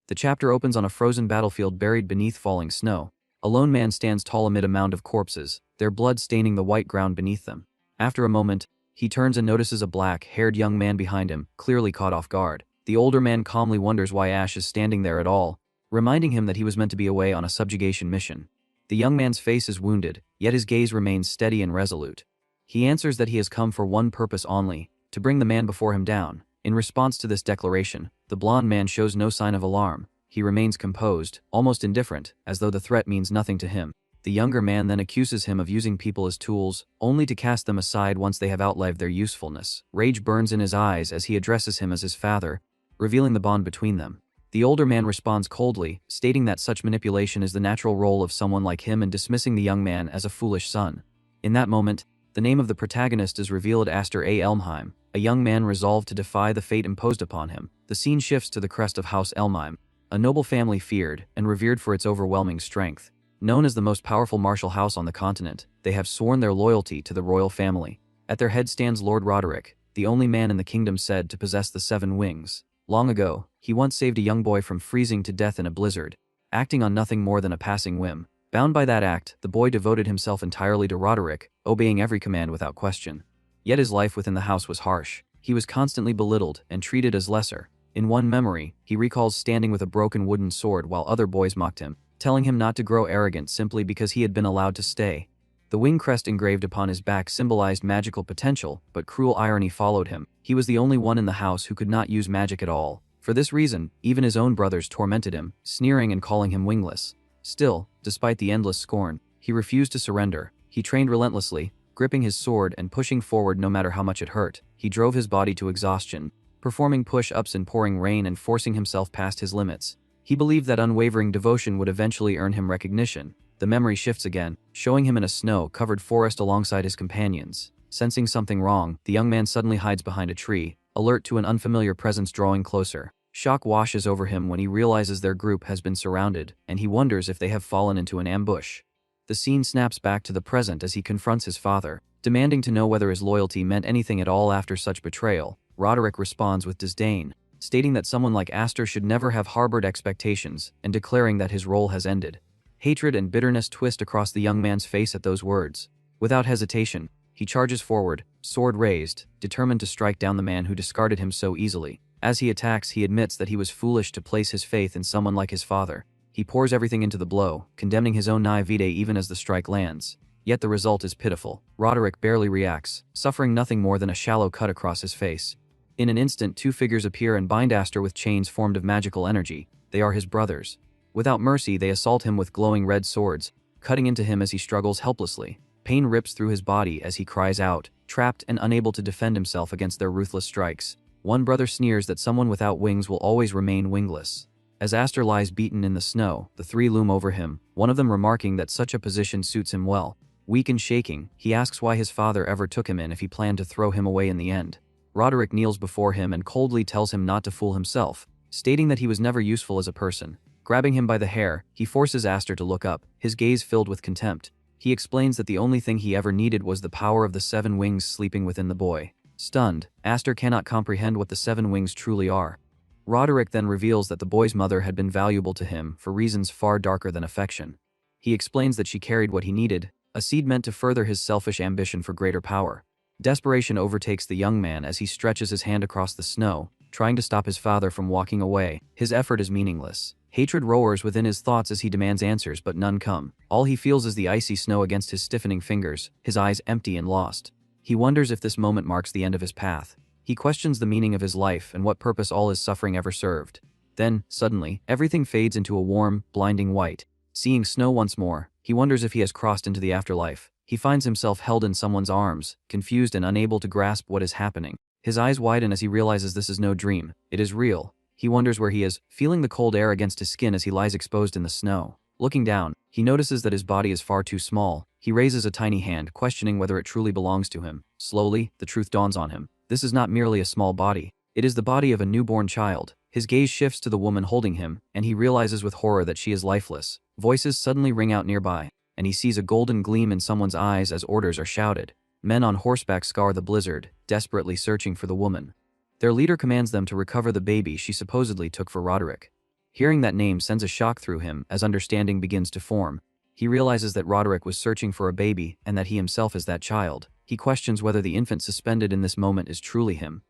The chapter opens on a frozen battlefield buried beneath falling snow. A lone man stands tall amid a mound of corpses, their blood staining the white ground beneath them. After a moment, he turns and notices a black-haired young man behind him, clearly caught off guard. The older man calmly wonders why Ash is standing there at all, reminding him that he was meant to be away on a subjugation mission. The young man's face is wounded, yet his gaze remains steady and resolute. He answers that he has come for one purpose only, to bring the man before him down. In response to this declaration, the blond man shows no sign of alarm. He remains composed, almost indifferent, as though the threat means nothing to him. The younger man then accuses him of using people as tools, only to cast them aside once they have outlived their usefulness. Rage burns in his eyes as he addresses him as his father, revealing the bond between them. The older man responds coldly, stating that such manipulation is the natural role of someone like him and dismissing the young man as a foolish son. In that moment, the name of the protagonist is revealed: Aster A. Elmheim, a young man resolved to defy the fate imposed upon him. The scene shifts to the crest of House Elmheim, a noble family feared and revered for its overwhelming strength. Known as the most powerful martial house on the continent, they have sworn their loyalty to the royal family. At their head stands Lord Roderick, the only man in the kingdom said to possess the 7 wings. Long ago, he once saved a young boy from freezing to death in a blizzard, acting on nothing more than a passing whim. Bound by that act, the boy devoted himself entirely to Roderick, obeying every command without question. Yet his life within the house was harsh. He was constantly belittled and treated as lesser. In one memory, he recalls standing with a broken wooden sword while other boys mocked him, telling him not to grow arrogant simply because he had been allowed to stay. The wing crest engraved upon his back symbolized magical potential, but cruel irony followed him. He was the only one in the house who could not use magic at all. For this reason, even his own brothers tormented him, sneering and calling him wingless. Still, despite the endless scorn, he refused to surrender. He trained relentlessly, gripping his sword and pushing forward no matter how much it hurt. He drove his body to exhaustion, performing push-ups in pouring rain and forcing himself past his limits. He believed that unwavering devotion would eventually earn him recognition. The memory shifts again, showing him in a snow-covered forest alongside his companions. Sensing something wrong, the young man suddenly hides behind a tree, alert to an unfamiliar presence drawing closer. Shock washes over him when he realizes their group has been surrounded, and he wonders if they have fallen into an ambush. The scene snaps back to the present as he confronts his father, demanding to know whether his loyalty meant anything at all after such betrayal. Roderick responds with disdain, stating that someone like Aster should never have harbored expectations, and declaring that his role has ended. Hatred and bitterness twist across the young man's face at those words. Without hesitation, he charges forward, sword raised, determined to strike down the man who discarded him so easily. As he attacks, he admits that he was foolish to place his faith in someone like his father. He pours everything into the blow, condemning his own naivete even as the strike lands. Yet the result is pitiful. Roderick barely reacts, suffering nothing more than a shallow cut across his face. In an instant, 2 figures appear and bind Aster with chains formed of magical energy. They are his brothers. Without mercy, they assault him with glowing red swords, cutting into him as he struggles helplessly. Pain rips through his body as he cries out, trapped and unable to defend himself against their ruthless strikes. One brother sneers that someone without wings will always remain wingless. As Aster lies beaten in the snow, the 3 loom over him, one of them remarking that such a position suits him well. Weak and shaking, he asks why his father ever took him in if he planned to throw him away in the end. Roderick kneels before him and coldly tells him not to fool himself, stating that he was never useful as a person. Grabbing him by the hair, he forces Aster to look up, his gaze filled with contempt. He explains that the only thing he ever needed was the power of the 7 wings sleeping within the boy. Stunned, Aster cannot comprehend what the 7 wings truly are. Roderick then reveals that the boy's mother had been valuable to him for reasons far darker than affection. He explains that she carried what he needed, a seed meant to further his selfish ambition for greater power. Desperation overtakes the young man as he stretches his hand across the snow, trying to stop his father from walking away. His effort is meaningless. Hatred roars within his thoughts as he demands answers, but none come. All he feels is the icy snow against his stiffening fingers, his eyes empty and lost. He wonders if this moment marks the end of his path. He questions the meaning of his life and what purpose all his suffering ever served. Then, suddenly, everything fades into a warm, blinding white. Seeing snow once more, he wonders if he has crossed into the afterlife. He finds himself held in someone's arms, confused and unable to grasp what is happening. His eyes widen as he realizes this is no dream, it is real. He wonders where he is, feeling the cold air against his skin as he lies exposed in the snow. Looking down, he notices that his body is far too small. He raises a tiny hand, questioning whether it truly belongs to him. Slowly, the truth dawns on him. This is not merely a small body. It is the body of a newborn child. His gaze shifts to the woman holding him, and he realizes with horror that she is lifeless. Voices suddenly ring out nearby, and he sees a golden gleam in someone's eyes as orders are shouted. Men on horseback scour the blizzard, desperately searching for the woman. Their leader commands them to recover the baby she supposedly took for Roderick. Hearing that name sends a shock through him as understanding begins to form. He realizes that Roderick was searching for a baby and that he himself is that child. He questions whether the infant suspended in this moment is truly him.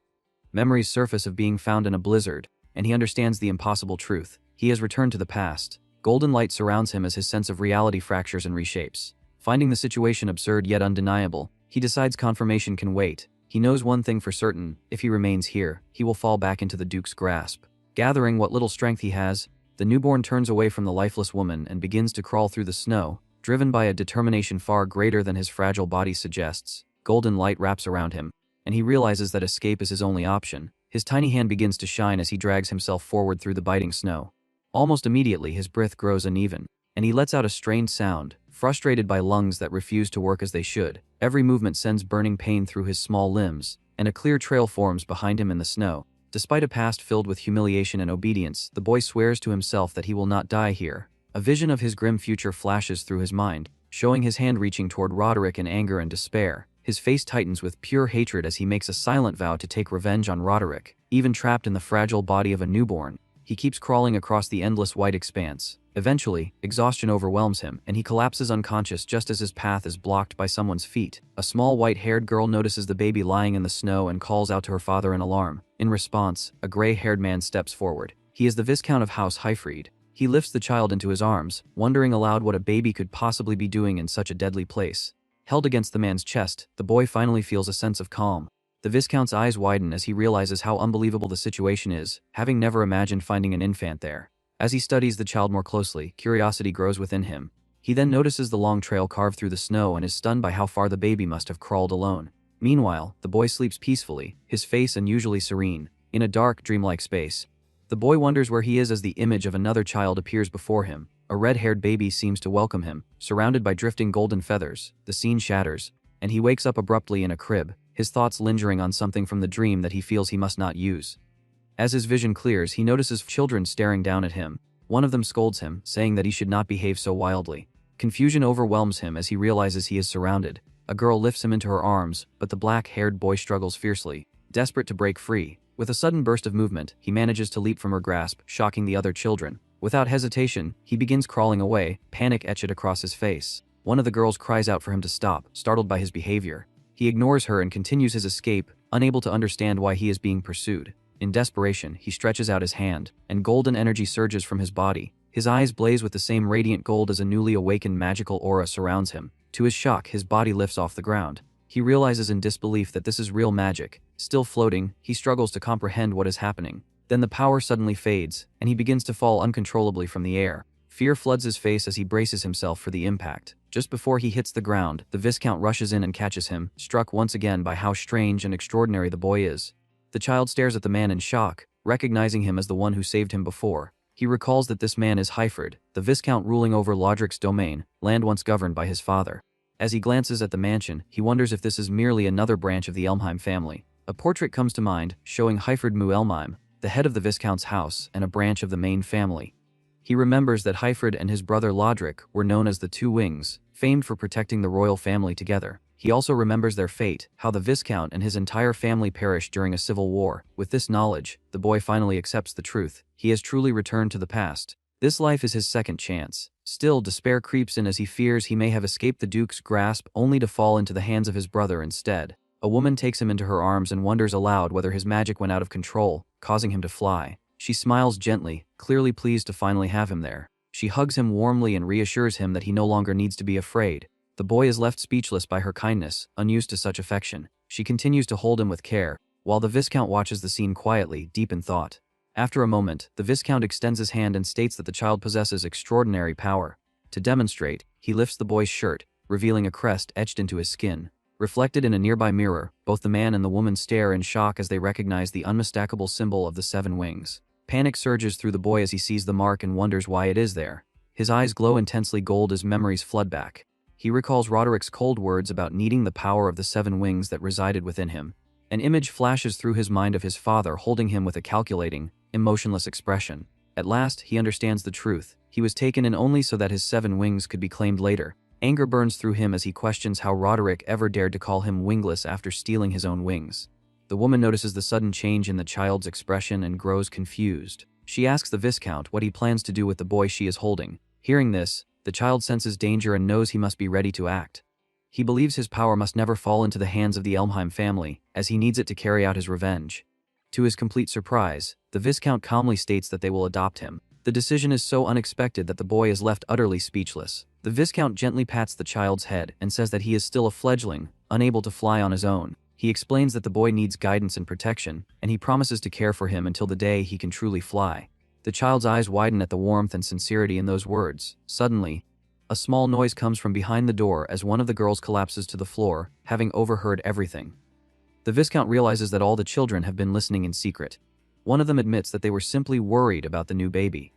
Memories surface of being found in a blizzard, and he understands the impossible truth. He has returned to the past. Golden light surrounds him as his sense of reality fractures and reshapes. Finding the situation absurd yet undeniable, he decides confirmation can wait. He knows one thing for certain: if he remains here, he will fall back into the Duke's grasp. Gathering what little strength he has, the newborn turns away from the lifeless woman and begins to crawl through the snow, driven by a determination far greater than his fragile body suggests. Golden light wraps around him, and he realizes that escape is his only option. His tiny hand begins to shine as he drags himself forward through the biting snow. Almost immediately his breath grows uneven, and he lets out a strained sound, frustrated by lungs that refuse to work as they should. Every movement sends burning pain through his small limbs, and a clear trail forms behind him in the snow. Despite a past filled with humiliation and obedience, the boy swears to himself that he will not die here. A vision of his grim future flashes through his mind, showing his hand reaching toward Roderick in anger and despair. His face tightens with pure hatred as he makes a silent vow to take revenge on Roderick. Even trapped in the fragile body of a newborn, he keeps crawling across the endless white expanse. Eventually, exhaustion overwhelms him, and he collapses unconscious just as his path is blocked by someone's feet. A small white-haired girl notices the baby lying in the snow and calls out to her father in alarm. In response, a gray-haired man steps forward. He is the Viscount of House Highfried. He lifts the child into his arms, wondering aloud what a baby could possibly be doing in such a deadly place. Held against the man's chest, the boy finally feels a sense of calm. The Viscount's eyes widen as he realizes how unbelievable the situation is, having never imagined finding an infant there. As he studies the child more closely, curiosity grows within him. He then notices the long trail carved through the snow and is stunned by how far the baby must have crawled alone. Meanwhile, the boy sleeps peacefully, his face unusually serene, in a dark, dreamlike space. The boy wonders where he is as the image of another child appears before him. A red-haired baby seems to welcome him, surrounded by drifting golden feathers. The scene shatters, and he wakes up abruptly in a crib, his thoughts lingering on something from the dream that he feels he must not use. As his vision clears, he notices children staring down at him. One of them scolds him, saying that he should not behave so wildly. Confusion overwhelms him as he realizes he is surrounded. A girl lifts him into her arms, but the black-haired boy struggles fiercely, desperate to break free. With a sudden burst of movement, he manages to leap from her grasp, shocking the other children. Without hesitation, he begins crawling away, panic etched across his face. One of the girls cries out for him to stop, startled by his behavior. He ignores her and continues his escape, unable to understand why he is being pursued. In desperation, he stretches out his hand, and golden energy surges from his body. His eyes blaze with the same radiant gold as a newly awakened magical aura surrounds him. To his shock, his body lifts off the ground. He realizes in disbelief that this is real magic. Still floating, he struggles to comprehend what is happening. Then the power suddenly fades, and he begins to fall uncontrollably from the air. Fear floods his face as he braces himself for the impact. Just before he hits the ground, the Viscount rushes in and catches him, struck once again by how strange and extraordinary the boy is. The child stares at the man in shock, recognizing him as the one who saved him before. He recalls that this man is Highfried, the Viscount ruling over Roderick's domain, land once governed by his father. As he glances at the mansion, he wonders if this is merely another branch of the Elmheim family. A portrait comes to mind, showing Highfried mu Elmheim, the head of the Viscount's house and a branch of the main family. He remembers that Highfried and his brother Roderick were known as the Two Wings, famed for protecting the royal family together. He also remembers their fate, how the Viscount and his entire family perished during a civil war. With this knowledge, the boy finally accepts the truth. He has truly returned to the past. This life is his second chance. Still, despair creeps in as he fears he may have escaped the Duke's grasp only to fall into the hands of his brother instead. A woman takes him into her arms and wonders aloud whether his magic went out of control, causing him to fly. She smiles gently, clearly pleased to finally have him there. She hugs him warmly and reassures him that he no longer needs to be afraid. The boy is left speechless by her kindness, unused to such affection. She continues to hold him with care, while the Viscount watches the scene quietly, deep in thought. After a moment, the Viscount extends his hand and states that the child possesses extraordinary power. To demonstrate, he lifts the boy's shirt, revealing a crest etched into his skin. Reflected in a nearby mirror, both the man and the woman stare in shock as they recognize the unmistakable symbol of the 7 wings. Panic surges through the boy as he sees the mark and wonders why it is there. His eyes glow intensely gold as memories flood back. He recalls Roderick's cold words about needing the power of the 7 wings that resided within him. An image flashes through his mind of his father holding him with a calculating, emotionless expression. At last, he understands the truth. He was taken in only so that his 7 wings could be claimed later. Anger burns through him as he questions how Roderick ever dared to call him wingless after stealing his own wings. The woman notices the sudden change in the child's expression and grows confused. She asks the Viscount what he plans to do with the boy she is holding. Hearing this, the child senses danger and knows he must be ready to act. He believes his power must never fall into the hands of the Elmheim family, as he needs it to carry out his revenge. To his complete surprise, the Viscount calmly states that they will adopt him. The decision is so unexpected that the boy is left utterly speechless. The Viscount gently pats the child's head and says that he is still a fledgling, unable to fly on his own. He explains that the boy needs guidance and protection, and he promises to care for him until the day he can truly fly. The child's eyes widen at the warmth and sincerity in those words. Suddenly, a small noise comes from behind the door as one of the girls collapses to the floor, having overheard everything. The Viscount realizes that all the children have been listening in secret. One of them admits that they were simply worried about the new baby.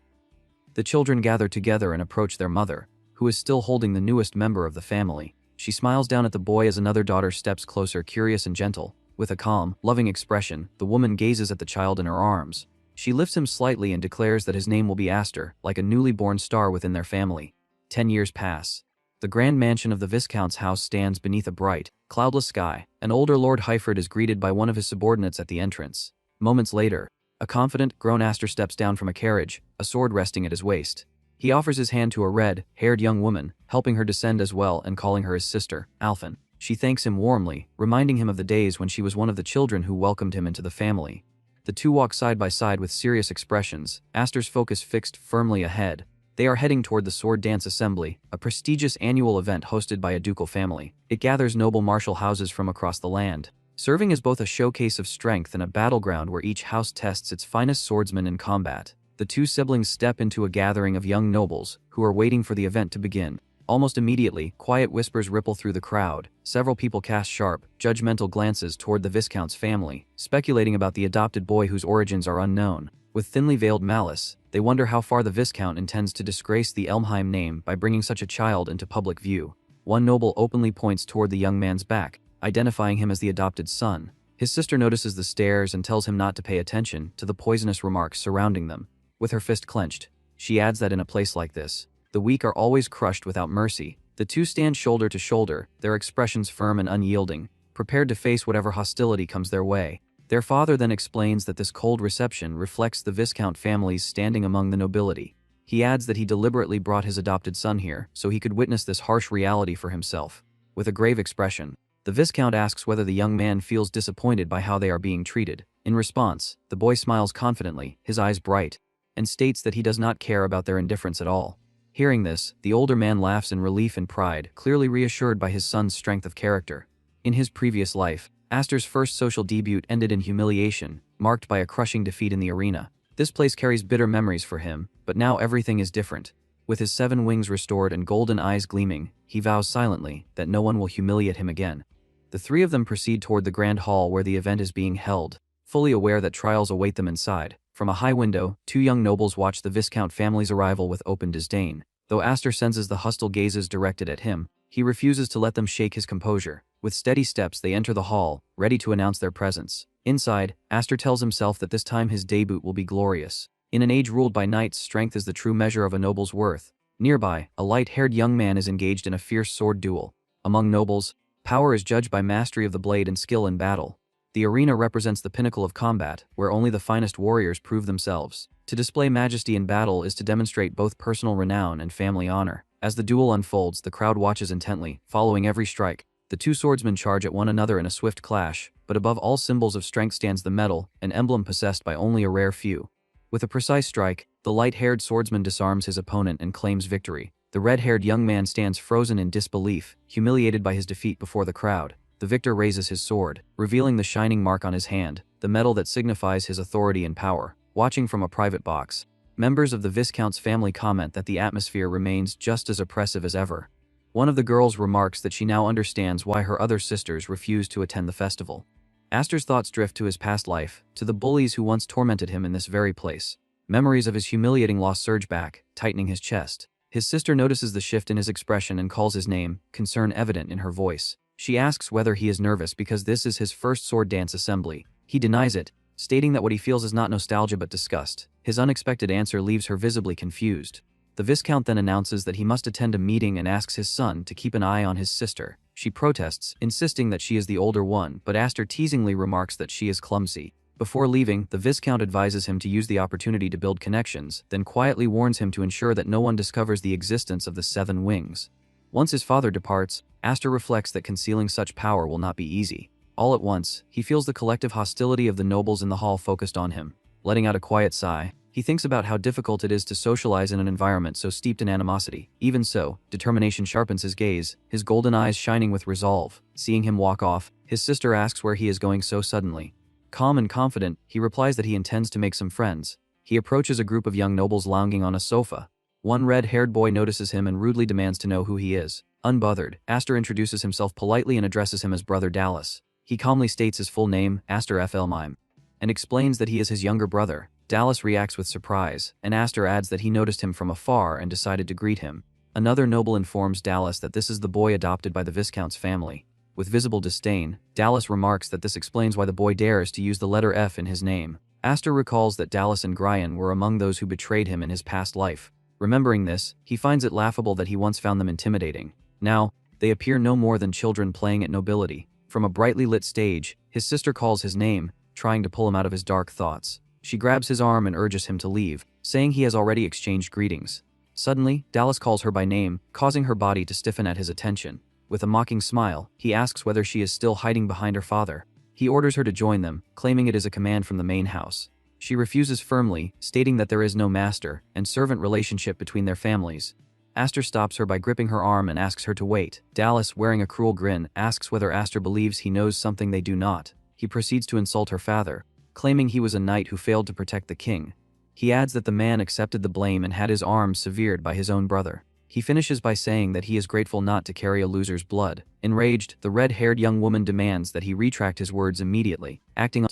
The children gather together and approach their mother, who is still holding the newest member of the family. She smiles down at the boy as another daughter steps closer, curious and gentle. With a calm, loving expression, the woman gazes at the child in her arms. She lifts him slightly and declares that his name will be Aster, like a newly born star within their family. 10 years pass. The grand mansion of the Viscount's house stands beneath a bright, cloudless sky. An older Lord Hyford is greeted by one of his subordinates at the entrance. Moments later, a confident, grown Aster steps down from a carriage, a sword resting at his waist. He offers his hand to a red-haired young woman, helping her descend as well and calling her his sister, Alphen. She thanks him warmly, reminding him of the days when she was one of the children who welcomed him into the family. The two walk side by side with serious expressions, Aster's focus fixed firmly ahead. They are heading toward the Sword Dance Assembly, a prestigious annual event hosted by a ducal family. It gathers noble martial houses from across the land, serving as both a showcase of strength and a battleground where each house tests its finest swordsmen in combat. The two siblings step into a gathering of young nobles, who are waiting for the event to begin. Almost immediately, quiet whispers ripple through the crowd. Several people cast sharp, judgmental glances toward the Viscount's family, speculating about the adopted boy whose origins are unknown. With thinly veiled malice, they wonder how far the Viscount intends to disgrace the Elmheim name by bringing such a child into public view. One noble openly points toward the young man's back, identifying him as the adopted son. His sister notices the stares and tells him not to pay attention to the poisonous remarks surrounding them. With her fist clenched, she adds that in a place like this, the weak are always crushed without mercy. The two stand shoulder to shoulder, their expressions firm and unyielding, prepared to face whatever hostility comes their way. Their father then explains that this cold reception reflects the Viscount family's standing among the nobility. He adds that he deliberately brought his adopted son here so he could witness this harsh reality for himself. With a grave expression, the Viscount asks whether the young man feels disappointed by how they are being treated. In response, the boy smiles confidently, his eyes bright, and states that he does not care about their indifference at all. Hearing this, the older man laughs in relief and pride, clearly reassured by his son's strength of character. In his previous life, Aster's first social debut ended in humiliation, marked by a crushing defeat in the arena. This place carries bitter memories for him, but now everything is different. With his 7 wings restored and golden eyes gleaming, he vows silently that no one will humiliate him again. The three of them proceed toward the grand hall where the event is being held, fully aware that trials await them inside. From a high window, 2 young nobles watch the Viscount family's arrival with open disdain. Though Aster senses the hostile gazes directed at him, he refuses to let them shake his composure. With steady steps they enter the hall, ready to announce their presence. Inside, Aster tells himself that this time his debut will be glorious. In an age ruled by knights, strength is the true measure of a noble's worth. Nearby, a light-haired young man is engaged in a fierce sword duel. Among nobles, power is judged by mastery of the blade and skill in battle. The arena represents the pinnacle of combat, where only the finest warriors prove themselves. To display majesty in battle is to demonstrate both personal renown and family honor. As the duel unfolds, the crowd watches intently, following every strike. The 2 swordsmen charge at one another in a swift clash, but above all symbols of strength stands the medal, an emblem possessed by only a rare few. With a precise strike, the light-haired swordsman disarms his opponent and claims victory. The red-haired young man stands frozen in disbelief, humiliated by his defeat before the crowd. The victor raises his sword, revealing the shining mark on his hand, the medal that signifies his authority and power. Watching from a private box, members of the Viscount's family comment that the atmosphere remains just as oppressive as ever. One of the girls remarks that she now understands why her other sisters refused to attend the festival. Aster's thoughts drift to his past life, to the bullies who once tormented him in this very place. Memories of his humiliating loss surge back, tightening his chest. His sister notices the shift in his expression and calls his name, concern evident in her voice. She asks whether he is nervous because this is his first sword dance assembly. He denies it, stating that what he feels is not nostalgia but disgust. His unexpected answer leaves her visibly confused. The Viscount then announces that he must attend a meeting and asks his son to keep an eye on his sister. She protests, insisting that she is the older one, but Aster teasingly remarks that she is clumsy. Before leaving, the Viscount advises him to use the opportunity to build connections, then quietly warns him to ensure that no one discovers the existence of the 7 wings. Once his father departs, Aster reflects that concealing such power will not be easy. All at once, he feels the collective hostility of the nobles in the hall focused on him. Letting out a quiet sigh, he thinks about how difficult it is to socialize in an environment so steeped in animosity. Even so, determination sharpens his gaze, his golden eyes shining with resolve. Seeing him walk off, his sister asks where he is going so suddenly. Calm and confident, he replies that he intends to make some friends. He approaches a group of young nobles lounging on a sofa. One red-haired boy notices him and rudely demands to know who he is. Unbothered, Aster introduces himself politely and addresses him as Brother Dallas. He calmly states his full name, Aster F. Elmheim, and explains that he is his younger brother. Dallas reacts with surprise, and Aster adds that he noticed him from afar and decided to greet him. Another noble informs Dallas that this is the boy adopted by the Viscount's family. With visible disdain, Dallas remarks that this explains why the boy dares to use the letter F in his name. Aster recalls that Dallas and Gryan were among those who betrayed him in his past life. Remembering this, he finds it laughable that he once found them intimidating. Now, they appear no more than children playing at nobility. From a brightly lit stage, his sister calls his name, trying to pull him out of his dark thoughts. She grabs his arm and urges him to leave, saying he has already exchanged greetings. Suddenly, Dallas calls her by name, causing her body to stiffen at his attention. With a mocking smile, he asks whether she is still hiding behind her father. He orders her to join them, claiming it is a command from the main house. She refuses firmly, stating that there is no master and servant relationship between their families. Aster stops her by gripping her arm and asks her to wait. Dallas, wearing a cruel grin, asks whether Aster believes he knows something they do not. He proceeds to insult her father, claiming he was a knight who failed to protect the king. He adds that the man accepted the blame and had his arm severed by his own brother. He finishes by saying that he is grateful not to carry a loser's blood. Enraged, the red-haired young woman demands that he retract his words immediately. Acting on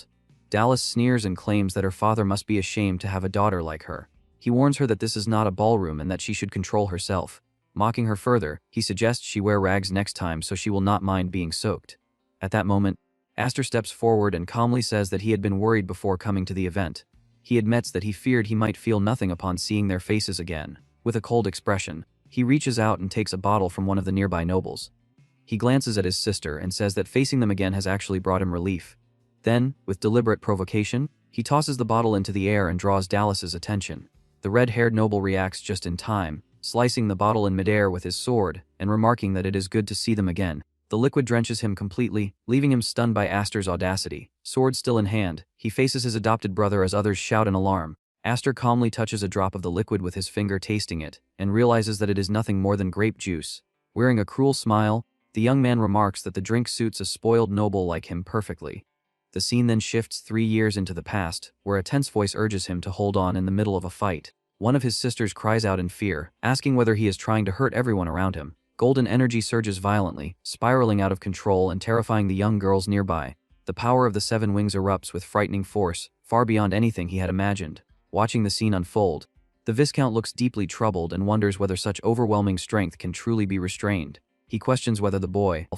Dallas sneers and claims that her father must be ashamed to have a daughter like her. He warns her that this is not a ballroom and that she should control herself. Mocking her further, he suggests she wear rags next time so she will not mind being soaked. At that moment, Aster steps forward and calmly says that he had been worried before coming to the event. He admits that he feared he might feel nothing upon seeing their faces again. With a cold expression, he reaches out and takes a bottle from one of the nearby nobles. He glances at his sister and says that facing them again has actually brought him relief. Then, with deliberate provocation, he tosses the bottle into the air and draws Dallas's attention. The red-haired noble reacts just in time, slicing the bottle in midair with his sword and remarking that it is good to see them again. The liquid drenches him completely, leaving him stunned by Aster's audacity. Sword still in hand, he faces his adopted brother as others shout in alarm. Aster calmly touches a drop of the liquid with his finger, tasting it, and realizes that it is nothing more than grape juice. Wearing a cruel smile, the young man remarks that the drink suits a spoiled noble like him perfectly. The scene then shifts 3 years into the past, where a tense voice urges him to hold on in the middle of a fight. One of his sisters cries out in fear, asking whether he is trying to hurt everyone around him. Golden energy surges violently, spiraling out of control and terrifying the young girls nearby. The power of the 7 wings erupts with frightening force, far beyond anything he had imagined. Watching the scene unfold, the Viscount looks deeply troubled and wonders whether such overwhelming strength can truly be restrained. He questions whether the boy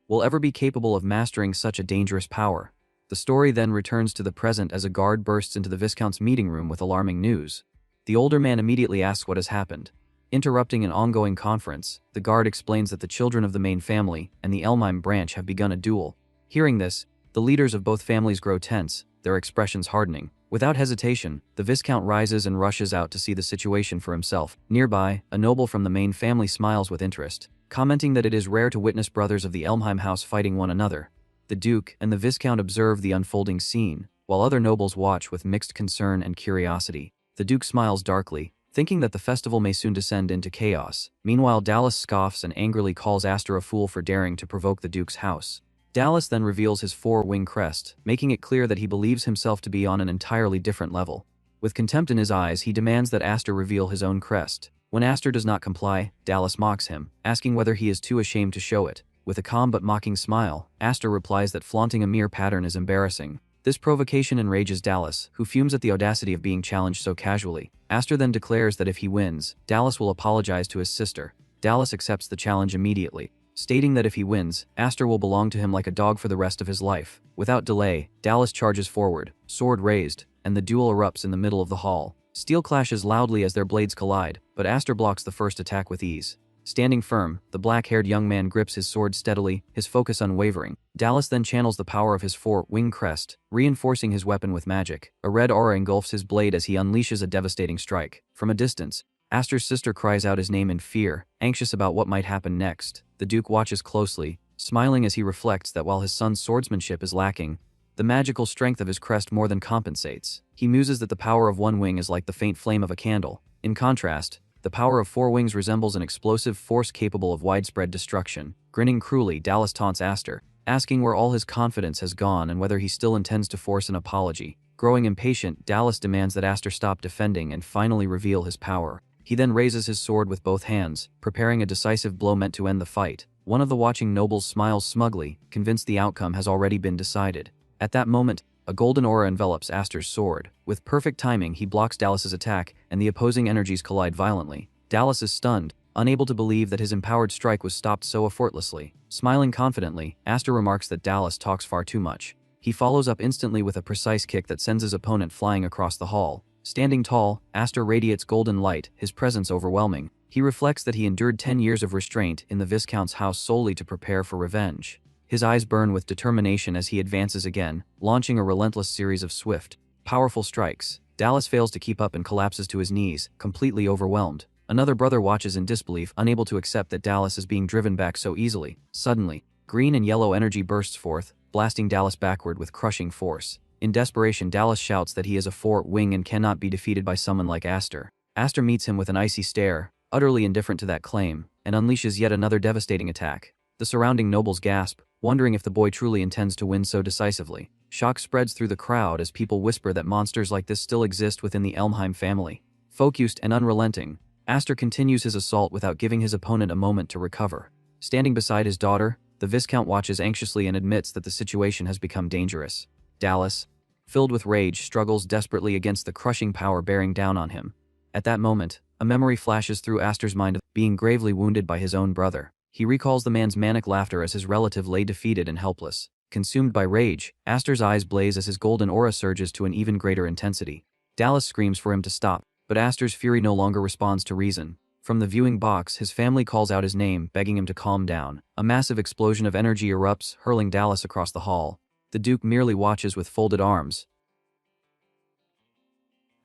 will ever be capable of mastering such a dangerous power. The story then returns to the present as a guard bursts into the Viscount's meeting room with alarming news. The older man immediately asks what has happened. Interrupting an ongoing conference, the guard explains that the children of the main family and the Elmheim branch have begun a duel. Hearing this, the leaders of both families grow tense, their expressions hardening. Without hesitation, the Viscount rises and rushes out to see the situation for himself. Nearby, a noble from the main family smiles with interest, commenting that it is rare to witness brothers of the Elmheim house fighting one another. The Duke and the Viscount observe the unfolding scene, while other nobles watch with mixed concern and curiosity. The Duke smiles darkly, thinking that the festival may soon descend into chaos. Meanwhile, Dallas scoffs and angrily calls Aster a fool for daring to provoke the Duke's house. Dallas then reveals his 4-wing crest, making it clear that he believes himself to be on an entirely different level. With contempt in his eyes, he demands that Aster reveal his own crest. When Aster does not comply, Dallas mocks him, asking whether he is too ashamed to show it. With a calm but mocking smile, Aster replies that flaunting a mere pattern is embarrassing. This provocation enrages Dallas, who fumes at the audacity of being challenged so casually. Aster then declares that if he wins, Dallas will apologize to his sister. Dallas accepts the challenge immediately, stating that if he wins, Aster will belong to him like a dog for the rest of his life. Without delay, Dallas charges forward, sword raised, and the duel erupts in the middle of the hall. Steel clashes loudly as their blades collide, but Aster blocks the first attack with ease. Standing firm, the black-haired young man grips his sword steadily, his focus unwavering. Dallas then channels the power of his four-wing crest, reinforcing his weapon with magic. A red aura engulfs his blade as he unleashes a devastating strike. From a distance, Aster's sister cries out his name in fear, anxious about what might happen next. The Duke watches closely, smiling as he reflects that while his son's swordsmanship is lacking, the magical strength of his crest more than compensates. He muses that the power of one wing is like the faint flame of a candle. In contrast, the power of four wings resembles an explosive force capable of widespread destruction. Grinning cruelly, Dallas taunts Aster, asking where all his confidence has gone and whether he still intends to force an apology. Growing impatient, Dallas demands that Aster stop defending and finally reveal his power. He then raises his sword with both hands, preparing a decisive blow meant to end the fight. One of the watching nobles smiles smugly, convinced the outcome has already been decided. At that moment, a golden aura envelops Aster's sword. With perfect timing, he blocks Dallas's attack, and the opposing energies collide violently. Dallas is stunned, unable to believe that his empowered strike was stopped so effortlessly. Smiling confidently, Aster remarks that Dallas talks far too much. He follows up instantly with a precise kick that sends his opponent flying across the hall. Standing tall, Aster radiates golden light, his presence overwhelming. He reflects that he endured 10 years of restraint in the Viscount's house solely to prepare for revenge. His eyes burn with determination as he advances again, launching a relentless series of swift, powerful strikes. Dallas fails to keep up and collapses to his knees, completely overwhelmed. Another brother watches in disbelief, unable to accept that Dallas is being driven back so easily. Suddenly, green and yellow energy bursts forth, blasting Dallas backward with crushing force. In desperation, Dallas shouts that he is a four-wing and cannot be defeated by someone like Aster. Aster meets him with an icy stare, utterly indifferent to that claim, and unleashes yet another devastating attack. The surrounding nobles gasp, wondering if the boy truly intends to win so decisively. Shock spreads through the crowd as people whisper that monsters like this still exist within the Elmheim family. Focused and unrelenting, Aster continues his assault without giving his opponent a moment to recover. Standing beside his daughter, the Viscount watches anxiously and admits that the situation has become dangerous. Dallas, filled with rage, struggles desperately against the crushing power bearing down on him. At that moment, a memory flashes through Aster's mind of being gravely wounded by his own brother. He recalls the man's manic laughter as his relative lay defeated and helpless. Consumed by rage, Aster's eyes blaze as his golden aura surges to an even greater intensity. Dallas screams for him to stop, but Aster's fury no longer responds to reason. From the viewing box, his family calls out his name, begging him to calm down. A massive explosion of energy erupts, hurling Dallas across the hall. The Duke merely watches with folded arms.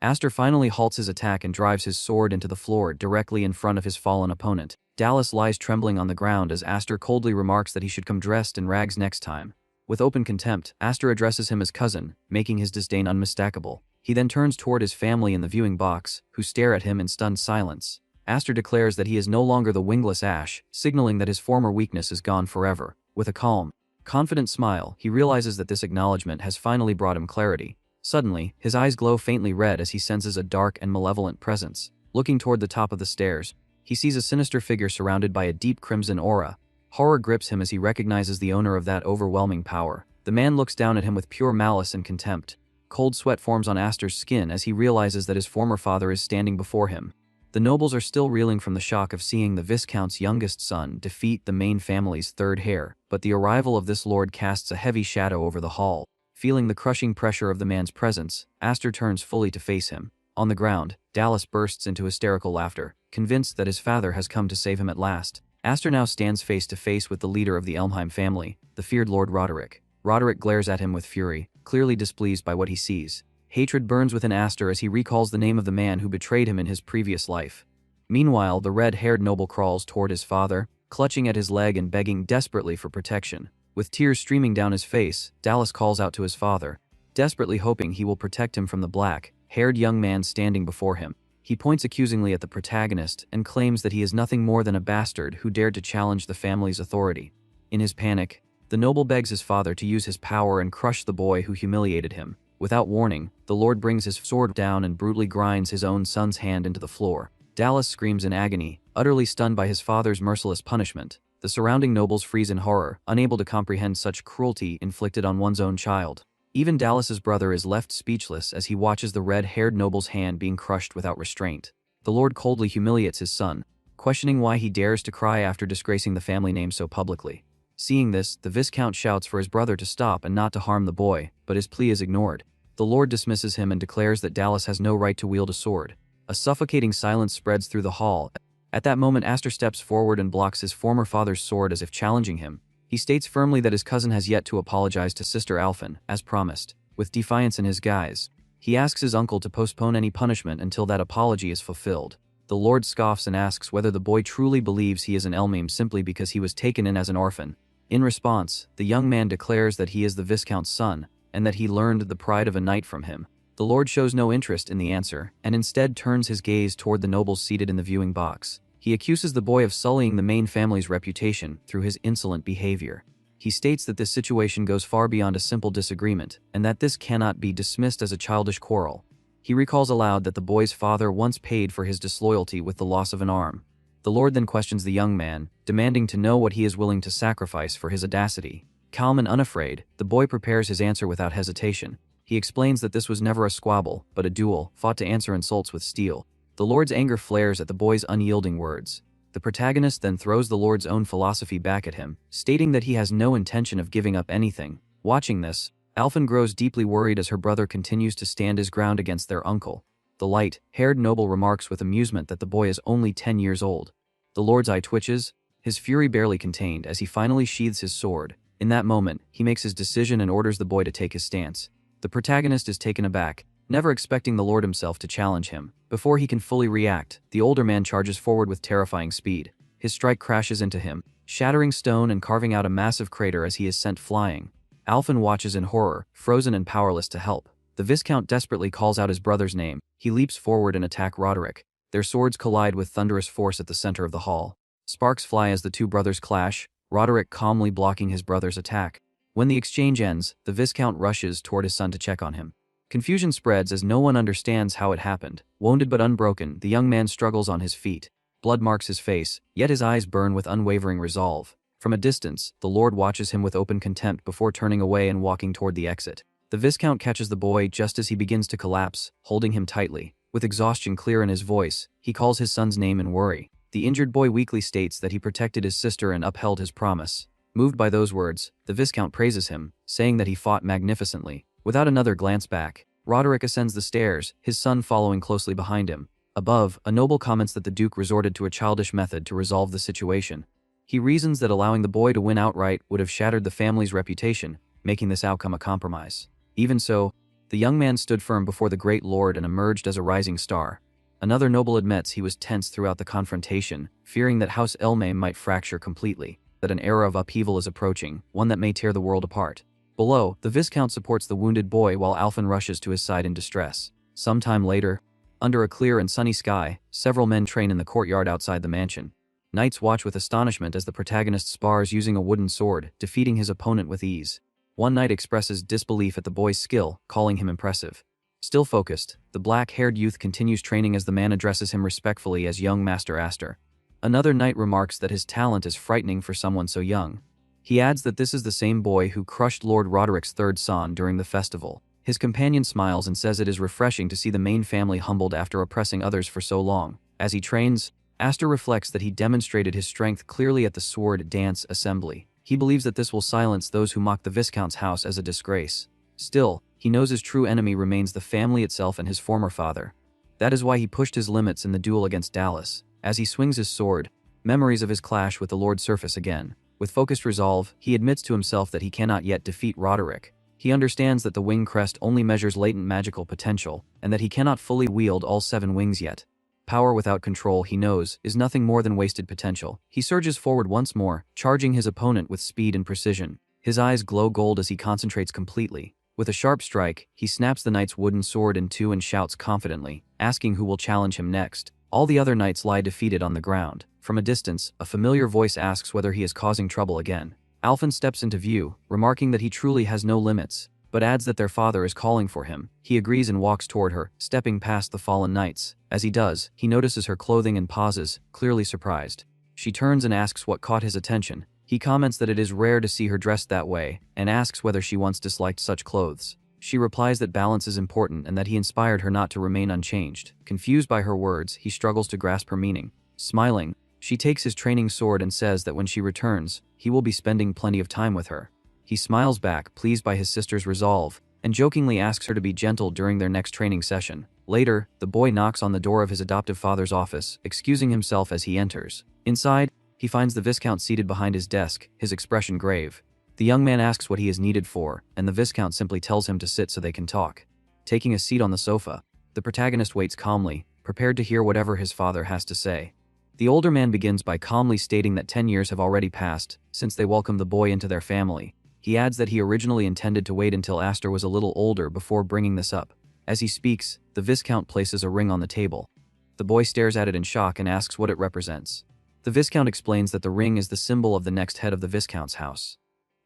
Aster finally halts his attack and drives his sword into the floor directly in front of his fallen opponent. Dallas lies trembling on the ground as Aster coldly remarks that he should come dressed in rags next time. With open contempt, Aster addresses him as cousin, making his disdain unmistakable. He then turns toward his family in the viewing box, who stare at him in stunned silence. Aster declares that he is no longer the wingless Ash, signaling that his former weakness is gone forever. With a calm, confident smile, he realizes that this acknowledgement has finally brought him clarity. Suddenly, his eyes glow faintly red as he senses a dark and malevolent presence. Looking toward the top of the stairs, he sees a sinister figure surrounded by a deep crimson aura. Horror grips him as he recognizes the owner of that overwhelming power. The man looks down at him with pure malice and contempt. Cold sweat forms on Aster's skin as he realizes that his former father is standing before him. The nobles are still reeling from the shock of seeing the Viscount's youngest son defeat the main family's third heir, but the arrival of this lord casts a heavy shadow over the hall. Feeling the crushing pressure of the man's presence, Aster turns fully to face him. On the ground, Dallas bursts into hysterical laughter, convinced that his father has come to save him at last. Aster now stands face to face with the leader of the Elmheim family, the feared Lord Roderick. Roderick glares at him with fury, clearly displeased by what he sees. Hatred burns within Aster as he recalls the name of the man who betrayed him in his previous life. Meanwhile, the red-haired noble crawls toward his father, clutching at his leg and begging desperately for protection. With tears streaming down his face, Dallas calls out to his father, desperately hoping he will protect him from the black-haired young man standing before him. He points accusingly at the protagonist and claims that he is nothing more than a bastard who dared to challenge the family's authority. In his panic, the noble begs his father to use his power and crush the boy who humiliated him. Without warning, the lord brings his sword down and brutally grinds his own son's hand into the floor. Dallas screams in agony, utterly stunned by his father's merciless punishment. The surrounding nobles freeze in horror, unable to comprehend such cruelty inflicted on one's own child. Even Dallas's brother is left speechless as he watches the red-haired noble's hand being crushed without restraint. The lord coldly humiliates his son, questioning why he dares to cry after disgracing the family name so publicly. Seeing this, the Viscount shouts for his brother to stop and not to harm the boy, but his plea is ignored. The lord dismisses him and declares that Dallas has no right to wield a sword. A suffocating silence spreads through the hall At that moment, Aster steps forward and blocks his former father's sword as if challenging him. He states firmly that his cousin has yet to apologize to Sister Alphen, as promised, with Defiance in his guise. He asks his uncle to postpone any punishment until that apology is fulfilled. The Lord scoffs and asks whether the boy truly believes he is an Elmame simply because he was taken in as an orphan. In response, the young man declares that he is the Viscount's son, and that he learned the pride of a knight from him. The Lord shows no interest in the answer, and instead turns his gaze toward the nobles seated in the viewing box. He accuses the boy of sullying the main family's reputation through his insolent behavior. He states that this situation goes far beyond a simple disagreement, and that this cannot be dismissed as a childish quarrel. He recalls aloud that the boy's father once paid for his disloyalty with the loss of an arm. The Lord then questions the young man, demanding to know what he is willing to sacrifice for his audacity. Calm and unafraid, the boy prepares his answer without hesitation. He explains that this was never a squabble, but a duel, fought to answer insults with steel. The Lord's anger flares at the boy's unyielding words. The protagonist then throws the Lord's own philosophy back at him, stating that he has no intention of giving up anything. Watching this, Alphen grows deeply worried as her brother continues to stand his ground against their uncle. The light-haired noble remarks with amusement that the boy is only 10 years old. The Lord's eye twitches, his fury barely contained as he finally sheathes his sword. In that moment, he makes his decision and orders the boy to take his stance. The protagonist is taken aback, never expecting the Lord himself to challenge him. Before he can fully react, the older man charges forward with terrifying speed. His strike crashes into him, shattering stone and carving out a massive crater as he is sent flying. Alphen watches in horror, frozen and powerless to help. The Viscount desperately calls out his brother's name. He leaps forward and attacks Roderick. Their swords collide with thunderous force at the center of the hall. Sparks fly as the two brothers clash, Roderick calmly blocking his brother's attack. When the exchange ends, the Viscount rushes toward his son to check on him. Confusion spreads as no one understands how it happened. Wounded but unbroken, the young man struggles on his feet. Blood marks his face, yet his eyes burn with unwavering resolve. From a distance, the Lord watches him with open contempt before turning away and walking toward the exit. The Viscount catches the boy just as he begins to collapse, holding him tightly. With exhaustion clear in his voice, he calls his son's name in worry. The injured boy weakly states that he protected his sister and upheld his promise. Moved by those words, the Viscount praises him, saying that he fought magnificently. Without another glance back, Roderick ascends the stairs, his son following closely behind him. Above, a noble comments that the Duke resorted to a childish method to resolve the situation. He reasons that allowing the boy to win outright would have shattered the family's reputation, making this outcome a compromise. Even so, the young man stood firm before the great lord and emerged as a rising star. Another noble admits he was tense throughout the confrontation, fearing that House Elmame might fracture completely, that an era of upheaval is approaching, one that may tear the world apart. Below, the Viscount supports the wounded boy while Alphen rushes to his side in distress. Sometime later, under a clear and sunny sky, several men train in the courtyard outside the mansion. Knights watch with astonishment as the protagonist spars using a wooden sword, defeating his opponent with ease. One knight expresses disbelief at the boy's skill, calling him impressive. Still focused, the black-haired youth continues training as the man addresses him respectfully as young Master Aster. Another knight remarks that his talent is frightening for someone so young. He adds that this is the same boy who crushed Lord Roderick's third son during the festival. His companion smiles and says it is refreshing to see the main family humbled after oppressing others for so long. As he trains, Aster reflects that he demonstrated his strength clearly at the sword dance assembly. He believes that this will silence those who mock the Viscount's house as a disgrace. Still, he knows his true enemy remains the family itself and his former father. That is why he pushed his limits in the duel against Dallas. As he swings his sword, memories of his clash with the Lord surface again. With focused resolve, he admits to himself that he cannot yet defeat Roderick. He understands that the wing crest only measures latent magical potential, and that he cannot fully wield all 7 wings yet. Power without control, he knows, is nothing more than wasted potential. He surges forward once more, charging his opponent with speed and precision. His eyes glow gold as he concentrates completely. With a sharp strike, he snaps the knight's wooden sword in two and shouts confidently, asking who will challenge him next. All the other knights lie defeated on the ground. From a distance, a familiar voice asks whether he is causing trouble again. Alphen steps into view, remarking that he truly has no limits, but adds that their father is calling for him. He agrees and walks toward her, stepping past the fallen knights. As he does, he notices her clothing and pauses, clearly surprised. She turns and asks what caught his attention. He comments that it is rare to see her dressed that way, and asks whether she once disliked such clothes. She replies that balance is important and that he inspired her not to remain unchanged. Confused by her words, he struggles to grasp her meaning. Smiling, she takes his training sword and says that when she returns, he will be spending plenty of time with her. He smiles back, pleased by his sister's resolve, and jokingly asks her to be gentle during their next training session. Later, the boy knocks on the door of his adoptive father's office, excusing himself as he enters. Inside, he finds the Viscount seated behind his desk, his expression grave. The young man asks what he is needed for, and the Viscount simply tells him to sit so they can talk. Taking a seat on the sofa, the protagonist waits calmly, prepared to hear whatever his father has to say. The older man begins by calmly stating that 10 years have already passed since they welcomed the boy into their family. He adds that he originally intended to wait until Aster was a little older before bringing this up. As he speaks, the Viscount places a ring on the table. The boy stares at it in shock and asks what it represents. The Viscount explains that the ring is the symbol of the next head of the Viscount's house.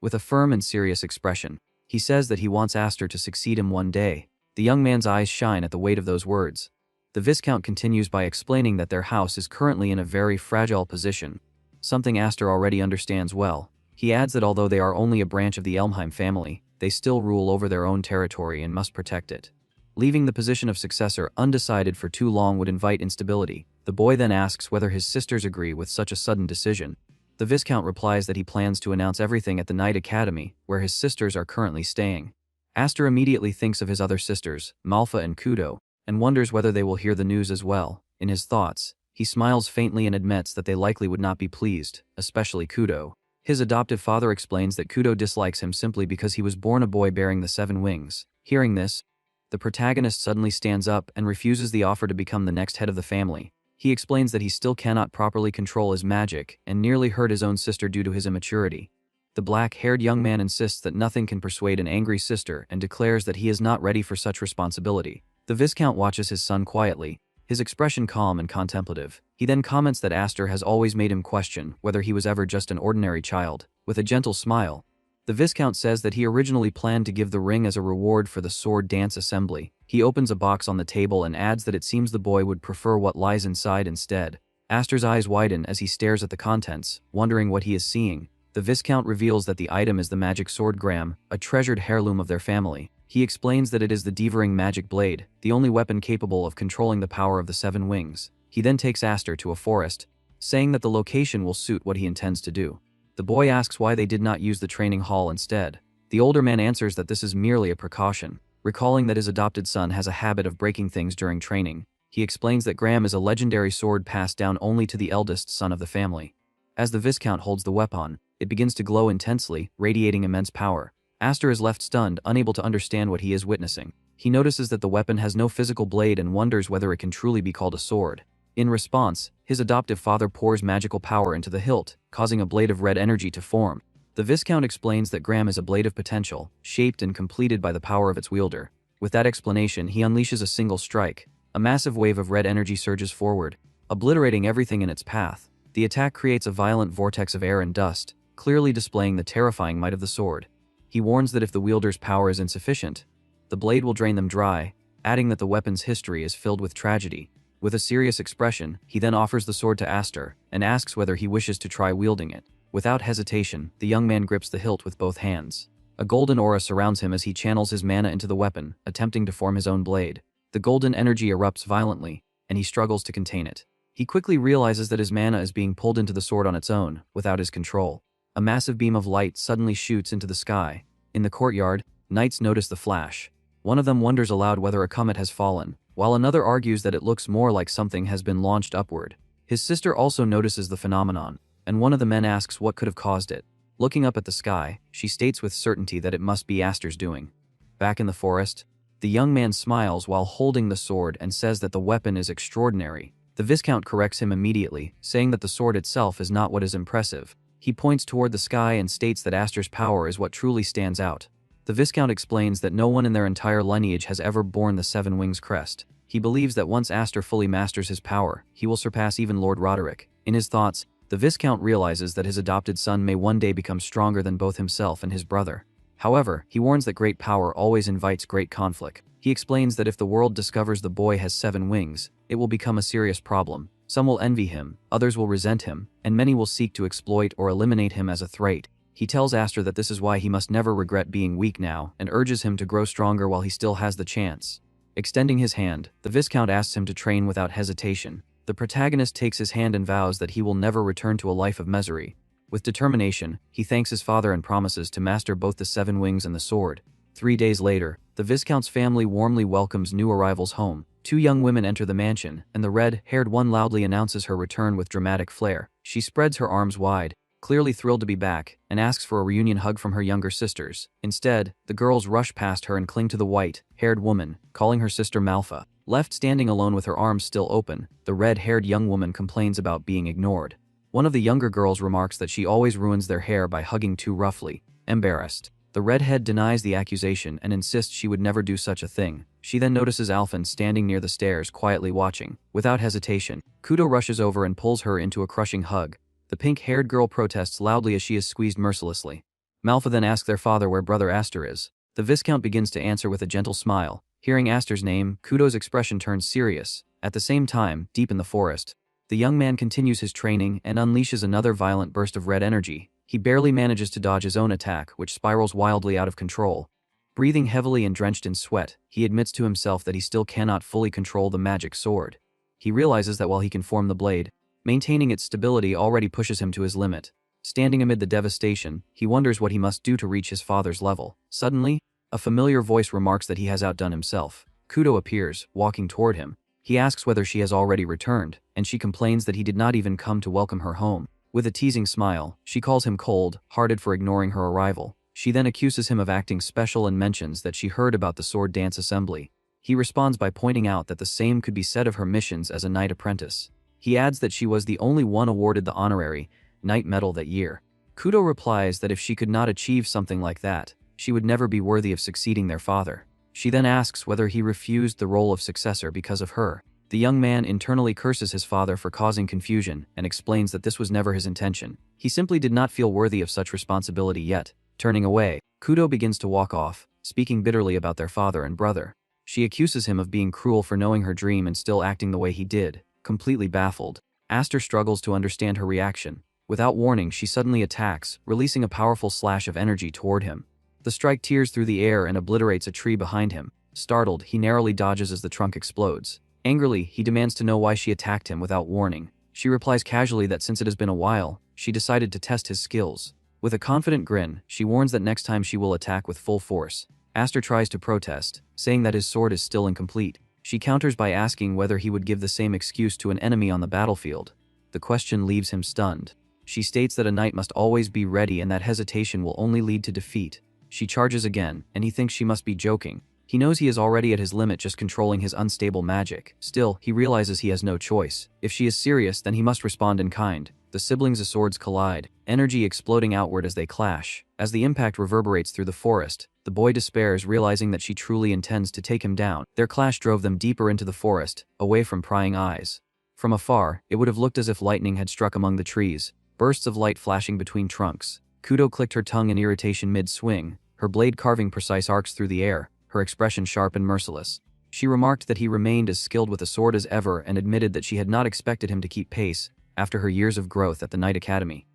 With a firm and serious expression, he says that he wants Aster to succeed him one day. The young man's eyes shine at the weight of those words. The Viscount continues by explaining that their house is currently in a very fragile position, something Aster already understands well. He adds that although they are only a branch of the Elmheim family, they still rule over their own territory and must protect it. Leaving the position of successor undecided for too long would invite instability. The boy then asks whether his sisters agree with such a sudden decision. The Viscount replies that he plans to announce everything at the Knight Academy, where his sisters are currently staying. Aster immediately thinks of his other sisters, Malfa and Kudo, and wonders whether they will hear the news as well. In his thoughts, he smiles faintly and admits that they likely would not be pleased, especially Kudo. His adoptive father explains that Kudo dislikes him simply because he was born a boy bearing the 7 wings. Hearing this, the protagonist suddenly stands up and refuses the offer to become the next head of the family. He explains that he still cannot properly control his magic and nearly hurt his own sister due to his immaturity. The black-haired young man insists that nothing can persuade an angry sister and declares that he is not ready for such responsibility. The Viscount watches his son quietly, his expression calm and contemplative. He then comments that Aster has always made him question whether he was ever just an ordinary child. With a gentle smile, the Viscount says that he originally planned to give the ring as a reward for the sword dance assembly. He opens a box on the table and adds that it seems the boy would prefer what lies inside instead. Aster's eyes widen as he stares at the contents, wondering what he is seeing. The Viscount reveals that the item is the magic sword Gram, a treasured heirloom of their family. He explains that it is the Devering magic blade, the only weapon capable of controlling the power of the 7 wings. He then takes Aster to a forest, saying that the location will suit what he intends to do. The boy asks why they did not use the training hall instead. The older man answers that this is merely a precaution, recalling that his adopted son has a habit of breaking things during training. He explains that Gram is a legendary sword passed down only to the eldest son of the family. As the Viscount holds the weapon, it begins to glow intensely, radiating immense power. Aster is left stunned, unable to understand what he is witnessing. He notices that the weapon has no physical blade and wonders whether it can truly be called a sword. In response, his adoptive father pours magical power into the hilt, causing a blade of red energy to form. The Viscount explains that Gram is a blade of potential, shaped and completed by the power of its wielder. With that explanation, he unleashes a single strike. A massive wave of red energy surges forward, obliterating everything in its path. The attack creates a violent vortex of air and dust, clearly displaying the terrifying might of the sword. He warns that if the wielder's power is insufficient, the blade will drain them dry, adding that the weapon's history is filled with tragedy. With a serious expression, he then offers the sword to Aster and asks whether he wishes to try wielding it. Without hesitation, the young man grips the hilt with both hands. A golden aura surrounds him as he channels his mana into the weapon, attempting to form his own blade. The golden energy erupts violently, and he struggles to contain it. He quickly realizes that his mana is being pulled into the sword on its own, without his control. A massive beam of light suddenly shoots into the sky. In the courtyard, knights notice the flash. One of them wonders aloud whether a comet has fallen, while another argues that it looks more like something has been launched upward. His sister also notices the phenomenon, and one of the men asks what could have caused it. Looking up at the sky, she states with certainty that it must be Aster's doing. Back in the forest, the young man smiles while holding the sword and says that the weapon is extraordinary. The Viscount corrects him immediately, saying that the sword itself is not what is impressive. He points toward the sky and states that Aster's power is what truly stands out. The Viscount explains that no one in their entire lineage has ever borne the 7 wings crest. He believes that once Aster fully masters his power, he will surpass even Lord Roderick. In his thoughts, the Viscount realizes that his adopted son may one day become stronger than both himself and his brother. However, he warns that great power always invites great conflict. He explains that if the world discovers the boy has 7 wings, it will become a serious problem. Some will envy him, others will resent him, and many will seek to exploit or eliminate him as a threat. He tells Aster that this is why he must never regret being weak now, and urges him to grow stronger while he still has the chance. Extending his hand, the Viscount asks him to train without hesitation. The protagonist takes his hand and vows that he will never return to a life of misery. With determination, he thanks his father and promises to master both the 7 wings and the sword. 3 days later, the Viscount's family warmly welcomes new arrivals home. Two young women enter the mansion, and the red-haired one loudly announces her return with dramatic flair. She spreads her arms wide, clearly thrilled to be back, and asks for a reunion hug from her younger sisters. Instead, the girls rush past her and cling to the white-haired woman, calling her sister Malfa. Left standing alone with her arms still open, the red-haired young woman complains about being ignored. One of the younger girls remarks that she always ruins their hair by hugging too roughly. Embarrassed, the redhead denies the accusation and insists she would never do such a thing. She then notices Alphen standing near the stairs quietly watching. Without hesitation, Kudo rushes over and pulls her into a crushing hug. The pink-haired girl protests loudly as she is squeezed mercilessly. Malfa then asks their father where brother Aster is. The Viscount begins to answer with a gentle smile. Hearing Aster's name, Kudo's expression turns serious. At the same time, deep in the forest, the young man continues his training and unleashes another violent burst of red energy. He barely manages to dodge his own attack, which spirals wildly out of control. Breathing heavily and drenched in sweat, he admits to himself that he still cannot fully control the magic sword. He realizes that while he can form the blade, maintaining its stability already pushes him to his limit. Standing amid the devastation, he wonders what he must do to reach his father's level. Suddenly, a familiar voice remarks that he has outdone himself. Kudo appears, walking toward him. He asks whether she has already returned, and she complains that he did not even come to welcome her home. With a teasing smile, she calls him cold-hearted for ignoring her arrival. She then accuses him of acting special and mentions that she heard about the sword dance assembly. He responds by pointing out that the same could be said of her missions as a knight apprentice. He adds that she was the only one awarded the honorary knight medal that year. Kudo replies that if she could not achieve something like that, she would never be worthy of succeeding their father. She then asks whether he refused the role of successor because of her. The young man internally curses his father for causing confusion and explains that this was never his intention. He simply did not feel worthy of such responsibility yet. Turning away, Kudo begins to walk off, speaking bitterly about their father and brother. She accuses him of being cruel for knowing her dream and still acting the way he did. Completely baffled, Aster struggles to understand her reaction. Without warning, she suddenly attacks, releasing a powerful slash of energy toward him. The strike tears through the air and obliterates a tree behind him. Startled, he narrowly dodges as the trunk explodes. Angrily, he demands to know why she attacked him without warning. She replies casually that since it has been a while, she decided to test his skills. With a confident grin, she warns that next time she will attack with full force. Aster tries to protest, saying that his sword is still incomplete. She counters by asking whether he would give the same excuse to an enemy on the battlefield. The question leaves him stunned. She states that a knight must always be ready and that hesitation will only lead to defeat. She charges again, and he thinks she must be joking. He knows he is already at his limit just controlling his unstable magic. Still, he realizes he has no choice. If she is serious, then he must respond in kind. The siblings' swords collide, energy exploding outward as they clash. As the impact reverberates through the forest, the boy despairs, realizing that she truly intends to take him down. Their clash drove them deeper into the forest, away from prying eyes. From afar, it would have looked as if lightning had struck among the trees, bursts of light flashing between trunks. Kudo clicked her tongue in irritation mid-swing, her blade carving precise arcs through the air, her expression sharp and merciless. She remarked that he remained as skilled with a sword as ever and admitted that she had not expected him to keep pace after her years of growth at the Knight Academy.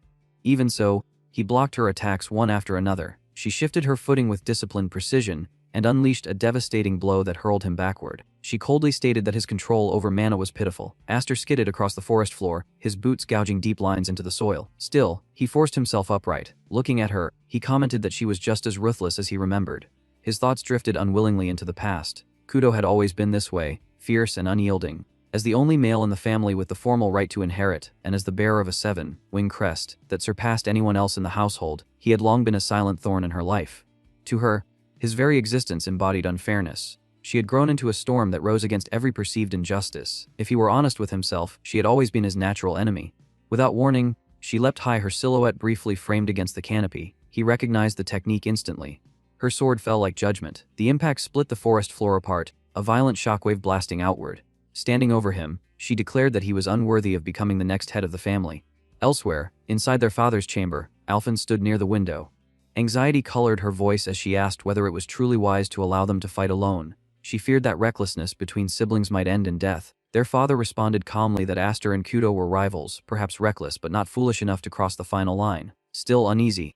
Even so, he blocked her attacks one after another. She shifted her footing with disciplined precision and unleashed a devastating blow that hurled him backward. She coldly stated that his control over mana was pitiful. Aster skidded across the forest floor, his boots gouging deep lines into the soil. Still, he forced himself upright. Looking at her, he commented that she was just as ruthless as he remembered. His thoughts drifted unwillingly into the past. Kudo had always been this way, fierce and unyielding. As the only male in the family with the formal right to inherit, and as the bearer of a seven-wing crest that surpassed anyone else in the household, he had long been a silent thorn in her life. To her, his very existence embodied unfairness. She had grown into a storm that rose against every perceived injustice. If he were honest with himself, she had always been his natural enemy. Without warning, she leapt high, her silhouette briefly framed against the canopy. He recognized the technique instantly. Her sword fell like judgment. The impact split the forest floor apart, a violent shockwave blasting outward. Standing over him, she declared that he was unworthy of becoming the next head of the family. Elsewhere, inside their father's chamber, Alphen stood near the window. Anxiety colored her voice as she asked whether it was truly wise to allow them to fight alone. She feared that recklessness between siblings might end in death. Their father responded calmly that Aster and Kudo were rivals, perhaps reckless but not foolish enough to cross the final line. Still uneasy,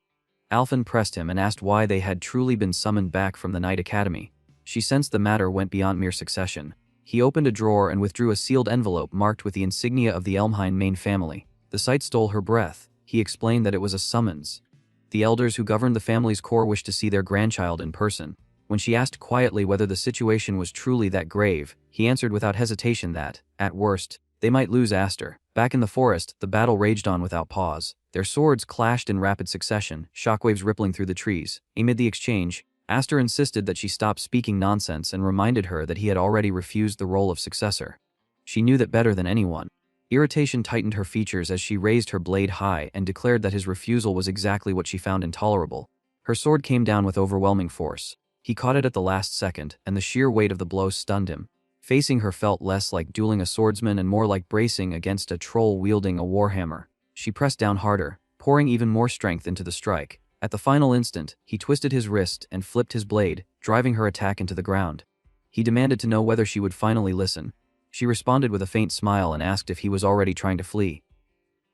Alphen pressed him and asked why they had truly been summoned back from the Knight Academy. She sensed the matter went beyond mere succession. He opened a drawer and withdrew a sealed envelope marked with the insignia of the Elmheim main family. The sight stole her breath. He explained that it was a summons. The elders who governed the family's core wished to see their grandchild in person. When she asked quietly whether the situation was truly that grave, he answered without hesitation that, at worst, they might lose Aster. Back in the forest, the battle raged on without pause. Their swords clashed in rapid succession, shockwaves rippling through the trees. Amid the exchange, Aster insisted that she stop speaking nonsense and reminded her that he had already refused the role of successor. She knew that better than anyone. Irritation tightened her features as she raised her blade high and declared that his refusal was exactly what she found intolerable. Her sword came down with overwhelming force. He caught it at the last second, and the sheer weight of the blow stunned him. Facing her felt less like dueling a swordsman and more like bracing against a troll wielding a warhammer. She pressed down harder, pouring even more strength into the strike. At the final instant, he twisted his wrist and flipped his blade, driving her attack into the ground. He demanded to know whether she would finally listen. She responded with a faint smile and asked if he was already trying to flee.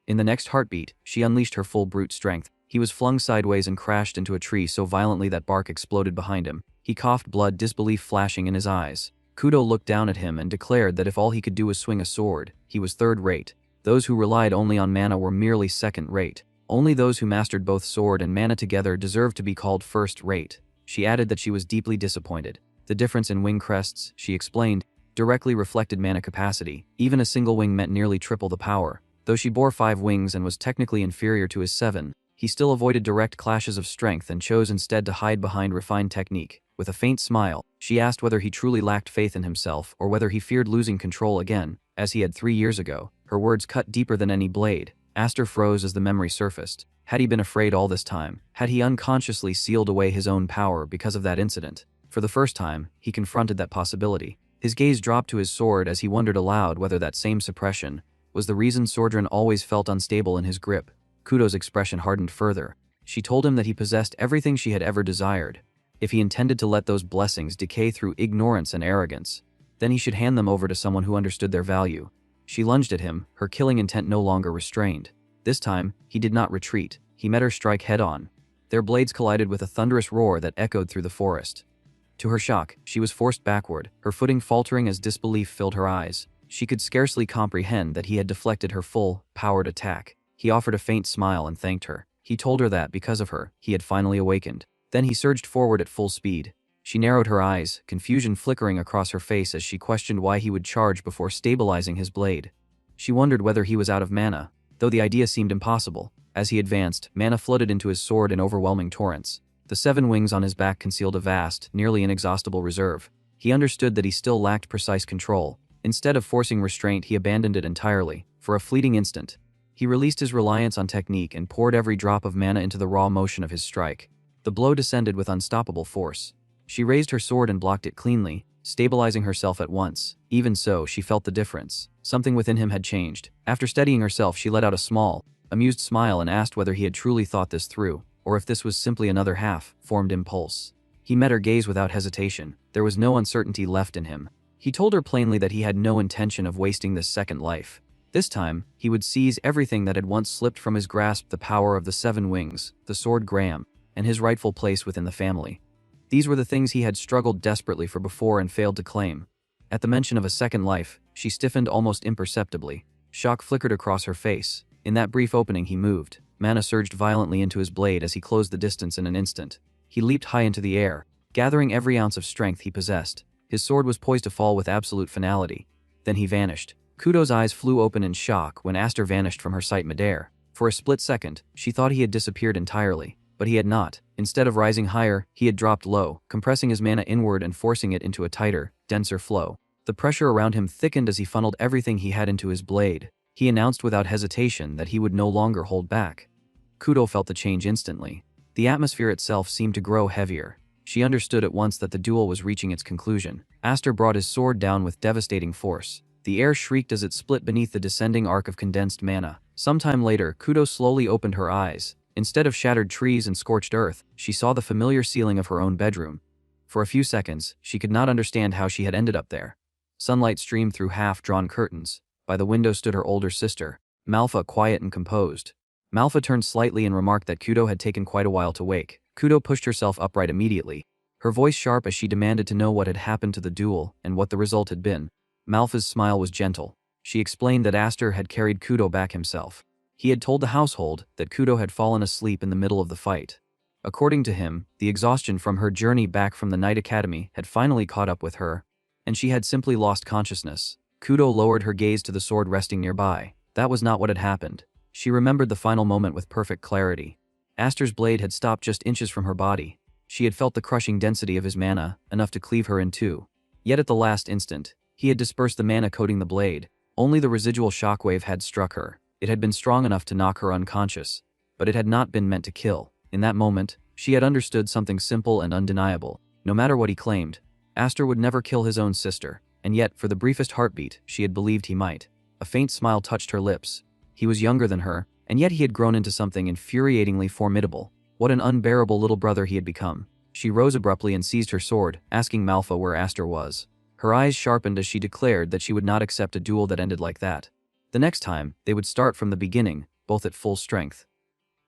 In the next heartbeat, she unleashed her full brute strength. He was flung sideways and crashed into a tree so violently that bark exploded behind him. He coughed blood, disbelief flashing in his eyes. Kudo looked down at him and declared that if all he could do was swing a sword, he was third-rate. Those who relied only on mana were merely second-rate. Only those who mastered both sword and mana together deserved to be called first-rate. She added that she was deeply disappointed. The difference in wing crests, she explained, directly reflected mana capacity. Even a single wing meant nearly triple the power. Though she bore 5 wings and was technically inferior to his 7, he still avoided direct clashes of strength and chose instead to hide behind refined technique. With a faint smile, she asked whether he truly lacked faith in himself or whether he feared losing control again, as he had 3 years ago. Her words cut deeper than any blade. Aster froze as the memory surfaced. Had he been afraid all this time? Had he unconsciously sealed away his own power because of that incident? For the first time, he confronted that possibility. His gaze dropped to his sword as he wondered aloud whether that same suppression was the reason Sordran always felt unstable in his grip. Kudo's expression hardened further. She told him that he possessed everything she had ever desired. If he intended to let those blessings decay through ignorance and arrogance, then he should hand them over to someone who understood their value. She lunged at him, her killing intent no longer restrained. This time, he did not retreat. He met her strike head-on. Their blades collided with a thunderous roar that echoed through the forest. To her shock, she was forced backward, her footing faltering as disbelief filled her eyes. She could scarcely comprehend that he had deflected her full, powered attack. He offered a faint smile and thanked her. He told her that, because of her, he had finally awakened. Then he surged forward at full speed. She narrowed her eyes, confusion flickering across her face as she questioned why he would charge before stabilizing his blade. She wondered whether he was out of mana, though the idea seemed impossible. As he advanced, mana flooded into his sword in overwhelming torrents. The 7 wings on his back concealed a vast, nearly inexhaustible reserve. He understood that he still lacked precise control. Instead of forcing restraint, he abandoned it entirely. For a fleeting instant, he released his reliance on technique and poured every drop of mana into the raw motion of his strike. The blow descended with unstoppable force. She raised her sword and blocked it cleanly, stabilizing herself at once. Even so, she felt the difference. Something within him had changed. After steadying herself, she let out a small, amused smile and asked whether he had truly thought this through, or if this was simply another half-formed impulse. He met her gaze without hesitation. There was no uncertainty left in him. He told her plainly that he had no intention of wasting this second life. This time, he would seize everything that had once slipped from his grasp: the power of the 7 wings, the sword Graham, and his rightful place within the family. These were the things he had struggled desperately for before and failed to claim. At the mention of a second life, she stiffened almost imperceptibly. Shock flickered across her face. In that brief opening he moved. Mana surged violently into his blade as he closed the distance in an instant. He leaped high into the air, gathering every ounce of strength he possessed. His sword was poised to fall with absolute finality. Then he vanished. Kudo's eyes flew open in shock when Aster vanished from her sight midair. For a split second, she thought he had disappeared entirely. But he had not. Instead of rising higher, he had dropped low, compressing his mana inward and forcing it into a tighter, denser flow. The pressure around him thickened as he funneled everything he had into his blade. He announced without hesitation that he would no longer hold back. Kudo felt the change instantly. The atmosphere itself seemed to grow heavier. She understood at once that the duel was reaching its conclusion. Aster brought his sword down with devastating force. The air shrieked as it split beneath the descending arc of condensed mana. Sometime later, Kudo slowly opened her eyes. Instead of shattered trees and scorched earth, she saw the familiar ceiling of her own bedroom. For a few seconds, she could not understand how she had ended up there. Sunlight streamed through half-drawn curtains. By the window stood her older sister, Malfa, quiet and composed. Malfa turned slightly and remarked that Kudo had taken quite a while to wake. Kudo pushed herself upright immediately, her voice sharp as she demanded to know what had happened to the duel and what the result had been. Malfa's smile was gentle. She explained that Aster had carried Kudo back himself. He had told the household that Kudo had fallen asleep in the middle of the fight. According to him, the exhaustion from her journey back from the Night Academy had finally caught up with her, and she had simply lost consciousness. Kudo lowered her gaze to the sword resting nearby. That was not what had happened. She remembered the final moment with perfect clarity. Aster's blade had stopped just inches from her body. She had felt the crushing density of his mana, enough to cleave her in two. Yet at the last instant, he had dispersed the mana coating the blade. Only the residual shockwave had struck her. It had been strong enough to knock her unconscious, but it had not been meant to kill. In that moment, she had understood something simple and undeniable. No matter what he claimed, Aster would never kill his own sister, and yet, for the briefest heartbeat, she had believed he might. A faint smile touched her lips. He was younger than her, and yet he had grown into something infuriatingly formidable. What an unbearable little brother he had become. She rose abruptly and seized her sword, asking Manhwa where Aster was. Her eyes sharpened as she declared that she would not accept a duel that ended like that. The next time, they would start from the beginning, both at full strength.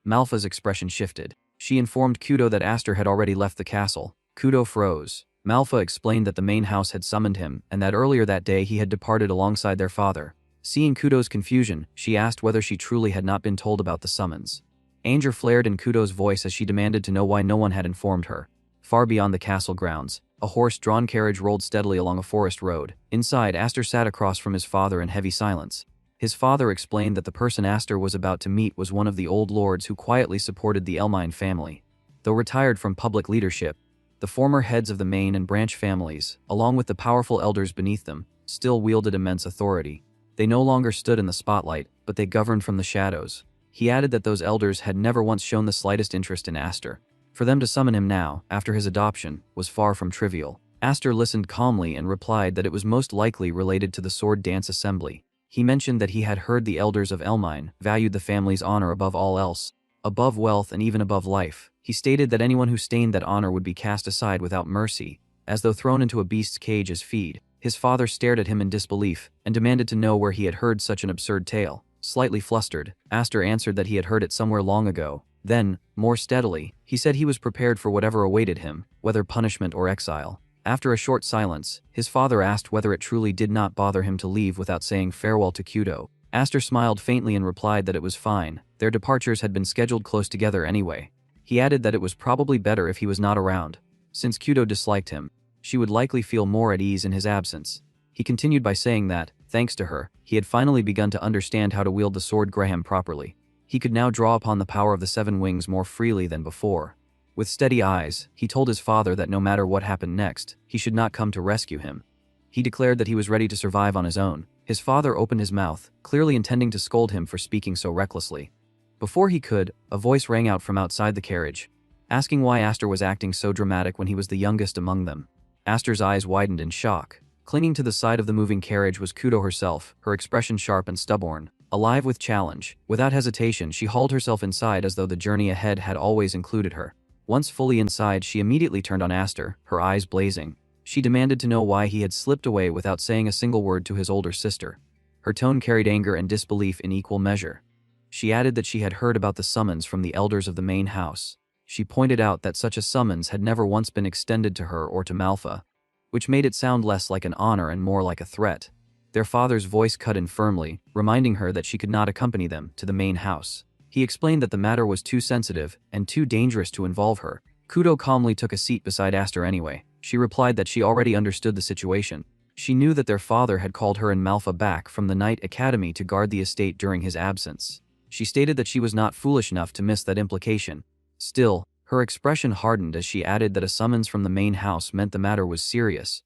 Manhwa's expression shifted. She informed Kudo that Aster had already left the castle. Kudo froze. Manhwa explained that the main house had summoned him, and that earlier that day he had departed alongside their father. Seeing Kudo's confusion, she asked whether she truly had not been told about the summons. Anger flared in Kudo's voice as she demanded to know why no one had informed her. Far beyond the castle grounds, a horse-drawn carriage rolled steadily along a forest road. Inside, Aster sat across from his father in heavy silence. His father explained that the person Aster was about to meet was one of the old lords who quietly supported the Elmine family. Though retired from public leadership, the former heads of the main and branch families, along with the powerful elders beneath them, still wielded immense authority. They no longer stood in the spotlight, but they governed from the shadows. He added that those elders had never once shown the slightest interest in Aster. For them to summon him now, after his adoption, was far from trivial. Aster listened calmly and replied that it was most likely related to the sword dance assembly. He mentioned that he had heard the elders of Elmine valued the family's honor above all else, above wealth and even above life. He stated that anyone who stained that honor would be cast aside without mercy, as though thrown into a beast's cage as feed. His father stared at him in disbelief, and demanded to know where he had heard such an absurd tale. Slightly flustered, Aster answered that he had heard it somewhere long ago. Then, more steadily, he said he was prepared for whatever awaited him, whether punishment or exile. After a short silence, his father asked whether it truly did not bother him to leave without saying farewell to Kudo. Aster smiled faintly and replied that it was fine. Their departures had been scheduled close together anyway. He added that it was probably better if he was not around. Since Kudo disliked him, she would likely feel more at ease in his absence. He continued by saying that, thanks to her, he had finally begun to understand how to wield the sword Graham properly. He could now draw upon the power of the seven wings more freely than before. With steady eyes, he told his father that no matter what happened next, he should not come to rescue him. He declared that he was ready to survive on his own. His father opened his mouth, clearly intending to scold him for speaking so recklessly. Before he could, a voice rang out from outside the carriage, asking why Aster was acting so dramatic when he was the youngest among them. Aster's eyes widened in shock. Clinging to the side of the moving carriage was Kudo herself, her expression sharp and stubborn, alive with challenge. Without hesitation, she hauled herself inside as though the journey ahead had always included her. Once fully inside, she immediately turned on Aster, her eyes blazing. She demanded to know why he had slipped away without saying a single word to his older sister. Her tone carried anger and disbelief in equal measure. She added that she had heard about the summons from the elders of the main house. She pointed out that such a summons had never once been extended to her or to Manhwa, which made it sound less like an honor and more like a threat. Their father's voice cut in firmly, reminding her that she could not accompany them to the main house. He explained that the matter was too sensitive and too dangerous to involve her. Kudo calmly took a seat beside Aster anyway. She replied that she already understood the situation. She knew that their father had called her and Manhwa back from the Night Academy to guard the estate during his absence. She stated that she was not foolish enough to miss that implication. Still, her expression hardened as she added that a summons from the main house meant the matter was serious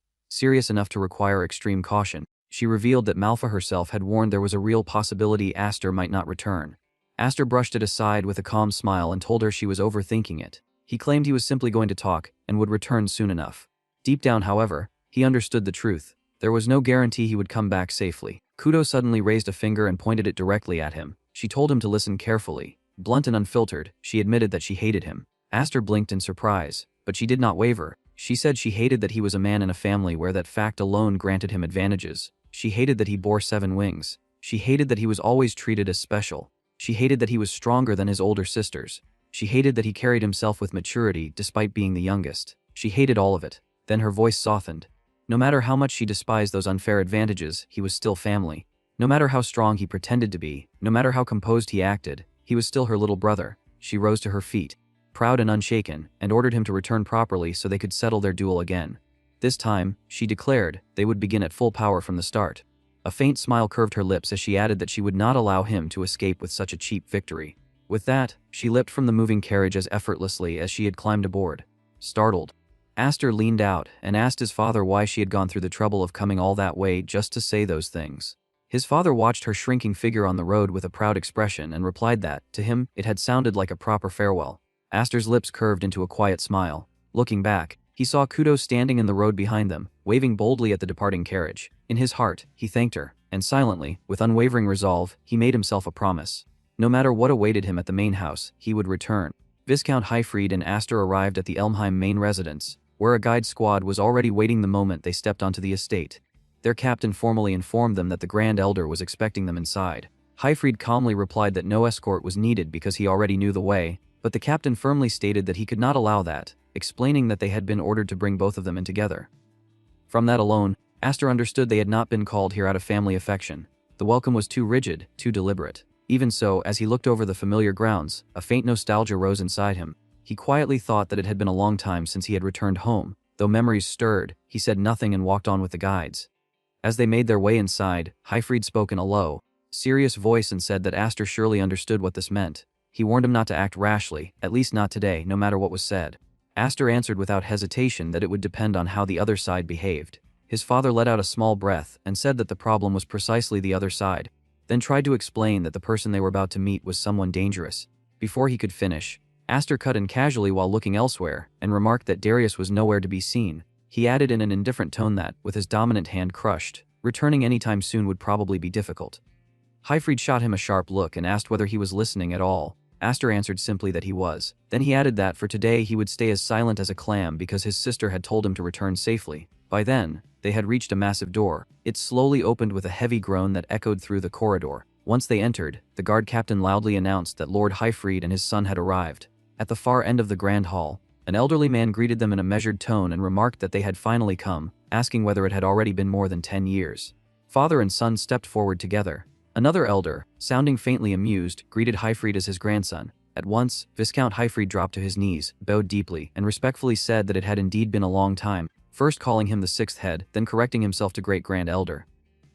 enough to require extreme caution. She revealed that Manhwa herself had warned there was a real possibility Aster might not return. Aster brushed it aside with a calm smile and told her she was overthinking it. He claimed he was simply going to talk and would return soon enough. Deep down, however, he understood the truth. There was no guarantee he would come back safely. Kudo suddenly raised a finger and pointed it directly at him. She told him to listen carefully. Blunt and unfiltered, she admitted that she hated him. Aster blinked in surprise, but she did not waver. She said she hated that he was a man in a family where that fact alone granted him advantages. She hated that he bore 7 wings. She hated that he was always treated as special. She hated that he was stronger than his older sisters. She hated that he carried himself with maturity despite being the youngest. She hated all of it. Then her voice softened. No matter how much she despised those unfair advantages, he was still family. No matter how strong he pretended to be, no matter how composed he acted, he was still her little brother. She rose to her feet. proud and unshaken, and ordered him to return properly so they could settle their duel again. This time, she declared, they would begin at full power from the start. A faint smile curved her lips as she added that she would not allow him to escape with such a cheap victory. With that, she leapt from the moving carriage as effortlessly as she had climbed aboard. Startled, Aster leaned out and asked his father why she had gone through the trouble of coming all that way just to say those things. His father watched her shrinking figure on the road with a proud expression and replied that, to him, it had sounded like a proper farewell. Aster's lips curved into a quiet smile. Looking back, he saw Kudo standing in the road behind them, waving boldly at the departing carriage. In his heart, he thanked her, and silently, with unwavering resolve, he made himself a promise. No matter what awaited him at the main house, he would return. Viscount Highfried and Aster arrived at the Elmheim main residence, where a guide squad was already waiting the moment they stepped onto the estate. Their captain formally informed them that the Grand Elder was expecting them inside. Highfried calmly replied that no escort was needed because he already knew the way, but the captain firmly stated that he could not allow that, explaining that they had been ordered to bring both of them in together. From that alone, Aster understood they had not been called here out of family affection. The welcome was too rigid, too deliberate. Even so, as he looked over the familiar grounds, a faint nostalgia rose inside him. He quietly thought that it had been a long time since he had returned home. Though memories stirred, he said nothing and walked on with the guides. As they made their way inside, Highfried spoke in a low, serious voice and said that Aster surely understood what this meant. He warned him not to act rashly, at least not today, no matter what was said. Aster answered without hesitation that it would depend on how the other side behaved. His father let out a small breath and said that the problem was precisely the other side, then tried to explain that the person they were about to meet was someone dangerous. Before he could finish, Aster cut in casually while looking elsewhere and remarked that Darius was nowhere to be seen. He added in an indifferent tone that, with his dominant hand crushed, returning anytime soon would probably be difficult. Highfried shot him a sharp look and asked whether he was listening at all. Aster answered simply that he was. Then he added that for today he would stay as silent as a clam because his sister had told him to return safely. By then, they had reached a massive door. It slowly opened with a heavy groan that echoed through the corridor. Once they entered, the guard captain loudly announced that Lord Highfried and his son had arrived. At the far end of the grand hall, an elderly man greeted them in a measured tone and remarked that they had finally come, asking whether it had already been more than 10 years. Father and son stepped forward together. Another elder, sounding faintly amused, greeted Highfried as his grandson. At once, Viscount Highfried dropped to his knees, bowed deeply, and respectfully said that it had indeed been a long time, first calling him the sixth head, then correcting himself to Great Grand Elder.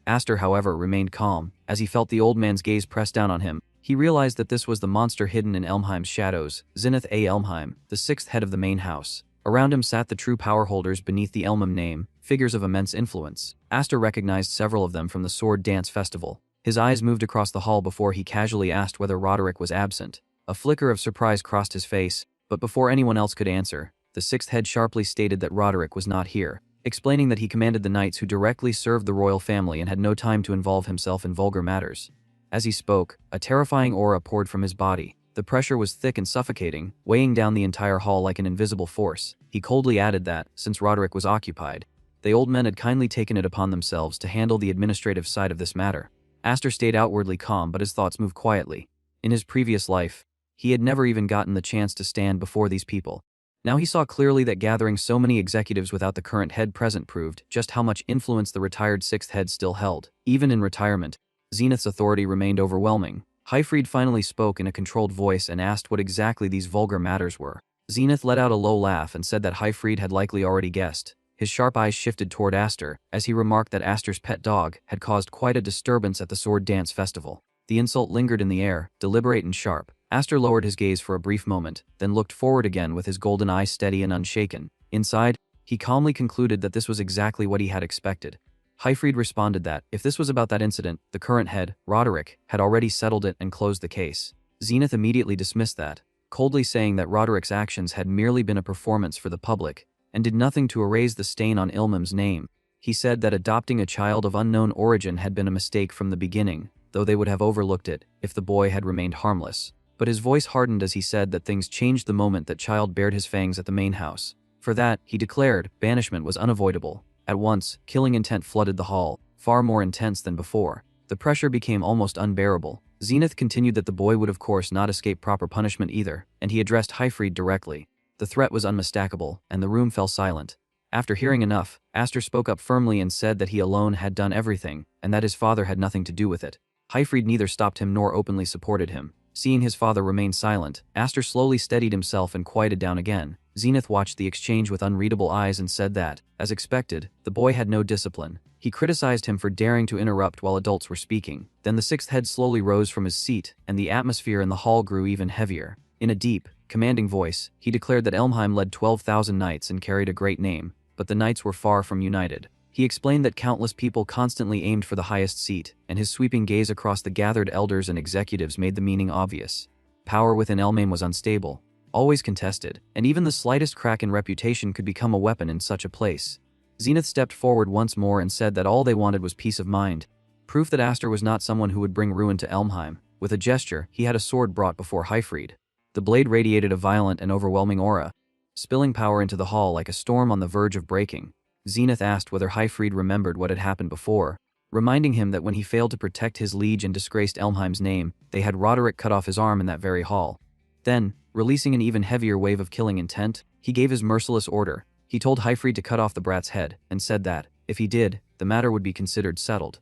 Aster, however, remained calm. As he felt the old man's gaze press down on him, he realized that this was the monster hidden in Elmheim's shadows, Zenith A. Elmheim, the sixth head of the main house. Around him sat the true power holders beneath the Elmheim name, figures of immense influence. Aster recognized several of them from the Sword Dance Festival. His eyes moved across the hall before he casually asked whether Roderick was absent. A flicker of surprise crossed his face, but before anyone else could answer, the sixth head sharply stated that Roderick was not here, explaining that he commanded the knights who directly served the royal family and had no time to involve himself in vulgar matters. As he spoke, a terrifying aura poured from his body. The pressure was thick and suffocating, weighing down the entire hall like an invisible force. He coldly added that, since Roderick was occupied, the old men had kindly taken it upon themselves to handle the administrative side of this matter. Aster stayed outwardly calm, but his thoughts moved quietly. In his previous life, he had never even gotten the chance to stand before these people. Now he saw clearly that gathering so many executives without the current head present proved just how much influence the retired sixth head still held. Even in retirement, Zenith's authority remained overwhelming. Highfried finally spoke in a controlled voice and asked what exactly these vulgar matters were. Zenith let out a low laugh and said that Highfried had likely already guessed. His sharp eyes shifted toward Aster, as he remarked that Aster's pet dog had caused quite a disturbance at the Sword Dance Festival. The insult lingered in the air, deliberate and sharp. Aster lowered his gaze for a brief moment, then looked forward again with his golden eye steady and unshaken. Inside, he calmly concluded that this was exactly what he had expected. Highfried responded that, if this was about that incident, the current head, Roderick, had already settled it and closed the case. Zenith immediately dismissed that, coldly saying that Roderick's actions had merely been a performance for the public, and did nothing to erase the stain on Ilmum's name. He said that adopting a child of unknown origin had been a mistake from the beginning, though they would have overlooked it if the boy had remained harmless. But his voice hardened as he said that things changed the moment that child bared his fangs at the main house. For that, he declared, banishment was unavoidable. At once, killing intent flooded the hall, far more intense than before. The pressure became almost unbearable. Zenith continued that the boy would of course not escape proper punishment either, and he addressed Highfried directly. The threat was unmistakable, and the room fell silent. After hearing enough, Aster spoke up firmly and said that he alone had done everything, and that his father had nothing to do with it. Highfried neither stopped him nor openly supported him. Seeing his father remain silent, Aster slowly steadied himself and quieted down again. Zenith watched the exchange with unreadable eyes and said that, as expected, the boy had no discipline. He criticized him for daring to interrupt while adults were speaking. Then the sixth head slowly rose from his seat, and the atmosphere in the hall grew even heavier. In a deep, commanding voice, he declared that Elmheim led 12,000 knights and carried a great name, but the knights were far from united. He explained that countless people constantly aimed for the highest seat, and his sweeping gaze across the gathered elders and executives made the meaning obvious. Power within Elmheim was unstable, always contested, and even the slightest crack in reputation could become a weapon in such a place. Zenith stepped forward once more and said that all they wanted was peace of mind, proof that Aster was not someone who would bring ruin to Elmheim. With a gesture, he had a sword brought before Hyfried. The blade radiated a violent and overwhelming aura, spilling power into the hall like a storm on the verge of breaking. Zenith asked whether Hyfried remembered what had happened before, reminding him that when he failed to protect his liege and disgraced Elmheim's name, they had Roderick cut off his arm in that very hall. Then, releasing an even heavier wave of killing intent, he gave his merciless order. He told Hyfried to cut off the brat's head, and said that, if he did, the matter would be considered settled.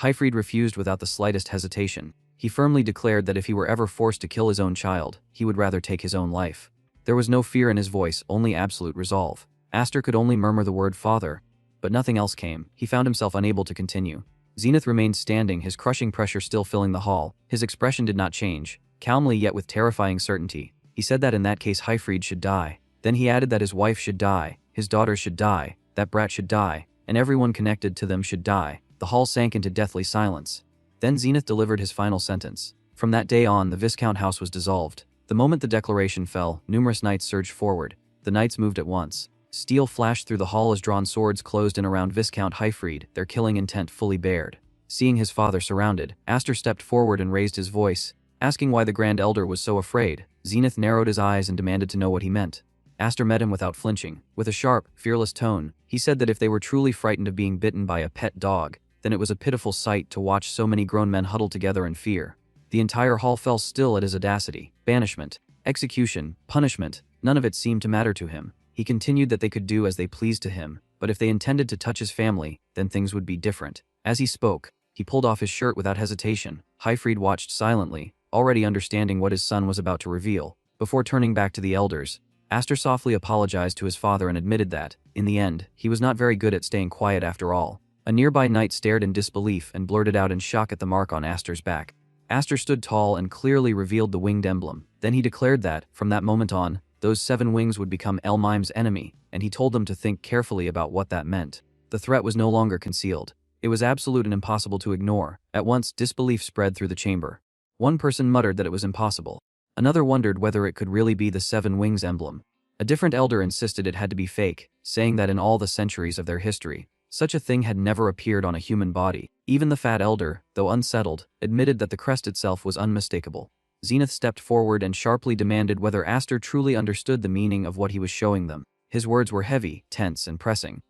Hyfried refused without the slightest hesitation. He firmly declared that if he were ever forced to kill his own child, he would rather take his own life. There was no fear in his voice, only absolute resolve. Aster could only murmur the word father, but nothing else came. He found himself unable to continue. Zenith remained standing, his crushing pressure still filling the hall. His expression did not change, calmly yet with terrifying certainty. He said that in that case Hyfried should die. Then he added that his wife should die, his daughters should die, that brat should die, and everyone connected to them should die. The hall sank into deathly silence. Then Zenith delivered his final sentence. From that day on, the Viscount house was dissolved. The moment the declaration fell, numerous knights surged forward. The knights moved at once. Steel flashed through the hall as drawn swords closed in around Viscount Hyfried, their killing intent fully bared. Seeing his father surrounded, Aster stepped forward and raised his voice, asking why the Grand Elder was so afraid. Zenith narrowed his eyes and demanded to know what he meant. Aster met him without flinching. With a sharp, fearless tone, he said that if they were truly frightened of being bitten by a pet dog, then it was a pitiful sight to watch so many grown men huddled together in fear. The entire hall fell still at his audacity. Banishment, execution, punishment, none of it seemed to matter to him. He continued that they could do as they pleased to him, but if they intended to touch his family, then things would be different. As he spoke, he pulled off his shirt without hesitation. Hyfried watched silently, already understanding what his son was about to reveal. Before turning back to the elders, Aster softly apologized to his father and admitted that, in the end, he was not very good at staying quiet after all. A nearby knight stared in disbelief and blurted out in shock at the mark on Aster's back. Aster stood tall and clearly revealed the winged emblem. Then he declared that, from that moment on, those 7 wings would become Elmheim's enemy, and he told them to think carefully about what that meant. The threat was no longer concealed. It was absolute and impossible to ignore. At once, disbelief spread through the chamber. One person muttered that it was impossible. Another wondered whether it could really be the 7 wings emblem. A different elder insisted it had to be fake, saying that in all the centuries of their history, such a thing had never appeared on a human body. Even the fat elder, though unsettled, admitted that the crest itself was unmistakable. Zenith stepped forward and sharply demanded whether Aster truly understood the meaning of what he was showing them. His words were heavy, tense, and pressing.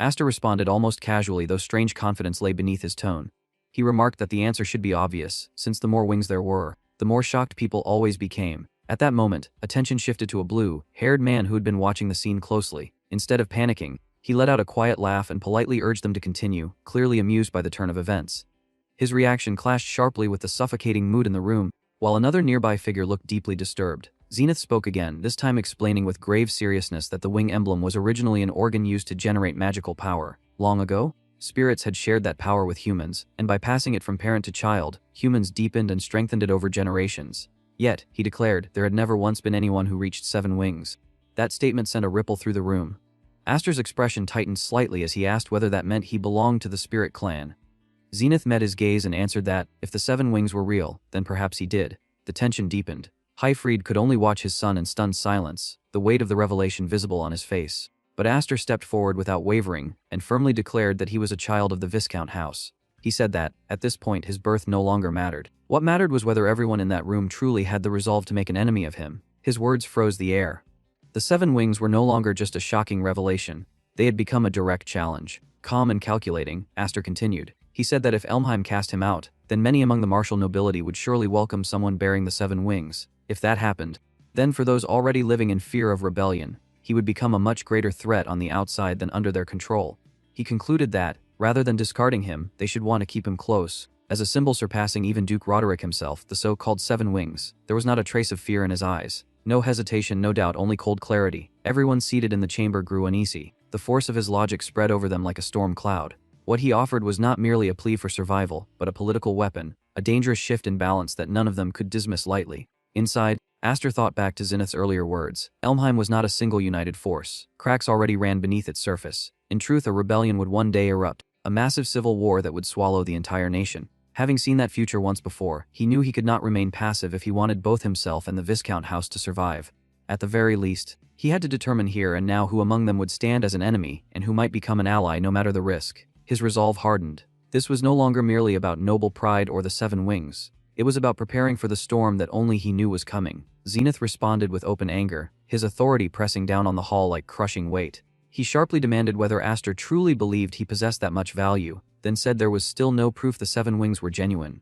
Aster responded almost casually, though strange confidence lay beneath his tone. He remarked that the answer should be obvious, since the more wings there were, the more shocked people always became. At that moment, attention shifted to a blue-haired man who had been watching the scene closely. Instead of panicking, he let out a quiet laugh and politely urged them to continue, clearly amused by the turn of events. His reaction clashed sharply with the suffocating mood in the room, while another nearby figure looked deeply disturbed. Zenith spoke again, this time explaining with grave seriousness that the wing emblem was originally an organ used to generate magical power. Long ago, spirits had shared that power with humans, and by passing it from parent to child, humans deepened and strengthened it over generations. Yet, he declared, there had never once been anyone who reached 7 wings. That statement sent a ripple through the room. Aster's expression tightened slightly as he asked whether that meant he belonged to the spirit clan. Zenith met his gaze and answered that, if the 7 wings were real, then perhaps he did. The tension deepened. Hyfried could only watch his son in stunned silence, the weight of the revelation visible on his face. But Aster stepped forward without wavering, and firmly declared that he was a child of the Viscount house. He said that, at this point, his birth no longer mattered. What mattered was whether everyone in that room truly had the resolve to make an enemy of him. His words froze the air. The 7 wings were no longer just a shocking revelation. They had become a direct challenge. Calm and calculating, Aster continued. He said that if Elmheim cast him out, then many among the martial nobility would surely welcome someone bearing the 7 wings. If that happened, then for those already living in fear of rebellion, he would become a much greater threat on the outside than under their control. He concluded that, rather than discarding him, they should want to keep him close, as a symbol surpassing even Duke Roderick himself, the so-called 7 wings. There was not a trace of fear in his eyes. No hesitation, no doubt, only cold clarity. Everyone seated in the chamber grew uneasy. The force of his logic spread over them like a storm cloud. What he offered was not merely a plea for survival, but a political weapon, a dangerous shift in balance that none of them could dismiss lightly. Inside, Aster thought back to Zenith's earlier words. Elmheim was not a single united force. Cracks already ran beneath its surface. In truth, a rebellion would one day erupt, a massive civil war that would swallow the entire nation. Having seen that future once before, he knew he could not remain passive if he wanted both himself and the Viscount house to survive. At the very least, he had to determine here and now who among them would stand as an enemy and who might become an ally no matter the risk. His resolve hardened. This was no longer merely about noble pride or the 7 wings. It was about preparing for the storm that only he knew was coming. Zenith responded with open anger, his authority pressing down on the hall like crushing weight. He sharply demanded whether Aster truly believed he possessed that much value, then said there was still no proof the 7 wings were genuine.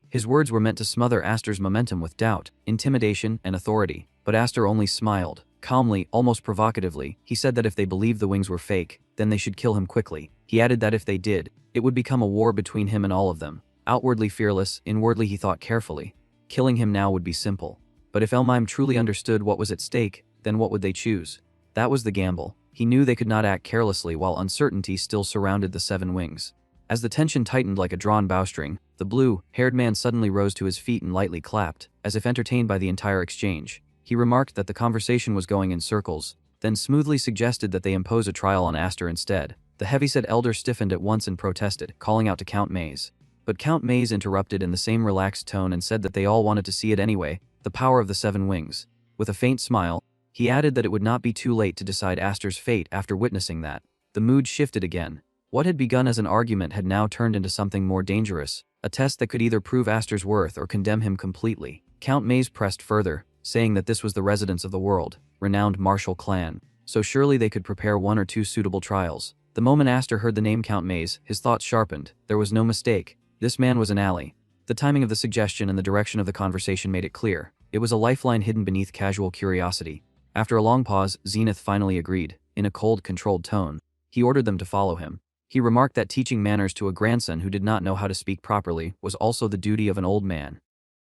His words were meant to smother Aster's momentum with doubt, intimidation, and authority, but Aster only smiled. Calmly, almost provocatively, he said that if they believed the wings were fake, then they should kill him quickly. He added that if they did, it would become a war between him and all of them. Outwardly fearless, inwardly he thought carefully. Killing him now would be simple. But if Elmheim truly understood what was at stake, then what would they choose? That was the gamble. He knew they could not act carelessly while uncertainty still surrounded the 7 wings. As the tension tightened like a drawn bowstring, the blue-haired man suddenly rose to his feet and lightly clapped, as if entertained by the entire exchange. He remarked that the conversation was going in circles, then smoothly suggested that they impose a trial on Aster instead. The heavyset elder stiffened at once and protested, calling out to Count Maze. But Count Maze interrupted in the same relaxed tone and said that they all wanted to see it anyway, the power of the 7 wings. With a faint smile, he added that it would not be too late to decide Aster's fate after witnessing that. The mood shifted again. What had begun as an argument had now turned into something more dangerous, a test that could either prove Aster's worth or condemn him completely. Count Maze pressed further, saying that this was the residence of the world, renowned martial clan, so surely they could prepare 1 or 2 suitable trials. The moment Aster heard the name Count Maze, his thoughts sharpened. There was no mistake. This man was an ally. The timing of the suggestion and the direction of the conversation made it clear. It was a lifeline hidden beneath casual curiosity. After a long pause, Zenith finally agreed, in a cold, controlled tone. He ordered them to follow him. He remarked that teaching manners to a grandson who did not know how to speak properly was also the duty of an old man.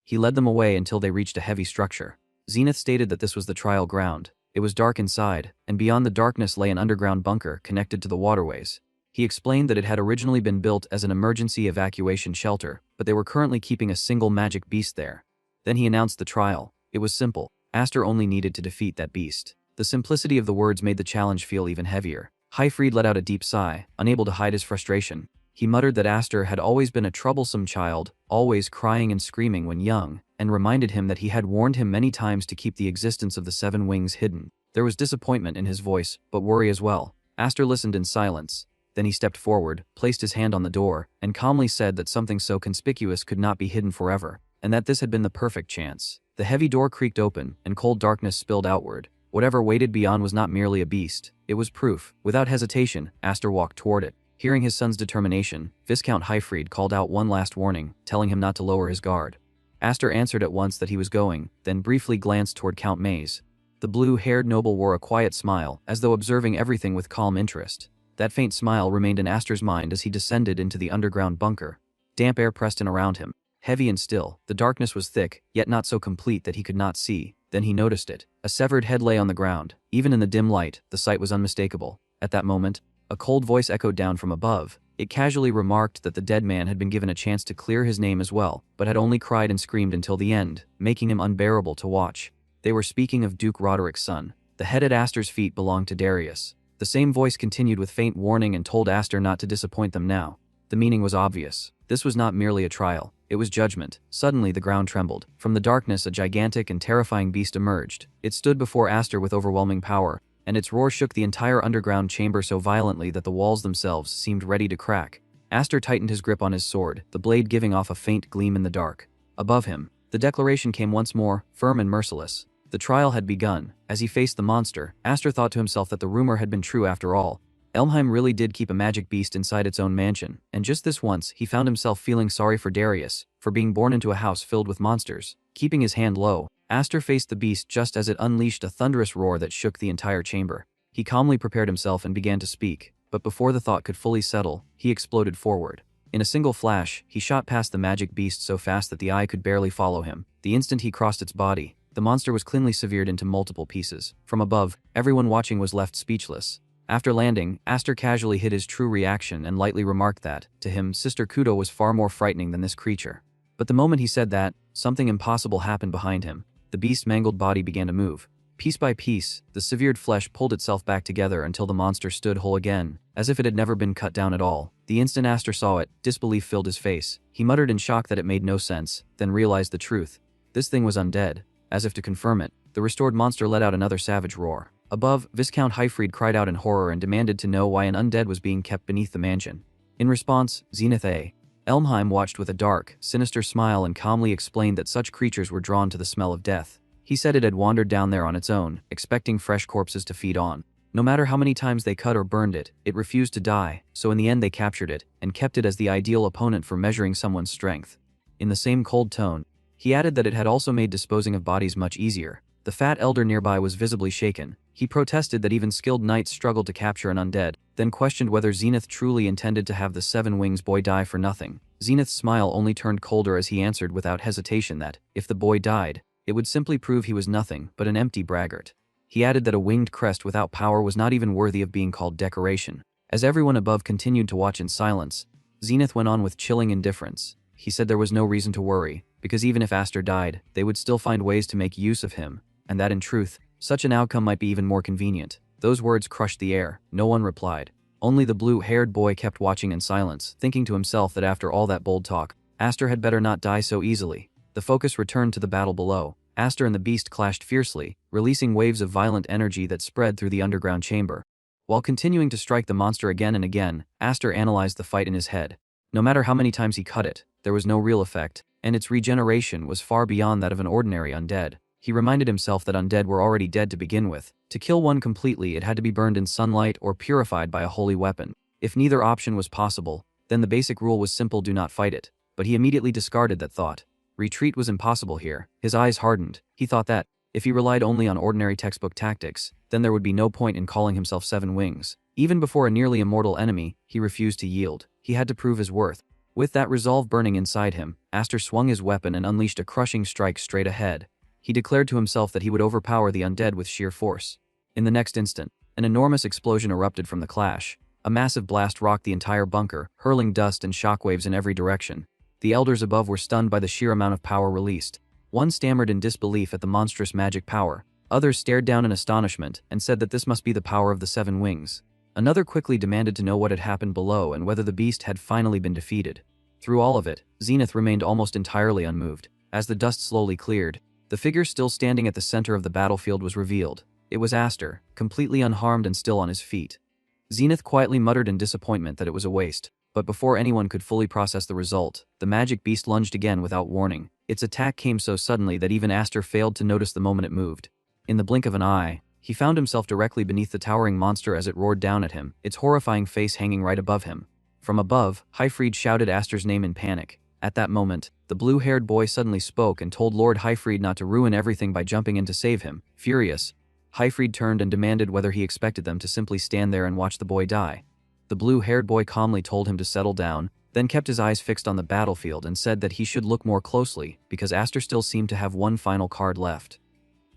He led them away until they reached a heavy structure. Zenith stated that this was the trial ground. It was dark inside, and beyond the darkness lay an underground bunker connected to the waterways. He explained that it had originally been built as an emergency evacuation shelter, but they were currently keeping a single magic beast there. Then he announced the trial. It was simple. Aster only needed to defeat that beast. The simplicity of the words made the challenge feel even heavier. Hyfried let out a deep sigh, unable to hide his frustration. He muttered that Aster had always been a troublesome child, always crying and screaming when young, and reminded him that he had warned him many times to keep the existence of the 7 wings hidden. There was disappointment in his voice, but worry as well. Aster listened in silence. Then he stepped forward, placed his hand on the door, and calmly said that something so conspicuous could not be hidden forever, and that this had been the perfect chance. The heavy door creaked open, and cold darkness spilled outward. Whatever waited beyond was not merely a beast, it was proof. Without hesitation, Aster walked toward it. Hearing his son's determination, Viscount Hyfried called out one last warning, telling him not to lower his guard. Aster answered at once that he was going, then briefly glanced toward Count Maze. The blue-haired noble wore a quiet smile, as though observing everything with calm interest. That faint smile remained in Aster's mind as he descended into the underground bunker. Damp air pressed in around him, heavy and still. The darkness was thick, yet not so complete that he could not see. Then he noticed it. A severed head lay on the ground. Even in the dim light, the sight was unmistakable. At that moment, a cold voice echoed down from above. It casually remarked that the dead man had been given a chance to clear his name as well, but had only cried and screamed until the end, making him unbearable to watch. They were speaking of Duke Roderick's son. The head at Aster's feet belonged to Darius. The same voice continued with faint warning and told Aster not to disappoint them now. The meaning was obvious. This was not merely a trial. It was judgment. Suddenly the ground trembled. From the darkness a gigantic and terrifying beast emerged. It stood before Aster with overwhelming power, and its roar shook the entire underground chamber so violently that the walls themselves seemed ready to crack. Aster tightened his grip on his sword, the blade giving off a faint gleam in the dark. Above him, the declaration came once more, firm and merciless. The trial had begun. As he faced the monster, Aster thought to himself that the rumor had been true after all. Elmheim really did keep a magic beast inside its own mansion, and just this once he found himself feeling sorry for Darius, for being born into a house filled with monsters. Keeping his hand low, Aster faced the beast just as it unleashed a thunderous roar that shook the entire chamber. He calmly prepared himself and began to speak, but before the thought could fully settle, he exploded forward. In a single flash, he shot past the magic beast so fast that the eye could barely follow him. The instant he crossed its body, the monster was cleanly severed into multiple pieces. From above, everyone watching was left speechless. After landing, Aster casually hid his true reaction and lightly remarked that, to him, Sister Kudo was far more frightening than this creature. But the moment he said that, something impossible happened behind him. The beast's mangled body began to move. Piece by piece, the severed flesh pulled itself back together until the monster stood whole again, as if it had never been cut down at all. The instant Aster saw it, disbelief filled his face. He muttered in shock that it made no sense, then realized the truth. This thing was undead. As if to confirm it, the restored monster let out another savage roar. Above, Viscount Hyfried cried out in horror and demanded to know why an undead was being kept beneath the mansion. In response, Zenith A. Elmheim watched with a dark, sinister smile and calmly explained that such creatures were drawn to the smell of death. He said it had wandered down there on its own, expecting fresh corpses to feed on. No matter how many times they cut or burned it, it refused to die, so in the end they captured it, and kept it as the ideal opponent for measuring someone's strength. In the same cold tone, he added that it had also made disposing of bodies much easier. The fat elder nearby was visibly shaken. He protested that even skilled knights struggled to capture an undead, then questioned whether Zenith truly intended to have the Seven Wings boy die for nothing. Zenith's smile only turned colder as he answered without hesitation that, if the boy died, it would simply prove he was nothing but an empty braggart. He added that a winged crest without power was not even worthy of being called decoration. As everyone above continued to watch in silence, Zenith went on with chilling indifference. He said there was no reason to worry, because even if Aster died, they would still find ways to make use of him, and that in truth, such an outcome might be even more convenient. Those words crushed the air. No one replied. Only the blue-haired boy kept watching in silence, thinking to himself that after all that bold talk, Aster had better not die so easily. The focus returned to the battle below. Aster and the beast clashed fiercely, releasing waves of violent energy that spread through the underground chamber. While continuing to strike the monster again and again, Aster analyzed the fight in his head. No matter how many times he cut it, there was no real effect, and its regeneration was far beyond that of an ordinary undead. He reminded himself that undead were already dead to begin with. To kill one completely, it had to be burned in sunlight or purified by a holy weapon. If neither option was possible, then the basic rule was simple: do not fight it. But he immediately discarded that thought. Retreat was impossible here. His eyes hardened. He thought that, if he relied only on ordinary textbook tactics, then there would be no point in calling himself Seven Wings. Even before a nearly immortal enemy, he refused to yield. He had to prove his worth. With that resolve burning inside him, Aster swung his weapon and unleashed a crushing strike straight ahead. He declared to himself that he would overpower the undead with sheer force. In the next instant, an enormous explosion erupted from the clash. A massive blast rocked the entire bunker, hurling dust and shockwaves in every direction. The elders above were stunned by the sheer amount of power released. One stammered in disbelief at the monstrous magic power. Others stared down in astonishment and said that this must be the power of the Seven Wings. Another quickly demanded to know what had happened below and whether the beast had finally been defeated. Through all of it, Zenith remained almost entirely unmoved. As the dust slowly cleared, the figure still standing at the center of the battlefield was revealed. It was Aster, completely unharmed and still on his feet. Zenith quietly muttered in disappointment that it was a waste, but before anyone could fully process the result, the magic beast lunged again without warning. Its attack came so suddenly that even Aster failed to notice the moment it moved. In the blink of an eye, he found himself directly beneath the towering monster as it roared down at him, its horrifying face hanging right above him. From above, Hyfried shouted Aster's name in panic. At that moment, the blue-haired boy suddenly spoke and told Lord Hyfried not to ruin everything by jumping in to save him. Furious, Hyfried turned and demanded whether he expected them to simply stand there and watch the boy die. The blue-haired boy calmly told him to settle down, then kept his eyes fixed on the battlefield and said that he should look more closely, because Aster still seemed to have one final card left.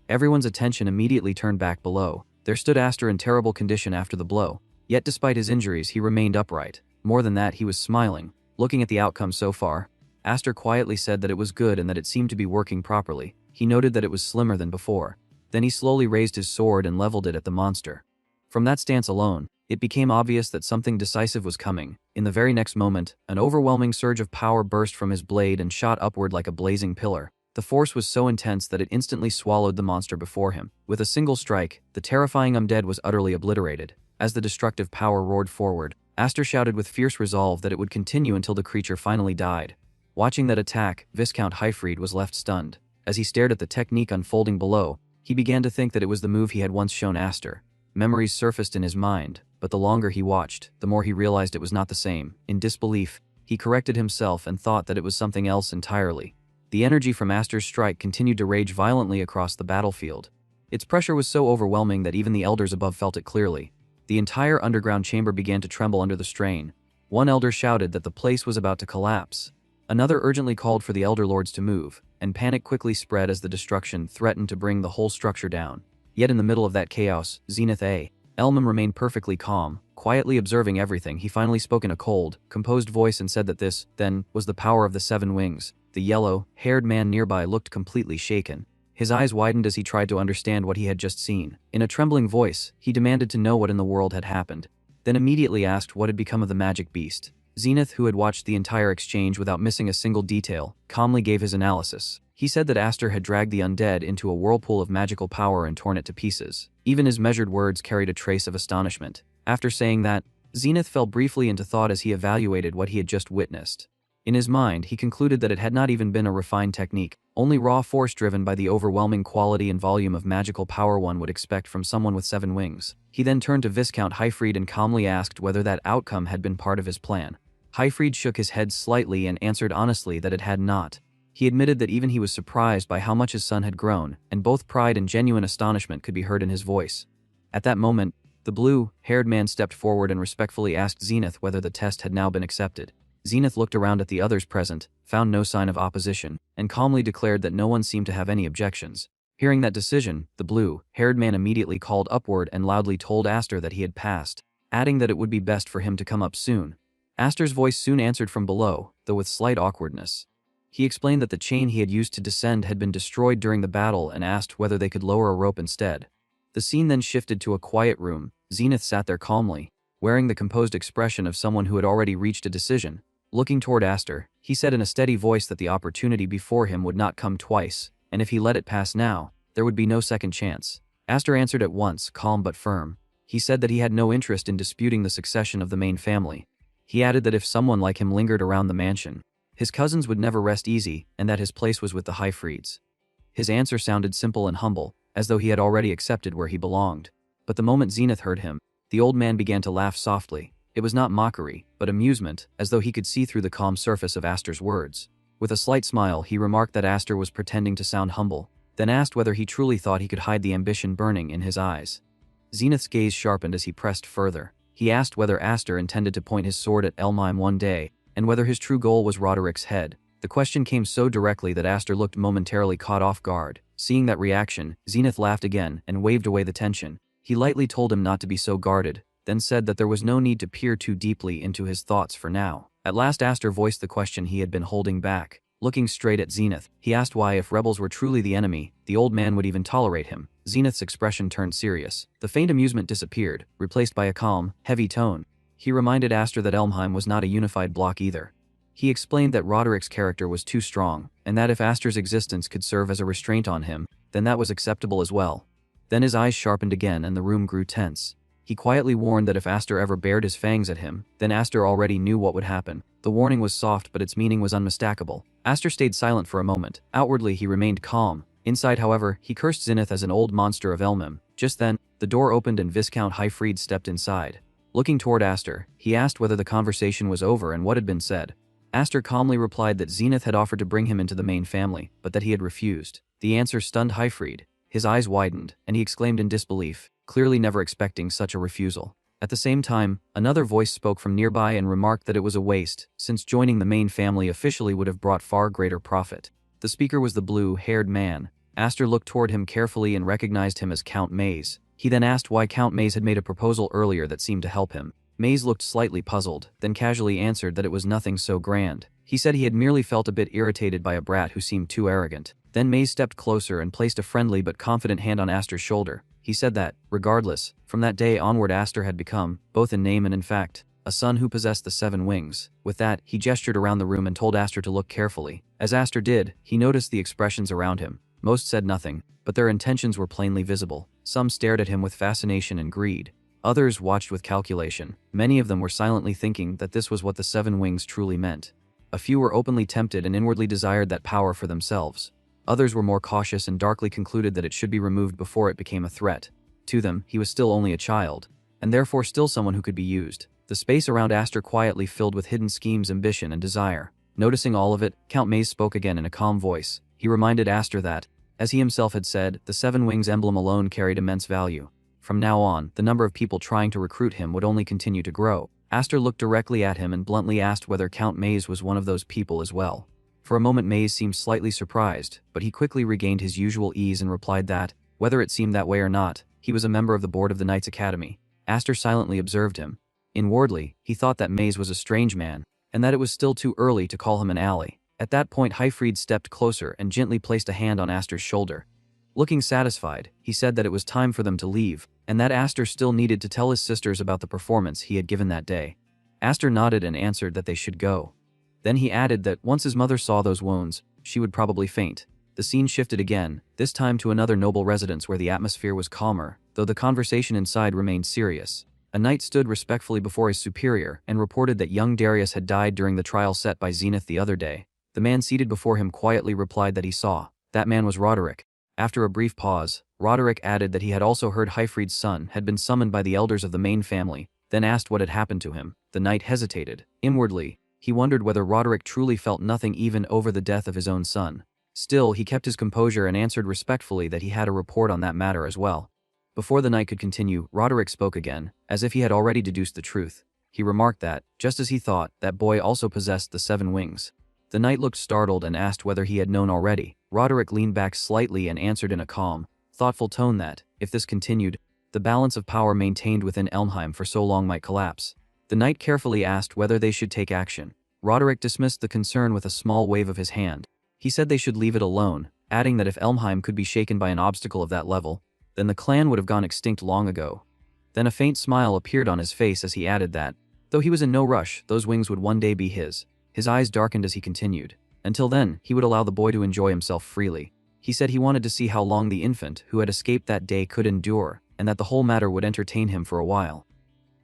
Everyone's attention immediately turned back below. There stood Aster in terrible condition after the blow. Yet despite his injuries, he remained upright. More than that, he was smiling. Looking at the outcome so far, Aster quietly said that it was good and that it seemed to be working properly. He noted that it was slimmer than before. Then he slowly raised his sword and leveled it at the monster. From that stance alone, it became obvious that something decisive was coming. In the very next moment, an overwhelming surge of power burst from his blade and shot upward like a blazing pillar. The force was so intense that it instantly swallowed the monster before him. With a single strike, the terrifying undead was utterly obliterated. As the destructive power roared forward, Aster shouted with fierce resolve that it would continue until the creature finally died. Watching that attack, Viscount Hyfried was left stunned. As he stared at the technique unfolding below, he began to think that it was the move he had once shown Aster. Memories surfaced in his mind, but the longer he watched, the more he realized it was not the same. In disbelief, he corrected himself and thought that it was something else entirely. The energy from Aster's strike continued to rage violently across the battlefield. Its pressure was so overwhelming that even the elders above felt it clearly. The entire underground chamber began to tremble under the strain. One elder shouted that the place was about to collapse. Another urgently called for the elder lords to move, and panic quickly spread as the destruction threatened to bring the whole structure down. Yet in the middle of that chaos, Zenith A. Elmham remained perfectly calm, quietly observing everything. He finally spoke in a cold, composed voice and said that this, then, was the power of the 7 wings. The yellow-haired man nearby looked completely shaken. His eyes widened as he tried to understand what he had just seen. In a trembling voice, he demanded to know what in the world had happened, then immediately asked what had become of the magic beast. Zenith, who had watched the entire exchange without missing a single detail, calmly gave his analysis. He said that Aster had dragged the undead into a whirlpool of magical power and torn it to pieces. Even his measured words carried a trace of astonishment. After saying that, Zenith fell briefly into thought as he evaluated what he had just witnessed. In his mind, he concluded that it had not even been a refined technique, only raw force driven by the overwhelming quality and volume of magical power one would expect from someone with 7 wings. He then turned to Viscount Highfried and calmly asked whether that outcome had been part of his plan. Highfried shook his head slightly and answered honestly that it had not. He admitted that even he was surprised by how much his son had grown, and both pride and genuine astonishment could be heard in his voice. At that moment, the blue-haired man stepped forward and respectfully asked Zenith whether the test had now been accepted. Zenith looked around at the others present, found no sign of opposition, and calmly declared that no one seemed to have any objections. Hearing that decision, the blue-haired man immediately called upward and loudly told Aster that he had passed, adding that it would be best for him to come up soon. Aster's voice soon answered from below, though with slight awkwardness. He explained that the chain he had used to descend had been destroyed during the battle and asked whether they could lower a rope instead. The scene then shifted to a quiet room. Zenith sat there calmly, wearing the composed expression of someone who had already reached a decision. Looking toward Aster, he said in a steady voice that the opportunity before him would not come twice, and if he let it pass now, there would be no second chance. Aster answered at once, calm but firm. He said that he had no interest in disputing the succession of the main family. He added that if someone like him lingered around the mansion, his cousins would never rest easy, and that his place was with the Highfrieds. His answer sounded simple and humble, as though he had already accepted where he belonged. But the moment Zenith heard him, the old man began to laugh softly. It was not mockery, but amusement, as though he could see through the calm surface of Aster's words. With a slight smile, he remarked that Aster was pretending to sound humble, then asked whether he truly thought he could hide the ambition burning in his eyes. Zenith's gaze sharpened as he pressed further. He asked whether Aster intended to point his sword at Elmheim one day, and whether his true goal was Roderick's head. The question came so directly that Aster looked momentarily caught off guard. Seeing that reaction, Zenith laughed again and waved away the tension. He lightly told him not to be so guarded, then said that there was no need to peer too deeply into his thoughts for now. At last Aster voiced the question he had been holding back. Looking straight at Zenith, he asked why, if rebels were truly the enemy, the old man would even tolerate him. Zenith's expression turned serious. The faint amusement disappeared, replaced by a calm, heavy tone. He reminded Aster that Elmheim was not a unified bloc either. He explained that Roderick's character was too strong, and that if Aster's existence could serve as a restraint on him, then that was acceptable as well. Then his eyes sharpened again and the room grew tense. He quietly warned that if Aster ever bared his fangs at him, then Aster already knew what would happen. The warning was soft, but its meaning was unmistakable. Aster stayed silent for a moment. Outwardly, he remained calm. Inside, however, he cursed Zenith as an old monster of Elmham. Just then, the door opened and Viscount Highfried stepped inside. Looking toward Aster, he asked whether the conversation was over and what had been said. Aster calmly replied that Zenith had offered to bring him into the main family, but that he had refused. The answer stunned Highfried. His eyes widened, and he exclaimed in disbelief, clearly never expecting such a refusal. At the same time, another voice spoke from nearby and remarked that it was a waste, since joining the main family officially would have brought far greater profit. The speaker was the blue-haired man. Aster looked toward him carefully and recognized him as Count Maze. He then asked why Count Maze had made a proposal earlier that seemed to help him. Maze looked slightly puzzled, then casually answered that it was nothing so grand. He said he had merely felt a bit irritated by a brat who seemed too arrogant. Then Maze stepped closer and placed a friendly but confident hand on Aster's shoulder. He said that, regardless, from that day onward Aster had become, both in name and in fact, a son who possessed the 7 wings. With that, he gestured around the room and told Aster to look carefully. As Aster did, he noticed the expressions around him. Most said nothing, but their intentions were plainly visible. Some stared at him with fascination and greed. Others watched with calculation. Many of them were silently thinking that this was what the 7 wings truly meant. A few were openly tempted and inwardly desired that power for themselves. Others were more cautious and darkly concluded that it should be removed before it became a threat. To them, he was still only a child, and therefore still someone who could be used. The space around Aster quietly filled with hidden schemes, ambition, and desire. Noticing all of it, Count Maze spoke again in a calm voice. He reminded Aster that, as he himself had said, the 7 wings emblem alone carried immense value. From now on, the number of people trying to recruit him would only continue to grow. Aster looked directly at him and bluntly asked whether Count Maze was one of those people as well. For a moment Maze seemed slightly surprised, but he quickly regained his usual ease and replied that, whether it seemed that way or not, he was a member of the board of the Knights Academy. Aster silently observed him. Inwardly, he thought that Maze was a strange man, and that it was still too early to call him an ally. At that point Hyfried stepped closer and gently placed a hand on Aster's shoulder. Looking satisfied, he said that it was time for them to leave, and that Aster still needed to tell his sisters about the performance he had given that day. Aster nodded and answered that they should go. Then he added that once his mother saw those wounds, she would probably faint. The scene shifted again, this time to another noble residence where the atmosphere was calmer, though the conversation inside remained serious. A knight stood respectfully before his superior and reported that young Darius had died during the trial set by Zenith the other day. The man seated before him quietly replied that he saw. That man was Roderick. After a brief pause, Roderick added that he had also heard Hyfried's son had been summoned by the elders of the main family, then asked what had happened to him. The knight hesitated. Inwardly, he wondered whether Roderick truly felt nothing even over the death of his own son. Still, he kept his composure and answered respectfully that he had a report on that matter as well. Before the knight could continue, Roderick spoke again, as if he had already deduced the truth. He remarked that, just as he thought, that boy also possessed the 7 wings. The knight looked startled and asked whether he had known already. Roderick leaned back slightly and answered in a calm, thoughtful tone that, if this continued, the balance of power maintained within Elmheim for so long might collapse. The knight carefully asked whether they should take action. Roderick dismissed the concern with a small wave of his hand. He said they should leave it alone, adding that if Elmheim could be shaken by an obstacle of that level, then the clan would have gone extinct long ago. Then a faint smile appeared on his face as he added that, though he was in no rush, those wings would one day be his. His eyes darkened as he continued. Until then, he would allow the boy to enjoy himself freely. He said he wanted to see how long the infant who had escaped that day could endure, and that the whole matter would entertain him for a while.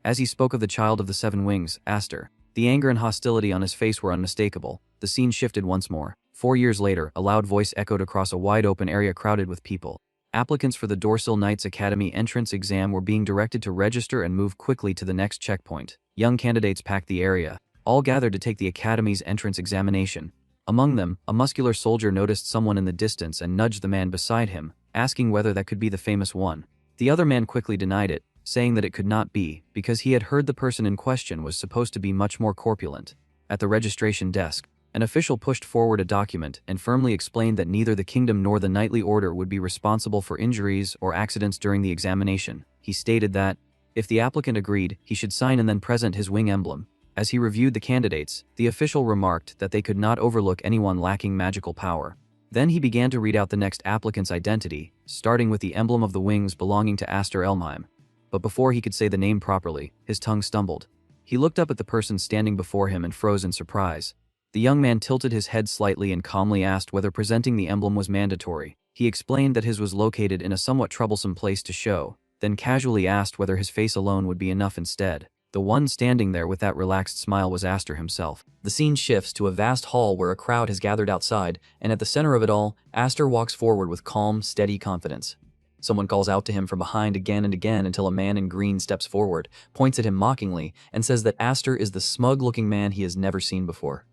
As he spoke of the child of the 7 wings, Aster, the anger and hostility on his face were unmistakable. The scene shifted once more. 4 years later, a loud voice echoed across a wide-open area crowded with people. Applicants for the Dorsal Knights Academy entrance exam were being directed to register and move quickly to the next checkpoint. Young candidates packed the area, all gathered to take the Academy's entrance examination. Among them, a muscular soldier noticed someone in the distance and nudged the man beside him, asking whether that could be the famous one. The other man quickly denied it, saying that it could not be, because he had heard the person in question was supposed to be much more corpulent. At the registration desk, an official pushed forward a document and firmly explained that neither the kingdom nor the knightly order would be responsible for injuries or accidents during the examination. He stated that, if the applicant agreed, he should sign and then present his wing emblem. As he reviewed the candidates, the official remarked that they could not overlook anyone lacking magical power. Then he began to read out the next applicant's identity, starting with the emblem of the wings belonging to Aster Elmheim. But before he could say the name properly, his tongue stumbled. He looked up at the person standing before him and froze in surprise. The young man tilted his head slightly and calmly asked whether presenting the emblem was mandatory. He explained that his was located in a somewhat troublesome place to show, then casually asked whether his face alone would be enough instead. The one standing there with that relaxed smile was Aster himself. The scene shifts to a vast hall where a crowd has gathered outside, and at the center of it all, Aster walks forward with calm, steady confidence. Someone calls out to him from behind again and again until a man in green steps forward, points at him mockingly, and says that Aster is the smug-looking man he has never seen before.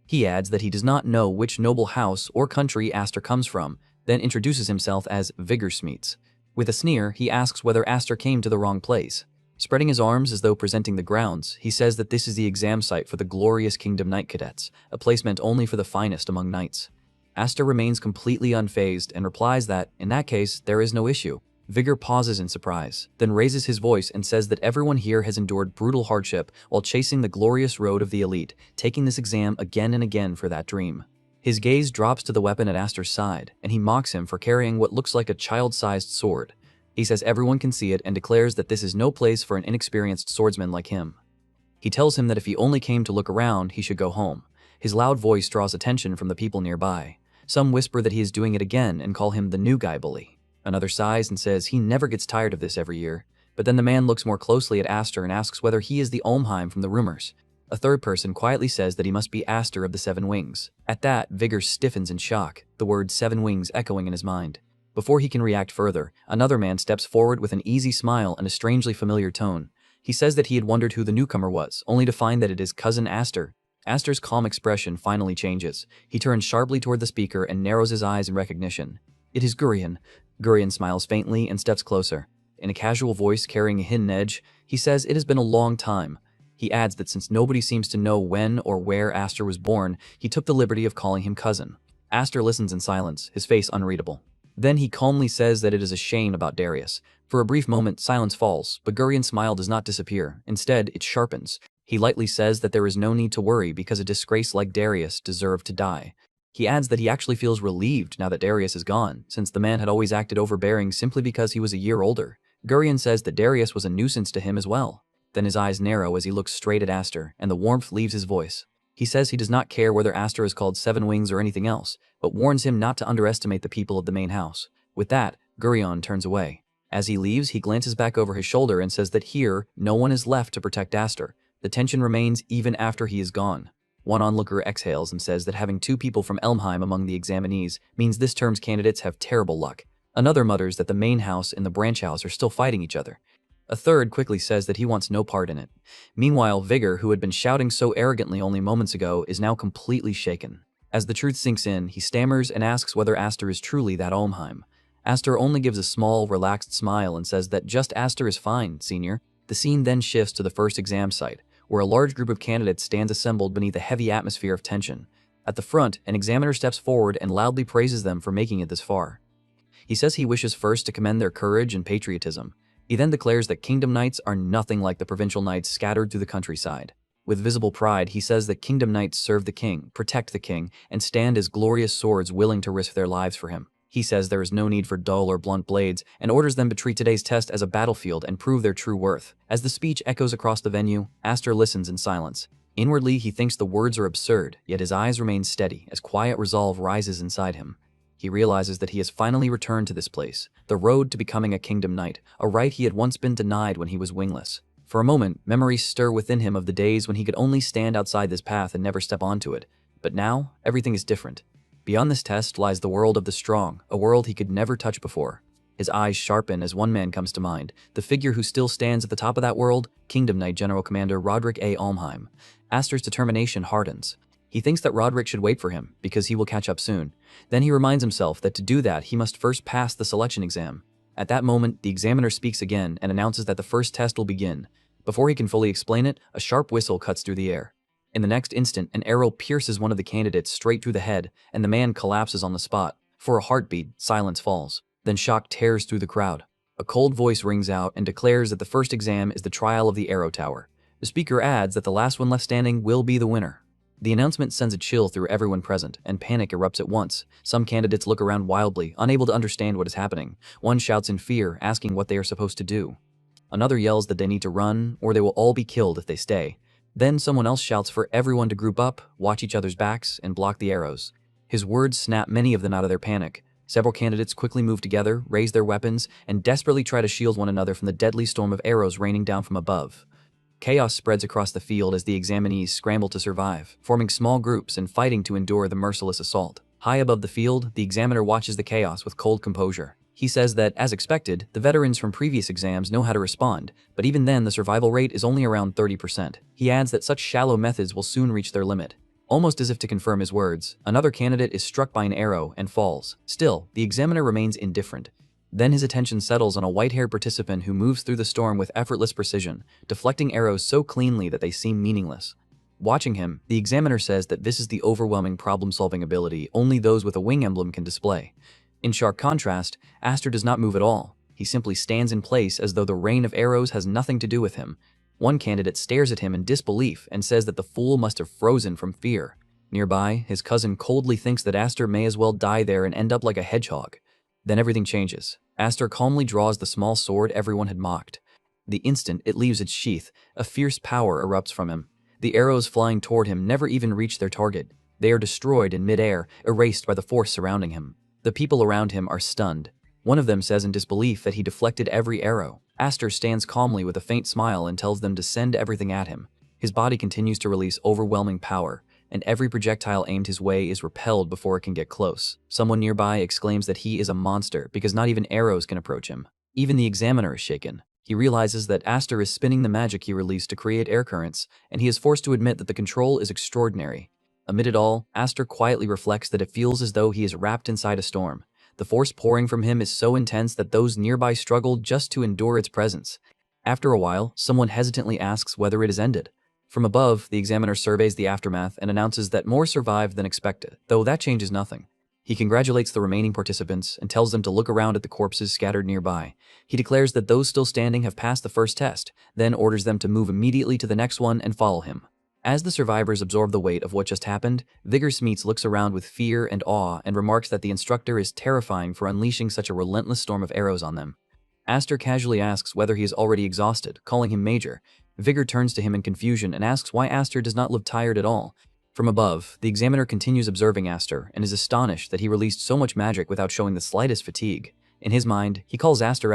He adds that he does not know which noble house or country Aster comes from, then introduces himself as Vigorsmeets. With a sneer, he asks whether Aster came to the wrong place. Spreading his arms as though presenting the grounds, he says that this is the exam site for the glorious Kingdom Knight Cadets, a place meant only for the finest among knights. Aster remains completely unfazed and replies that, in that case, there is no issue. Vigor pauses in surprise, then raises his voice and says that everyone here has endured brutal hardship while chasing the glorious road of the elite, taking this exam again and again for that dream. His gaze drops to the weapon at Aster's side, and he mocks him for carrying what looks like a child-sized sword. He says everyone can see it and declares that this is no place for an inexperienced swordsman like him. He tells him that if he only came to look around, he should go home. His loud voice draws attention from the people nearby. Some whisper that he is doing it again and call him the new guy bully. Another sighs and says he never gets tired of this every year. But then the man looks more closely at Aster and asks whether he is the Olmheim from the rumors. A third person quietly says that he must be Aster of the 7 wings. At that, Vigor stiffens in shock, the word 7 wings echoing in his mind. Before he can react further, another man steps forward with an easy smile and a strangely familiar tone. He says that he had wondered who the newcomer was, only to find that it is cousin Aster. Aster's calm expression finally changes. He turns sharply toward the speaker and narrows his eyes in recognition. It is Gurion. Gurion smiles faintly and steps closer. In a casual voice carrying a hidden edge, he says it has been a long time. He adds that since nobody seems to know when or where Aster was born, he took the liberty of calling him cousin. Aster listens in silence, his face unreadable. Then he calmly says that it is a shame about Darius. For a brief moment, silence falls, but Gurion's smile does not disappear. Instead, it sharpens. He lightly says that there is no need to worry because a disgrace like Darius deserved to die. He adds that he actually feels relieved now that Darius is gone, since the man had always acted overbearing simply because he was a year older. Gurion says that Darius was a nuisance to him as well. Then his eyes narrow as he looks straight at Aster, and the warmth leaves his voice. He says he does not care whether Aster is called Seven Wings or anything else, but warns him not to underestimate the people of the main house. With that, Gurion turns away. As he leaves, he glances back over his shoulder and says that here, no one is left to protect Aster. The tension remains even after he is gone. One onlooker exhales and says that having 2 people from Elmheim among the examinees means this term's candidates have terrible luck. Another mutters that the main house and the branch house are still fighting each other. A third quickly says that he wants no part in it. Meanwhile, Vigor, who had been shouting so arrogantly only moments ago, is now completely shaken. As the truth sinks in, he stammers and asks whether Aster is truly that Elmheim. Aster only gives a small, relaxed smile and says that just Aster is fine, senior. The scene then shifts to the first exam site, where a large group of candidates stands assembled beneath a heavy atmosphere of tension. At the front, an examiner steps forward and loudly praises them for making it this far. He says he wishes first to commend their courage and patriotism. He then declares that Kingdom Knights are nothing like the provincial knights scattered through the countryside. With visible pride, he says that Kingdom Knights serve the king, protect the king, and stand as glorious swords willing to risk their lives for him. He says there is no need for dull or blunt blades, and orders them to treat today's test as a battlefield and prove their true worth. As the speech echoes across the venue, Aster listens in silence. Inwardly, he thinks the words are absurd, yet his eyes remain steady as quiet resolve rises inside him. He realizes that he has finally returned to this place, the road to becoming a Kingdom Knight, a right he had once been denied when he was wingless. For a moment, memories stir within him of the days when he could only stand outside this path and never step onto it. But now, everything is different. Beyond this test lies the world of the strong, a world he could never touch before. His eyes sharpen as one man comes to mind, the figure who still stands at the top of that world, Kingdom Knight General Commander Roderick A. Almheim. Aster's determination hardens. He thinks that Roderick should wait for him, because he will catch up soon. Then he reminds himself that to do that, he must first pass the selection exam. At that moment, the examiner speaks again and announces that the first test will begin. Before he can fully explain it, a sharp whistle cuts through the air. In the next instant, an arrow pierces one of the candidates straight through the head, and the man collapses on the spot. For a heartbeat, silence falls. Then shock tears through the crowd. A cold voice rings out and declares that the first exam is the trial of the arrow tower. The speaker adds that the last one left standing will be the winner. The announcement sends a chill through everyone present, and panic erupts at once. Some candidates look around wildly, unable to understand what is happening. One shouts in fear, asking what they are supposed to do. Another yells that they need to run, or they will all be killed if they stay. Then someone else shouts for everyone to group up, watch each other's backs, and block the arrows. His words snap many of them out of their panic. Several candidates quickly move together, raise their weapons, and desperately try to shield one another from the deadly storm of arrows raining down from above. Chaos spreads across the field as the examinees scramble to survive, forming small groups and fighting to endure the merciless assault. High above the field, the examiner watches the chaos with cold composure. He says that, as expected, the veterans from previous exams know how to respond, but even then the survival rate is only around 30%. He adds that such shallow methods will soon reach their limit. Almost as if to confirm his words, another candidate is struck by an arrow and falls. Still, the examiner remains indifferent. Then his attention settles on a white-haired participant who moves through the storm with effortless precision, deflecting arrows so cleanly that they seem meaningless. Watching him, the examiner says that this is the overwhelming problem-solving ability only those with a wing emblem can display. In sharp contrast, Aster does not move at all. He simply stands in place as though the rain of arrows has nothing to do with him. One candidate stares at him in disbelief and says that the fool must have frozen from fear. Nearby, his cousin coldly thinks that Aster may as well die there and end up like a hedgehog. Then everything changes. Aster calmly draws the small sword everyone had mocked. The instant it leaves its sheath, a fierce power erupts from him. The arrows flying toward him never even reach their target. They are destroyed in midair, erased by the force surrounding him. The people around him are stunned. One of them says in disbelief that he deflected every arrow. Aster stands calmly with a faint smile and tells them to send everything at him. His body continues to release overwhelming power, and every projectile aimed his way is repelled before it can get close. Someone nearby exclaims that he is a monster because not even arrows can approach him. Even the examiner is shaken. He realizes that Aster is spinning the magic he released to create air currents, and he is forced to admit that the control is extraordinary. Amid it all, Aster quietly reflects that it feels as though he is wrapped inside a storm. The force pouring from him is so intense that those nearby struggle just to endure its presence. After a while, someone hesitantly asks whether it has ended. From above, the examiner surveys the aftermath and announces that more survived than expected, though that changes nothing. He congratulates the remaining participants and tells them to look around at the corpses scattered nearby. He declares that those still standing have passed the first test, then orders them to move immediately to the next one and follow him. As the survivors absorb the weight of what just happened, Vigor Smeets looks around with fear and awe and remarks that the instructor is terrifying for unleashing such a relentless storm of arrows on them. Aster casually asks whether he is already exhausted, calling him Major. Vigor turns to him in confusion and asks why Aster does not look tired at all. From above, the examiner continues observing Aster and is astonished that he released so much magic without showing the slightest fatigue. In his mind, he calls Aster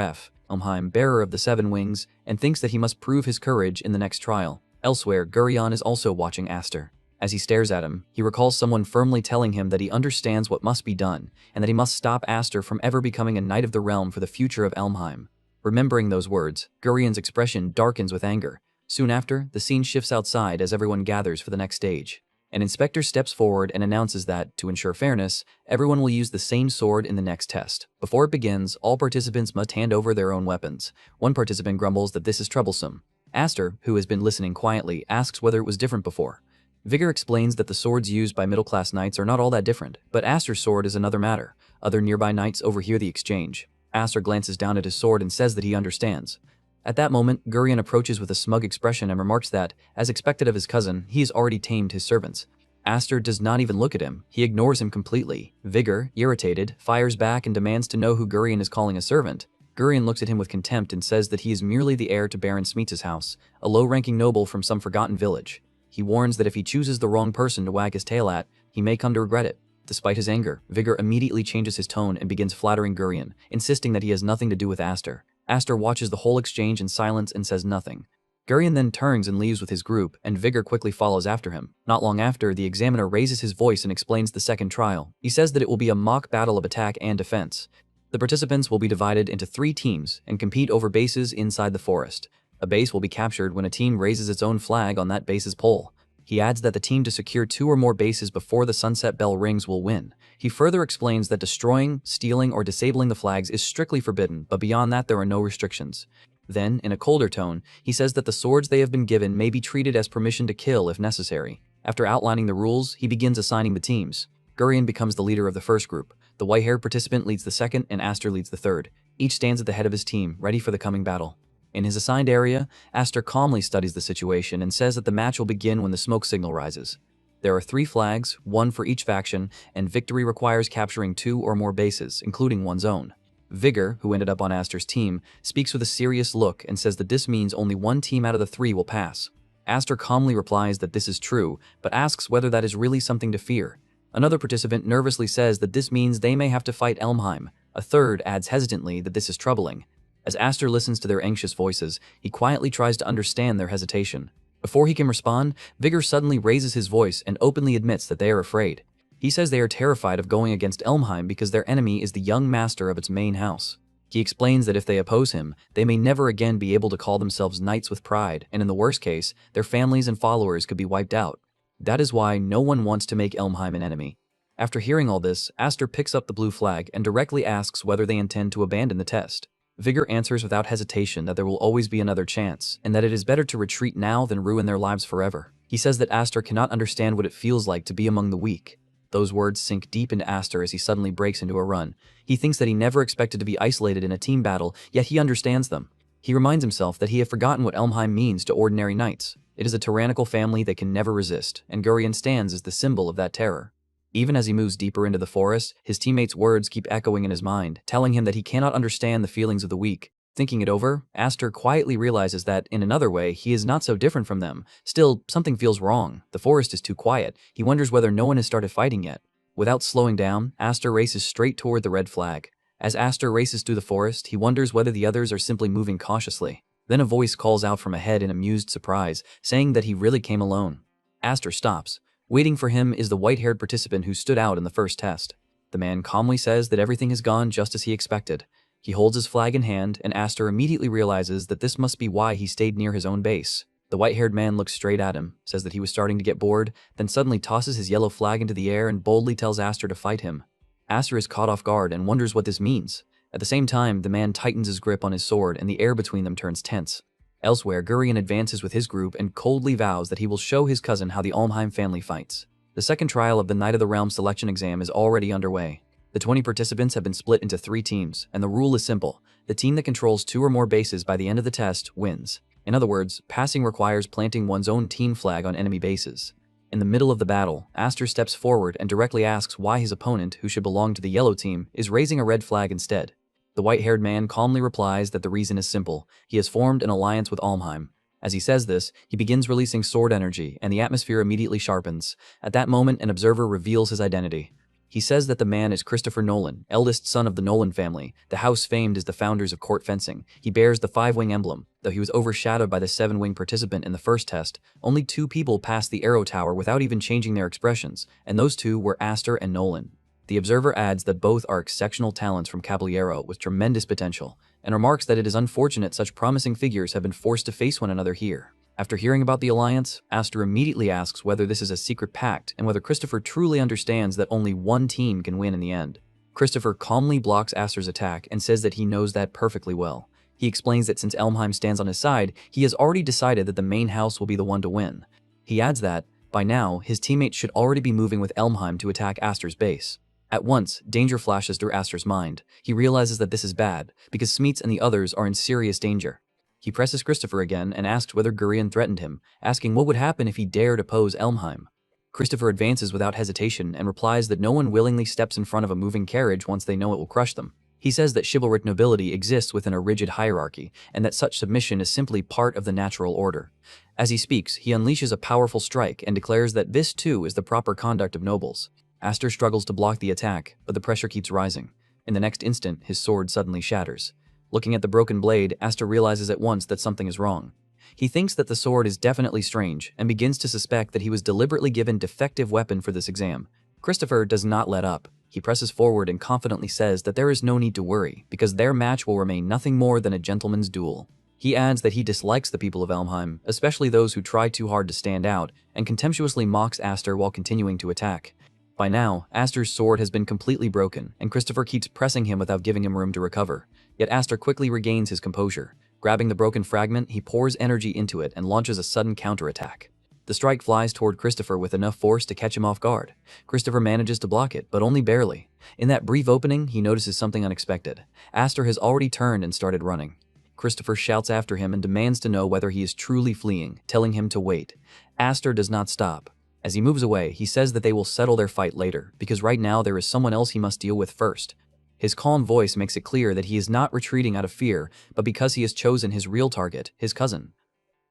Elmheim, bearer of the 7 wings, and thinks that he must prove his courage in the next trial. Elsewhere, Gurion is also watching Aster. As he stares at him, he recalls someone firmly telling him that he understands what must be done, and that he must stop Aster from ever becoming a knight of the realm for the future of Elmheim. Remembering those words, Gurion's expression darkens with anger. Soon after, the scene shifts outside as everyone gathers for the next stage. An inspector steps forward and announces that, to ensure fairness, everyone will use the same sword in the next test. Before it begins, all participants must hand over their own weapons. One participant grumbles that this is troublesome. Aster, who has been listening quietly, asks whether it was different before. Vigor explains that the swords used by middle-class knights are not all that different, but Aster's sword is another matter. Other nearby knights overhear the exchange. Aster glances down at his sword and says that he understands. At that moment, Gurion approaches with a smug expression and remarks that, as expected of his cousin, he has already tamed his servants. Aster does not even look at him. He ignores him completely. Vigor, irritated, fires back and demands to know who Gurion is calling a servant. Gurion looks at him with contempt and says that he is merely the heir to Baron Smeets' house, a low-ranking noble from some forgotten village. He warns that if he chooses the wrong person to wag his tail at, he may come to regret it. Despite his anger, Vigor immediately changes his tone and begins flattering Gurion, insisting that he has nothing to do with Aster. Aster watches the whole exchange in silence and says nothing. Gurion then turns and leaves with his group, and Vigor quickly follows after him. Not long after, the examiner raises his voice and explains the second trial. He says that it will be a mock battle of attack and defense. The participants will be divided into 3 teams and compete over bases inside the forest. A base will be captured when a team raises its own flag on that base's pole. He adds that the team to secure 2 or more bases before the sunset bell rings will win. He further explains that destroying, stealing, or disabling the flags is strictly forbidden, but beyond that there are no restrictions. Then, in a colder tone, he says that the swords they have been given may be treated as permission to kill if necessary. After outlining the rules, he begins assigning the teams. Gurion becomes the leader of the first group. The white-haired participant leads the second, and Aster leads the third. Each stands at the head of his team, ready for the coming battle. In his assigned area, Aster calmly studies the situation and says that the match will begin when the smoke signal rises. There are 3 flags, 1 for each faction, and victory requires capturing 2 or more bases, including one's own. Vigor, who ended up on Aster's team, speaks with a serious look and says that this means only 1 team out of the 3 will pass. Aster calmly replies that this is true, but asks whether that is really something to fear. Another participant nervously says that this means they may have to fight Elmheim. A third adds hesitantly that this is troubling. As Aster listens to their anxious voices, he quietly tries to understand their hesitation. Before he can respond, Vigor suddenly raises his voice and openly admits that they are afraid. He says they are terrified of going against Elmheim because their enemy is the young master of its main house. He explains that if they oppose him, they may never again be able to call themselves knights with pride, and in the worst case, their families and followers could be wiped out. That is why no one wants to make Elmheim an enemy. After hearing all this, Aster picks up the blue flag and directly asks whether they intend to abandon the test. Vigor answers without hesitation that there will always be another chance, and that it is better to retreat now than ruin their lives forever. He says that Aster cannot understand what it feels like to be among the weak. Those words sink deep into Aster as he suddenly breaks into a run. He thinks that he never expected to be isolated in a team battle, yet he understands them. He reminds himself that he had forgotten what Elmheim means to ordinary knights. It is a tyrannical family they can never resist, and Gurion stands as the symbol of that terror. Even as he moves deeper into the forest, his teammates' words keep echoing in his mind, telling him that he cannot understand the feelings of the weak. Thinking it over, Aster quietly realizes that, in another way, he is not so different from them. Still, something feels wrong. The forest is too quiet. He wonders whether no one has started fighting yet. Without slowing down, Aster races straight toward the red flag. As Aster races through the forest, he wonders whether the others are simply moving cautiously. Then a voice calls out from ahead in amused surprise, saying that he really came alone. Aster stops. Waiting for him is the white-haired participant who stood out in the first test. The man calmly says that everything has gone just as he expected. He holds his flag in hand, and Aster immediately realizes that this must be why he stayed near his own base. The white-haired man looks straight at him, says that he was starting to get bored, then suddenly tosses his yellow flag into the air and boldly tells Aster to fight him. Aster is caught off guard and wonders what this means. At the same time, the man tightens his grip on his sword and the air between them turns tense. Elsewhere, Gurion advances with his group and coldly vows that he will show his cousin how the Almheim family fights. The second trial of the Knight of the Realm selection exam is already underway. The 20 participants have been split into 3 teams, and the rule is simple. The team that controls 2 or more bases by the end of the test wins. In other words, passing requires planting one's own team flag on enemy bases. In the middle of the battle, Aster steps forward and directly asks why his opponent, who should belong to the yellow team, is raising a red flag instead. The white-haired man calmly replies that the reason is simple. He has formed an alliance with Almheim. As he says this, he begins releasing sword energy, and the atmosphere immediately sharpens. At that moment, an observer reveals his identity. He says that the man is Christopher Nolan, eldest son of the Nolan family, the house famed as the founders of court fencing. He bears the 5-wing emblem. Though he was overshadowed by the 7-wing participant in the first test, only 2 people passed the arrow tower without even changing their expressions, and those 2 were Aster and Nolan. The observer adds that both are exceptional talents from Caballero with tremendous potential, and remarks that it is unfortunate such promising figures have been forced to face one another here. After hearing about the alliance, Aster immediately asks whether this is a secret pact and whether Christopher truly understands that only one team can win in the end. Christopher calmly blocks Aster's attack and says that he knows that perfectly well. He explains that since Almheim stands on his side, he has already decided that the main house will be the one to win. He adds that, by now, his teammates should already be moving with Almheim to attack Aster's base. At once, danger flashes through Aster's mind. He realizes that this is bad, because Smeets and the others are in serious danger. He presses Christopher again and asks whether Gurion threatened him, asking what would happen if he dared oppose Almheim. Christopher advances without hesitation and replies that no one willingly steps in front of a moving carriage once they know it will crush them. He says that chivalric nobility exists within a rigid hierarchy, and that such submission is simply part of the natural order. As he speaks, he unleashes a powerful strike and declares that this too is the proper conduct of nobles. Aster struggles to block the attack, but the pressure keeps rising. In the next instant, his sword suddenly shatters. Looking at the broken blade, Aster realizes at once that something is wrong. He thinks that the sword is definitely strange, and begins to suspect that he was deliberately given defective weapon for this exam. Christopher does not let up. He presses forward and confidently says that there is no need to worry, because their match will remain nothing more than a gentleman's duel. He adds that he dislikes the people of Almheim, especially those who try too hard to stand out, and contemptuously mocks Aster while continuing to attack. By now, Aster's sword has been completely broken, and Christopher keeps pressing him without giving him room to recover. Yet Aster quickly regains his composure. Grabbing the broken fragment, he pours energy into it and launches a sudden counterattack. The strike flies toward Christopher with enough force to catch him off guard. Christopher manages to block it, but only barely. In that brief opening, he notices something unexpected. Aster has already turned and started running. Christopher shouts after him and demands to know whether he is truly fleeing, telling him to wait. Aster does not stop. As he moves away, he says that they will settle their fight later, because right now there is someone else he must deal with first. His calm voice makes it clear that he is not retreating out of fear, but because he has chosen his real target, his cousin.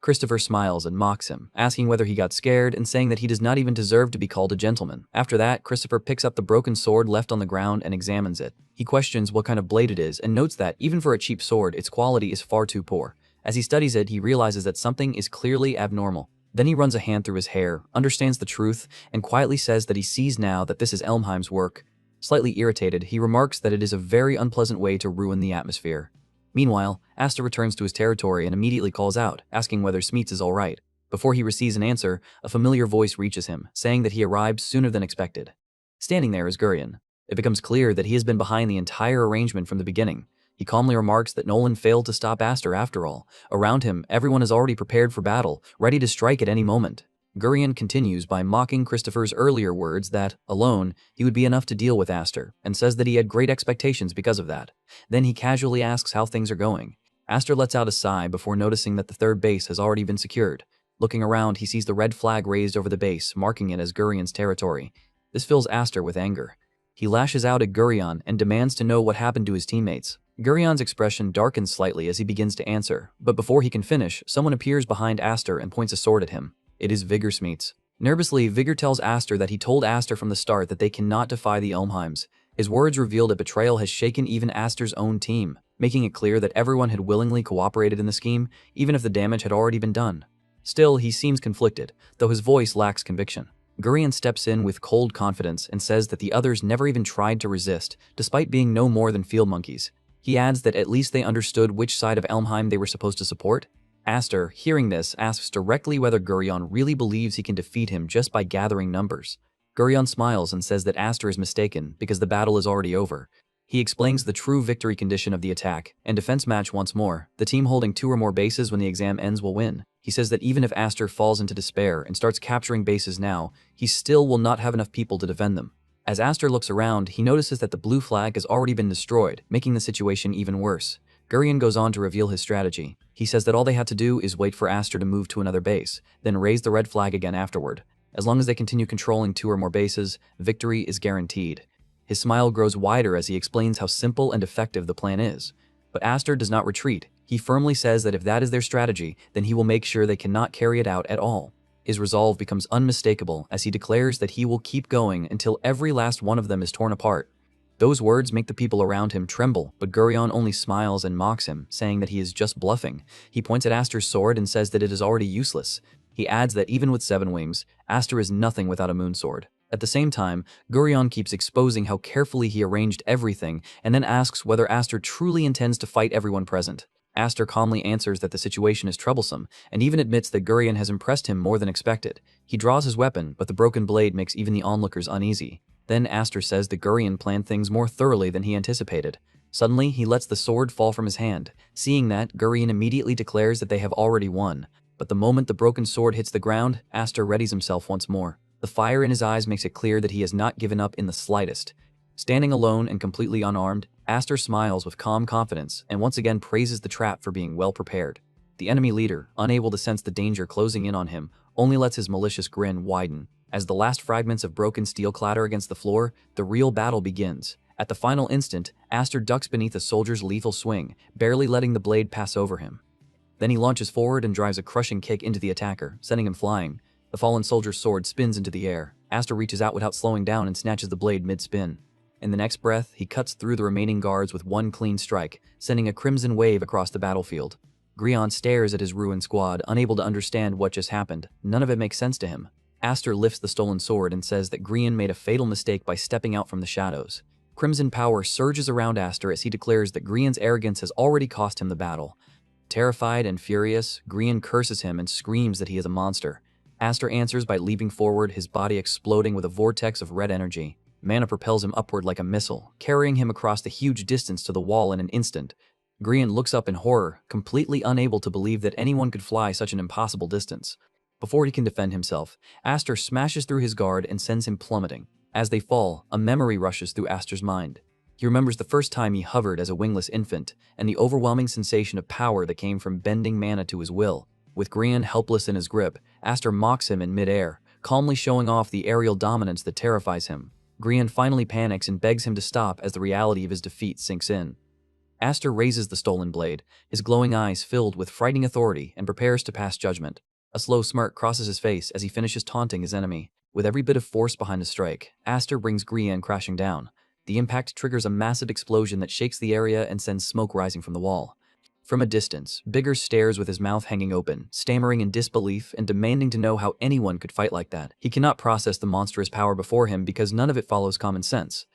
Christopher smiles and mocks him, asking whether he got scared and saying that he does not even deserve to be called a gentleman. After that, Christopher picks up the broken sword left on the ground and examines it. He questions what kind of blade it is and notes that, even for a cheap sword, its quality is far too poor. As he studies it, he realizes that something is clearly abnormal. Then he runs a hand through his hair, understands the truth, and quietly says that he sees now that this is Almheim's work. Slightly irritated, he remarks that it is a very unpleasant way to ruin the atmosphere. Meanwhile, Aster returns to his territory and immediately calls out, asking whether Smeets is alright. Before he receives an answer, a familiar voice reaches him, saying that he arrived sooner than expected. Standing there is Gurion. It becomes clear that he has been behind the entire arrangement from the beginning. He calmly remarks that Nolan failed to stop Aster after all. Around him, everyone is already prepared for battle, ready to strike at any moment. Gurion continues by mocking Christopher's earlier words that, alone, he would be enough to deal with Aster, and says that he had great expectations because of that. Then he casually asks how things are going. Aster lets out a sigh before noticing that the third base has already been secured. Looking around, he sees the red flag raised over the base, marking it as Gurion's territory. This fills Aster with anger. He lashes out at Gurion and demands to know what happened to his teammates. Gurion's expression darkens slightly as he begins to answer, but before he can finish, someone appears behind Aster and points a sword at him. It is Vigor Smeets. Nervously, Vigor tells Aster that he told Aster from the start that they cannot defy the Almheims. His words reveal that betrayal has shaken even Aster's own team, making it clear that everyone had willingly cooperated in the scheme, even if the damage had already been done. Still, he seems conflicted, though his voice lacks conviction. Gurion steps in with cold confidence and says that the others never even tried to resist, despite being no more than field monkeys. He adds that at least they understood which side of Almheim they were supposed to support. Aster, hearing this, asks directly whether Gurion really believes he can defeat him just by gathering numbers. Gurion smiles and says that Aster is mistaken because the battle is already over. He explains the true victory condition of the attack and defense match once more. The team holding 2 or more bases when the exam ends will win. He says that even if Aster falls into despair and starts capturing bases now, he still will not have enough people to defend them. As Aster looks around, he notices that the blue flag has already been destroyed, making the situation even worse. Gurion goes on to reveal his strategy. He says that all they had to do is wait for Aster to move to another base, then raise the red flag again afterward. As long as they continue controlling 2 or more bases, victory is guaranteed. His smile grows wider as he explains how simple and effective the plan is. But Aster does not retreat. He firmly says that if that is their strategy, then he will make sure they cannot carry it out at all. His resolve becomes unmistakable as he declares that he will keep going until every last one of them is torn apart. Those words make the people around him tremble, but Gurion only smiles and mocks him, saying that he is just bluffing. He points at Aster's sword and says that it is already useless. He adds that even with 7 wings, Aster is nothing without a moon sword. At the same time, Gurion keeps exposing how carefully he arranged everything and then asks whether Aster truly intends to fight everyone present. Aster calmly answers that the situation is troublesome and even admits that Gurion has impressed him more than expected. He draws his weapon, but the broken blade makes even the onlookers uneasy. Then Aster says that Gurion planned things more thoroughly than he anticipated. Suddenly, he lets the sword fall from his hand. Seeing that, Gurion immediately declares that they have already won. But the moment the broken sword hits the ground, Aster readies himself once more. The fire in his eyes makes it clear that he has not given up in the slightest. Standing alone and completely unarmed, Aster smiles with calm confidence and once again praises the trap for being well prepared. The enemy leader, unable to sense the danger closing in on him, only lets his malicious grin widen. As the last fragments of broken steel clatter against the floor, the real battle begins. At the final instant, Aster ducks beneath a soldier's lethal swing, barely letting the blade pass over him. Then he launches forward and drives a crushing kick into the attacker, sending him flying. The fallen soldier's sword spins into the air. Aster reaches out without slowing down and snatches the blade mid-spin. In the next breath, he cuts through the remaining guards with one clean strike, sending a crimson wave across the battlefield. Gurion stares at his ruined squad, unable to understand what just happened. None of it makes sense to him. Aster lifts the stolen sword and says that Gurion made a fatal mistake by stepping out from the shadows. Crimson power surges around Aster as he declares that Gurion's arrogance has already cost him the battle. Terrified and furious, Gurion curses him and screams that he is a monster. Aster answers by leaping forward, his body exploding with a vortex of red energy. Mana propels him upward like a missile, carrying him across the huge distance to the wall in an instant. Gurion looks up in horror, completely unable to believe that anyone could fly such an impossible distance. Before he can defend himself, Aster smashes through his guard and sends him plummeting. As they fall, a memory rushes through Aster's mind. He remembers the first time he hovered as a wingless infant, and the overwhelming sensation of power that came from bending mana to his will. With Gurion helpless in his grip, Aster mocks him in mid-air, calmly showing off the aerial dominance that terrifies him. Gurion finally panics and begs him to stop as the reality of his defeat sinks in. Aster raises the stolen blade, his glowing eyes filled with frightening authority, and prepares to pass judgment. A slow smirk crosses his face as he finishes taunting his enemy. With every bit of force behind the strike, Aster brings Gurion crashing down. The impact triggers a massive explosion that shakes the area and sends smoke rising from the wall. From a distance, Bigger stares with his mouth hanging open, stammering in disbelief and demanding to know how anyone could fight like that. He cannot process the monstrous power before him because none of it follows common sense.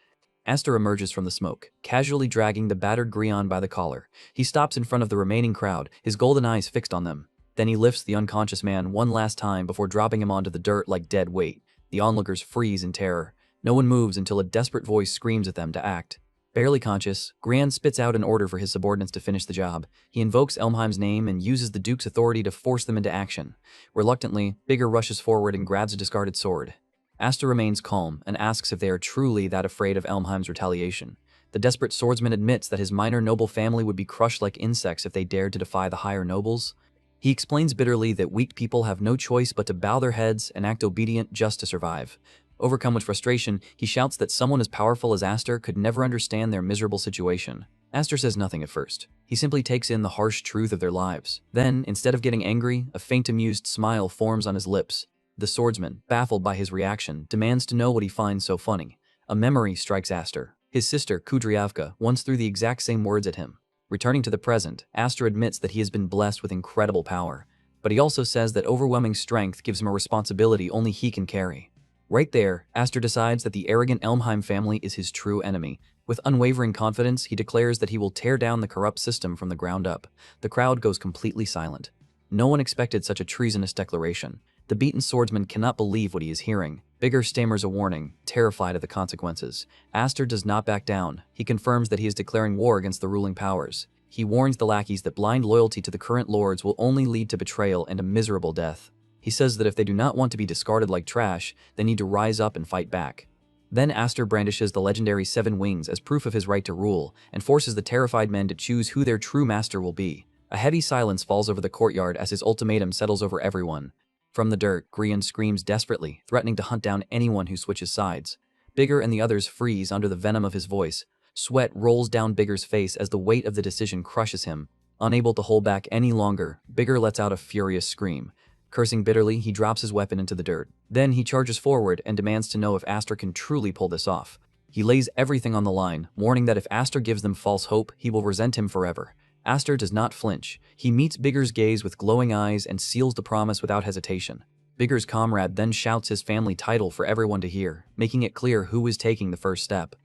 Aster emerges from the smoke, casually dragging the battered Gurion by the collar. He stops in front of the remaining crowd, his golden eyes fixed on them. Then he lifts the unconscious man one last time before dropping him onto the dirt like dead weight. The onlookers freeze in terror. No one moves until a desperate voice screams at them to act. Barely conscious, Gurion spits out an order for his subordinates to finish the job. He invokes Elmheim's name and uses the Duke's authority to force them into action. Reluctantly, Bigger rushes forward and grabs a discarded sword. Aster remains calm and asks if they are truly that afraid of Elmheim's retaliation. The desperate swordsman admits that his minor noble family would be crushed like insects if they dared to defy the higher nobles. He explains bitterly that weak people have no choice but to bow their heads and act obedient just to survive. Overcome with frustration, he shouts that someone as powerful as Aster could never understand their miserable situation. Aster says nothing at first. He simply takes in the harsh truth of their lives. Then, instead of getting angry, a faint amused smile forms on his lips. The swordsman, baffled by his reaction, demands to know what he finds so funny. A memory strikes Aster. His sister, Kudryavka, once threw the exact same words at him. Returning to the present, Aster admits that he has been blessed with incredible power. But he also says that overwhelming strength gives him a responsibility only he can carry. Right there, Aster decides that the arrogant Elmheim family is his true enemy. With unwavering confidence, he declares that he will tear down the corrupt system from the ground up. The crowd goes completely silent. No one expected such a treasonous declaration. The beaten swordsman cannot believe what he is hearing. Bigger stammers a warning, terrified of the consequences. Aster does not back down. He confirms that he is declaring war against the ruling powers. He warns the lackeys that blind loyalty to the current lords will only lead to betrayal and a miserable death. He says that if they do not want to be discarded like trash, they need to rise up and fight back. Then Aster brandishes the legendary 7 wings as proof of his right to rule, and forces the terrified men to choose who their true master will be. A heavy silence falls over the courtyard as his ultimatum settles over everyone. From the dirt, Grian screams desperately, threatening to hunt down anyone who switches sides. Bigger and the others freeze under the venom of his voice. Sweat rolls down Bigger's face as the weight of the decision crushes him. Unable to hold back any longer, Bigger lets out a furious scream. Cursing bitterly, he drops his weapon into the dirt. Then he charges forward and demands to know if Aster can truly pull this off. He lays everything on the line, warning that if Aster gives them false hope, he will resent him forever. Aster does not flinch. He meets Bigger's gaze with glowing eyes and seals the promise without hesitation. Bigger's comrade then shouts his family title for everyone to hear, making it clear who is taking the first step.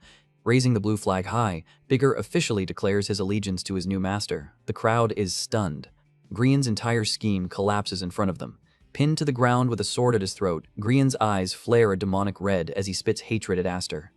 Raising the blue flag high, Bigger officially declares his allegiance to his new master. The crowd is stunned. Grian's entire scheme collapses in front of them. Pinned to the ground with a sword at his throat, Grian's eyes flare a demonic red as he spits hatred at Aster.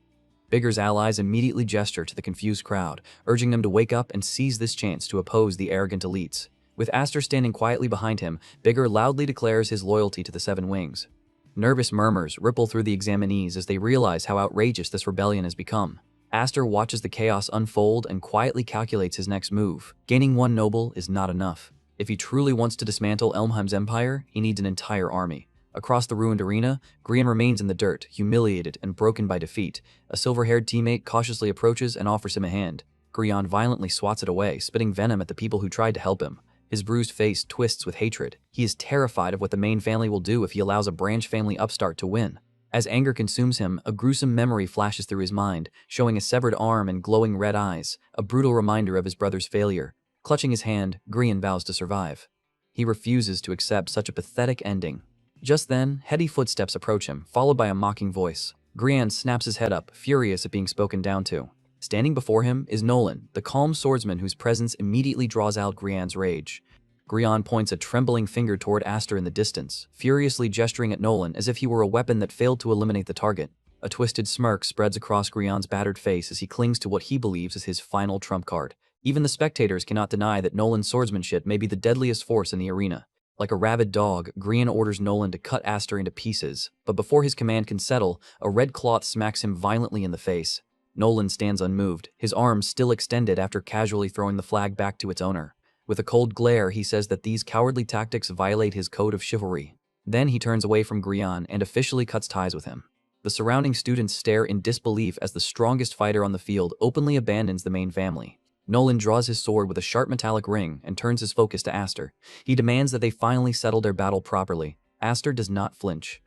Bigger's allies immediately gesture to the confused crowd, urging them to wake up and seize this chance to oppose the arrogant elites. With Aster standing quietly behind him, Bigger loudly declares his loyalty to the 7 wings. Nervous murmurs ripple through the examinees as they realize how outrageous this rebellion has become. Aster watches the chaos unfold and quietly calculates his next move. Gaining 1 noble is not enough. If he truly wants to dismantle Elmheim's empire, he needs an entire army. Across the ruined arena, Grian remains in the dirt, humiliated and broken by defeat. A silver-haired teammate cautiously approaches and offers him a hand. Grian violently swats it away, spitting venom at the people who tried to help him. His bruised face twists with hatred. He is terrified of what the main family will do if he allows a branch family upstart to win. As anger consumes him, a gruesome memory flashes through his mind, showing a severed arm and glowing red eyes, a brutal reminder of his brother's failure. Clutching his hand, Grian vows to survive. He refuses to accept such a pathetic ending. Just then, heady footsteps approach him, followed by a mocking voice. Grian snaps his head up, furious at being spoken down to. Standing before him is Nolan, the calm swordsman whose presence immediately draws out Grian's rage. Grian points a trembling finger toward Aster in the distance, furiously gesturing at Nolan as if he were a weapon that failed to eliminate the target. A twisted smirk spreads across Grian's battered face as he clings to what he believes is his final trump card. Even the spectators cannot deny that Nolan's swordsmanship may be the deadliest force in the arena. Like a rabid dog, Grian orders Nolan to cut Aster into pieces, but before his command can settle, a red cloth smacks him violently in the face. Nolan stands unmoved, his arms still extended after casually throwing the flag back to its owner. With a cold glare, he says that these cowardly tactics violate his code of chivalry. Then he turns away from Grian and officially cuts ties with him. The surrounding students stare in disbelief as the strongest fighter on the field openly abandons the main family. Nolan draws his sword with a sharp metallic ring and turns his focus to Aster. He demands that they finally settle their battle properly. Aster does not flinch.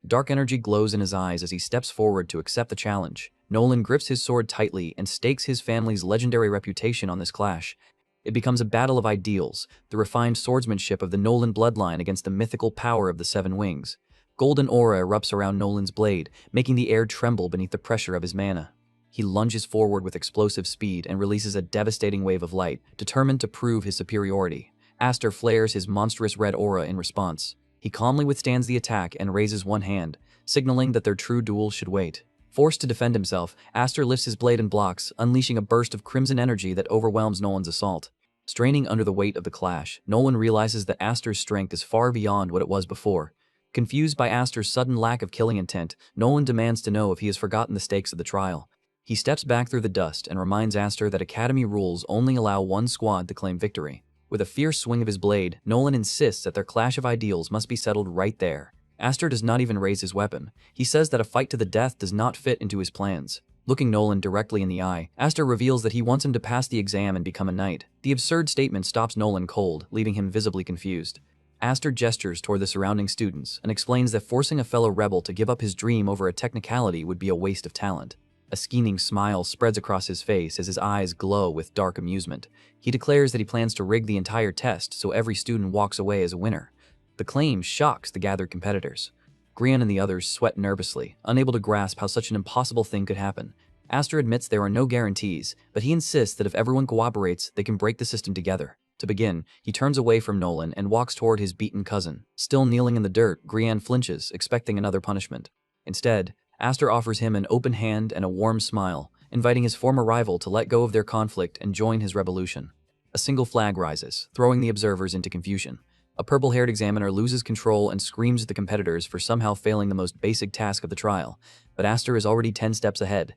Dark energy glows in his eyes as he steps forward to accept the challenge. Nolan grips his sword tightly and stakes his family's legendary reputation on this clash. It becomes a battle of ideals, the refined swordsmanship of the Nolan bloodline against the mythical power of the 7 wings. Golden aura erupts around Nolan's blade, making the air tremble beneath the pressure of his mana. He lunges forward with explosive speed and releases a devastating wave of light, determined to prove his superiority. Aster flares his monstrous red aura in response. He calmly withstands the attack and raises one hand, signaling that their true duel should wait. Forced to defend himself, Aster lifts his blade and blocks, unleashing a burst of crimson energy that overwhelms Nolan's assault. Straining under the weight of the clash, Nolan realizes that Aster's strength is far beyond what it was before. Confused by Aster's sudden lack of killing intent, Nolan demands to know if he has forgotten the stakes of the trial. He steps back through the dust and reminds Aster that Academy rules only allow one squad to claim victory. With a fierce swing of his blade, Nolan insists that their clash of ideals must be settled right there. Aster does not even raise his weapon. He says that a fight to the death does not fit into his plans. Looking Nolan directly in the eye, Aster reveals that he wants him to pass the exam and become a knight. The absurd statement stops Nolan cold, leaving him visibly confused. Aster gestures toward the surrounding students and explains that forcing a fellow rebel to give up his dream over a technicality would be a waste of talent. A scheming smile spreads across his face as his eyes glow with dark amusement. He declares that he plans to rig the entire test so every student walks away as a winner. The claim shocks the gathered competitors. Grian and the others sweat nervously, unable to grasp how such an impossible thing could happen. Aster admits there are no guarantees, but he insists that if everyone cooperates, they can break the system together. To begin, he turns away from Nolan and walks toward his beaten cousin. Still kneeling in the dirt, Grian flinches, expecting another punishment. Instead, Aster offers him an open hand and a warm smile, inviting his former rival to let go of their conflict and join his revolution. A single flag rises, throwing the observers into confusion. A purple-haired examiner loses control and screams at the competitors for somehow failing the most basic task of the trial, but Aster is already 10 steps ahead.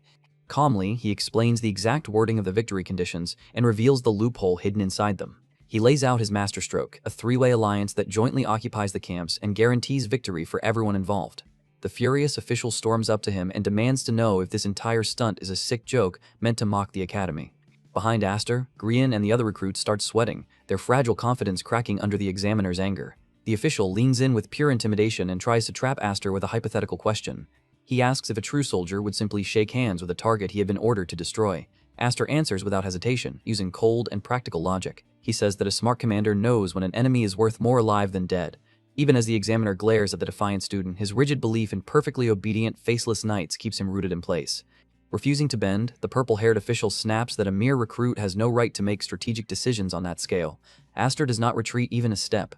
Calmly, he explains the exact wording of the victory conditions and reveals the loophole hidden inside them. He lays out his masterstroke, a three-way alliance that jointly occupies the camps and guarantees victory for everyone involved. The furious official storms up to him and demands to know if this entire stunt is a sick joke meant to mock the academy. Behind Aster, Grian and the other recruits start sweating, their fragile confidence cracking under the examiner's anger. The official leans in with pure intimidation and tries to trap Aster with a hypothetical question. He asks if a true soldier would simply shake hands with a target he had been ordered to destroy. Aster answers without hesitation, using cold and practical logic. He says that a smart commander knows when an enemy is worth more alive than dead. Even as the examiner glares at the Defiance student, his rigid belief in perfectly obedient, faceless knights keeps him rooted in place. Refusing to bend, the purple-haired official snaps that a mere recruit has no right to make strategic decisions on that scale. Aster does not retreat even a step.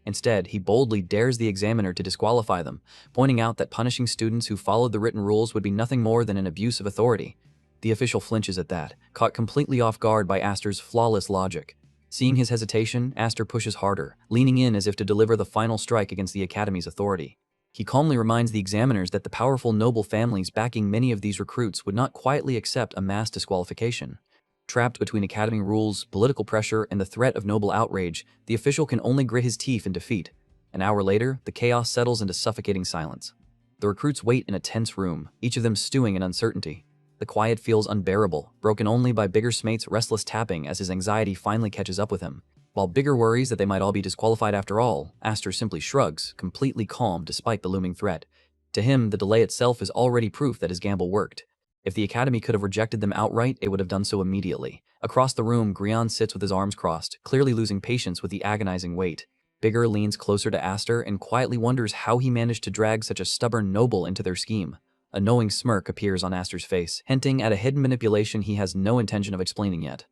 Instead, he boldly dares the examiner to disqualify them, pointing out that punishing students who followed the written rules would be nothing more than an abuse of authority. The official flinches at that, caught completely off guard by Aster's flawless logic. Seeing his hesitation, Aster pushes harder, leaning in as if to deliver the final strike against the Academy's authority. He calmly reminds the examiners that the powerful noble families backing many of these recruits would not quietly accept a mass disqualification. Trapped between Academy rules, political pressure, and the threat of noble outrage, the official can only grit his teeth in defeat. An hour later, the chaos settles into suffocating silence. The recruits wait in a tense room, each of them stewing in uncertainty. The quiet feels unbearable, broken only by Bigger Smate's restless tapping as his anxiety finally catches up with him. While Bigger worries that they might all be disqualified after all, Aster simply shrugs, completely calm despite the looming threat. To him, the delay itself is already proof that his gamble worked. If the Academy could have rejected them outright, it would have done so immediately. Across the room, Grian sits with his arms crossed, clearly losing patience with the agonizing wait. Bigger leans closer to Aster and quietly wonders how he managed to drag such a stubborn noble into their scheme. A knowing smirk appears on Aster's face, hinting at a hidden manipulation he has no intention of explaining yet.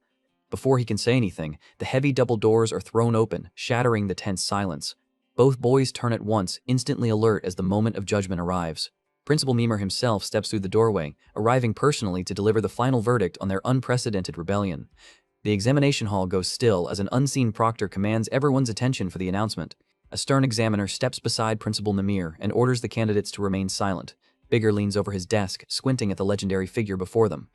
Before he can say anything, the heavy double doors are thrown open, shattering the tense silence. Both boys turn at once, instantly alert as the moment of judgment arrives. Principal Mimer himself steps through the doorway, arriving personally to deliver the final verdict on their unprecedented rebellion. The examination hall goes still as an unseen proctor commands everyone's attention for the announcement. A stern examiner steps beside Principal Mimir and orders the candidates to remain silent. Bigger leans over his desk, squinting at the legendary figure before them.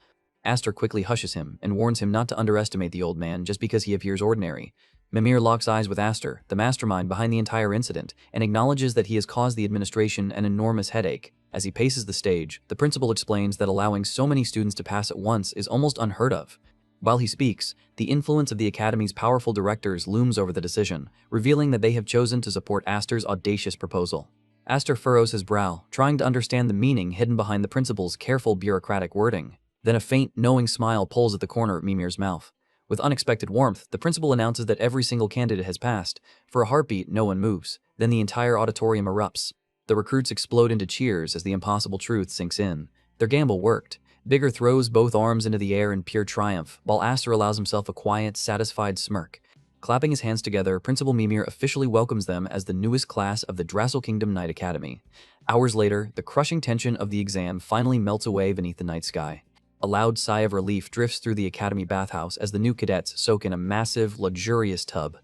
Aster quickly hushes him and warns him not to underestimate the old man just because he appears ordinary. Mimir locks eyes with Aster, the mastermind behind the entire incident, and acknowledges that he has caused the administration an enormous headache. As he paces the stage, the principal explains that allowing so many students to pass at once is almost unheard of. While he speaks, the influence of the Academy's powerful directors looms over the decision, revealing that they have chosen to support Aster's audacious proposal. Aster furrows his brow, trying to understand the meaning hidden behind the principal's careful bureaucratic wording. Then a faint, knowing smile pulls at the corner of Mimir's mouth. With unexpected warmth, the principal announces that every single candidate has passed. For a heartbeat, no one moves. Then the entire auditorium erupts. The recruits explode into cheers as the impossible truth sinks in. Their gamble worked. Bigger throws both arms into the air in pure triumph, while Aster allows himself a quiet, satisfied smirk. Clapping his hands together, Principal Mimir officially welcomes them as the newest class of the Drassel Kingdom Knight Academy. Hours later, the crushing tension of the exam finally melts away beneath the night sky. A loud sigh of relief drifts through the Academy bathhouse as the new cadets soak in a massive, luxurious tub.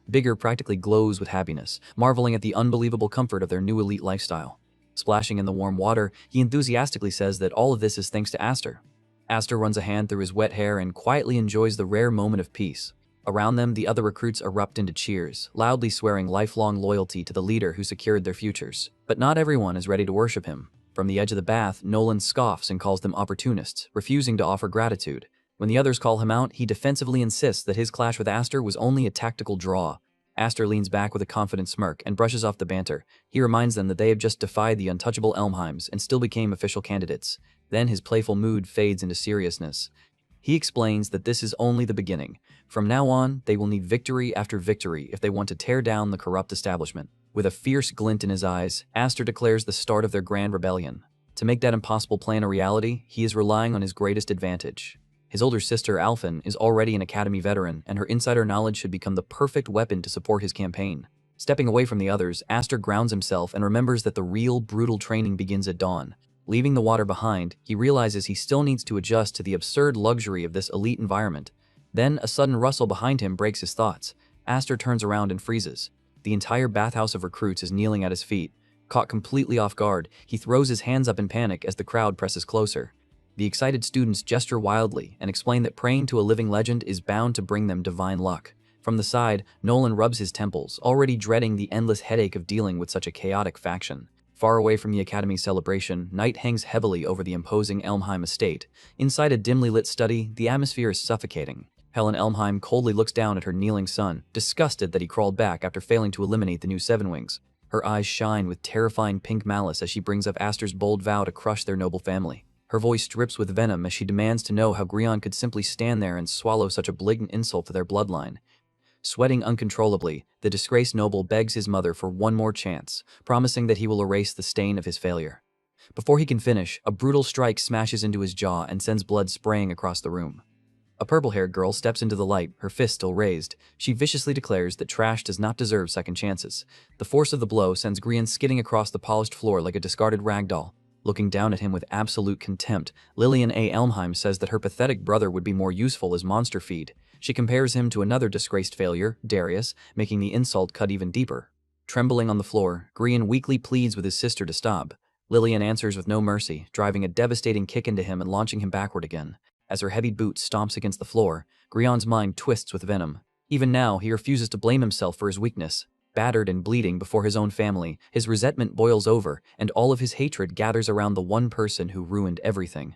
Bigger practically glows with happiness, marveling at the unbelievable comfort of their new elite lifestyle. Splashing in the warm water, he enthusiastically says that all of this is thanks to Aster. Aster runs a hand through his wet hair and quietly enjoys the rare moment of peace. Around them, the other recruits erupt into cheers, loudly swearing lifelong loyalty to the leader who secured their futures. But not everyone is ready to worship him. From the edge of the bath, Nolan scoffs and calls them opportunists, refusing to offer gratitude. When the others call him out, he defensively insists that his clash with Aster was only a tactical draw. Aster leans back with a confident smirk and brushes off the banter. He reminds them that they have just defied the untouchable Elmheims and still became official candidates. Then his playful mood fades into seriousness. He explains that this is only the beginning. From now on, they will need victory after victory if they want to tear down the corrupt establishment. With a fierce glint in his eyes, Aster declares the start of their grand rebellion. To make that impossible plan a reality, he is relying on his greatest advantage. His older sister, Alphen, is already an Academy veteran, and her insider knowledge should become the perfect weapon to support his campaign. Stepping away from the others, Aster grounds himself and remembers that the real, brutal training begins at dawn. Leaving the water behind, he realizes he still needs to adjust to the absurd luxury of this elite environment. Then, a sudden rustle behind him breaks his thoughts. Aster turns around and freezes. The entire bathhouse of recruits is kneeling at his feet. Caught completely off guard, he throws his hands up in panic as the crowd presses closer. The excited students gesture wildly and explain that praying to a living legend is bound to bring them divine luck. From the side, Nolan rubs his temples, already dreading the endless headache of dealing with such a chaotic faction. Far away from the Academy's celebration, night hangs heavily over the imposing Elmheim estate. Inside a dimly lit study, the atmosphere is suffocating. Helen Elmheim coldly looks down at her kneeling son, disgusted that he crawled back after failing to eliminate the new Seven Wings. Her eyes shine with terrifying pink malice as she brings up Aster's bold vow to crush their noble family. Her voice drips with venom as she demands to know how Grion could simply stand there and swallow such a blatant insult to their bloodline. Sweating uncontrollably, the disgraced noble begs his mother for one more chance, promising that he will erase the stain of his failure. Before he can finish, a brutal strike smashes into his jaw and sends blood spraying across the room. A purple-haired girl steps into the light, her fist still raised. She viciously declares that trash does not deserve second chances. The force of the blow sends Grion skidding across the polished floor like a discarded ragdoll. Looking down at him with absolute contempt, Lillian A. Elmheim says that her pathetic brother would be more useful as monster feed. She compares him to another disgraced failure, Darius, making the insult cut even deeper. Trembling on the floor, Grion weakly pleads with his sister to stop. Lillian answers with no mercy, driving a devastating kick into him and launching him backward again. As her heavy boot stomps against the floor, Grion's mind twists with venom. Even now, he refuses to blame himself for his weakness. Battered and bleeding before his own family, his resentment boils over, and all of his hatred gathers around the one person who ruined everything.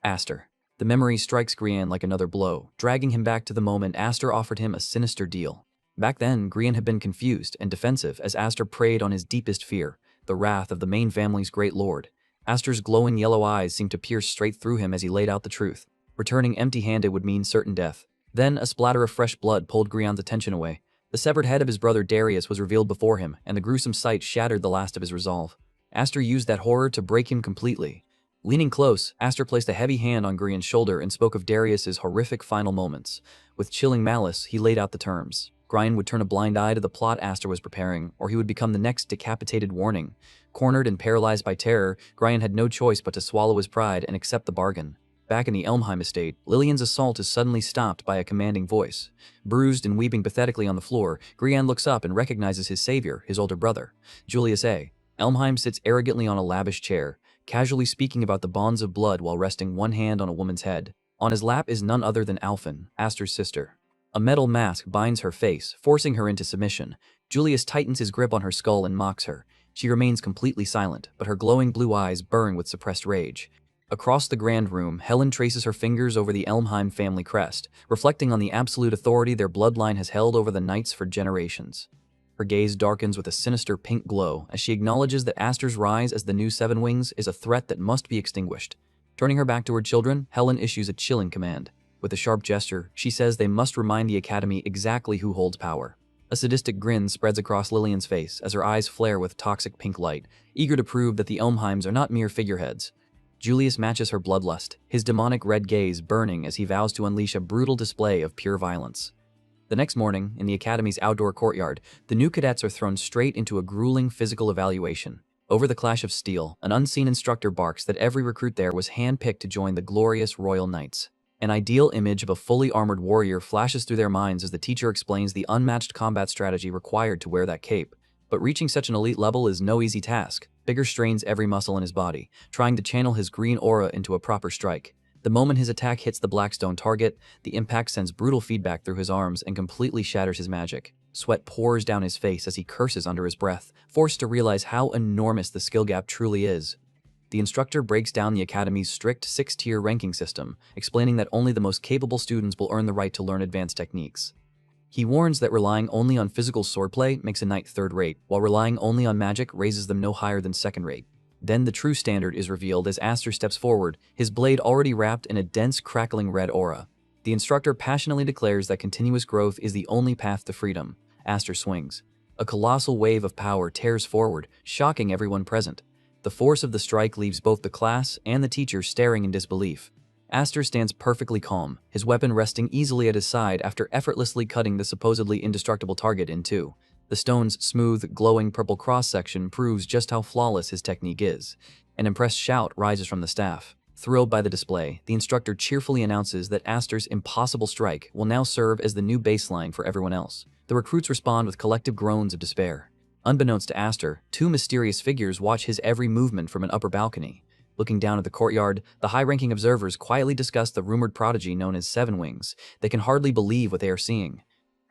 Aster. The memory strikes Grion like another blow, dragging him back to the moment Aster offered him a sinister deal. Back then, Grion had been confused and defensive as Aster preyed on his deepest fear, the wrath of the main family's great lord. Aster's glowing yellow eyes seemed to pierce straight through him as he laid out the truth. Returning empty-handed would mean certain death. Then, a splatter of fresh blood pulled Grion's attention away. The severed head of his brother Darius was revealed before him, and the gruesome sight shattered the last of his resolve. Aster used that horror to break him completely. Leaning close, Aster placed a heavy hand on Grion's shoulder and spoke of Darius's horrific final moments. With chilling malice, he laid out the terms. Grion would turn a blind eye to the plot Aster was preparing, or he would become the next decapitated warning. Cornered and paralyzed by terror, Grion had no choice but to swallow his pride and accept the bargain. Back in the Elmheim estate, Lillian's assault is suddenly stopped by a commanding voice. Bruised and weeping pathetically on the floor, Grion looks up and recognizes his savior, his older brother, Julius A. Elmheim sits arrogantly on a lavish chair, casually speaking about the bonds of blood while resting one hand on a woman's head. On his lap is none other than Alphen, Aster's sister. A metal mask binds her face, forcing her into submission. Julius tightens his grip on her skull and mocks her. She remains completely silent, but her glowing blue eyes burn with suppressed rage. Across the grand room, Helen traces her fingers over the Elmheim family crest, reflecting on the absolute authority their bloodline has held over the knights for generations. Her gaze darkens with a sinister pink glow as she acknowledges that Aster's rise as the new Seven Wings is a threat that must be extinguished. Turning her back to her children, Helen issues a chilling command. With a sharp gesture, she says they must remind the Academy exactly who holds power. A sadistic grin spreads across Lillian's face as her eyes flare with toxic pink light, eager to prove that the Elmheims are not mere figureheads. Julius matches her bloodlust, his demonic red gaze burning as he vows to unleash a brutal display of pure violence. The next morning, in the Academy's outdoor courtyard, the new cadets are thrown straight into a grueling physical evaluation. Over the clash of steel, an unseen instructor barks that every recruit there was handpicked to join the glorious Royal Knights. An ideal image of a fully armored warrior flashes through their minds as the teacher explains the unmatched combat strategy required to wear that cape. But reaching such an elite level is no easy task. Bigger strains every muscle in his body, trying to channel his green aura into a proper strike. The moment his attack hits the blackstone target, the impact sends brutal feedback through his arms and completely shatters his magic. Sweat pours down his face as he curses under his breath, forced to realize how enormous the skill gap truly is. The instructor breaks down the Academy's strict 6-tier ranking system, explaining that only the most capable students will earn the right to learn advanced techniques. He warns that relying only on physical swordplay makes a knight third-rate, while relying only on magic raises them no higher than second-rate. Then the true standard is revealed as Aster steps forward, his blade already wrapped in a dense, crackling red aura. The instructor passionately declares that continuous growth is the only path to freedom. Aster swings. A colossal wave of power tears forward, shocking everyone present. The force of the strike leaves both the class and the teacher staring in disbelief. Aster stands perfectly calm, his weapon resting easily at his side after effortlessly cutting the supposedly indestructible target in two. The stone's smooth, glowing purple cross-section proves just how flawless his technique is. An impressed shout rises from the staff. Thrilled by the display, the instructor cheerfully announces that Aster's impossible strike will now serve as the new baseline for everyone else. The recruits respond with collective groans of despair. Unbeknownst to Aster, two mysterious figures watch his every movement from an upper balcony. Looking down at the courtyard, the high-ranking observers quietly discuss the rumored prodigy known as Seven Wings. They can hardly believe what they are seeing.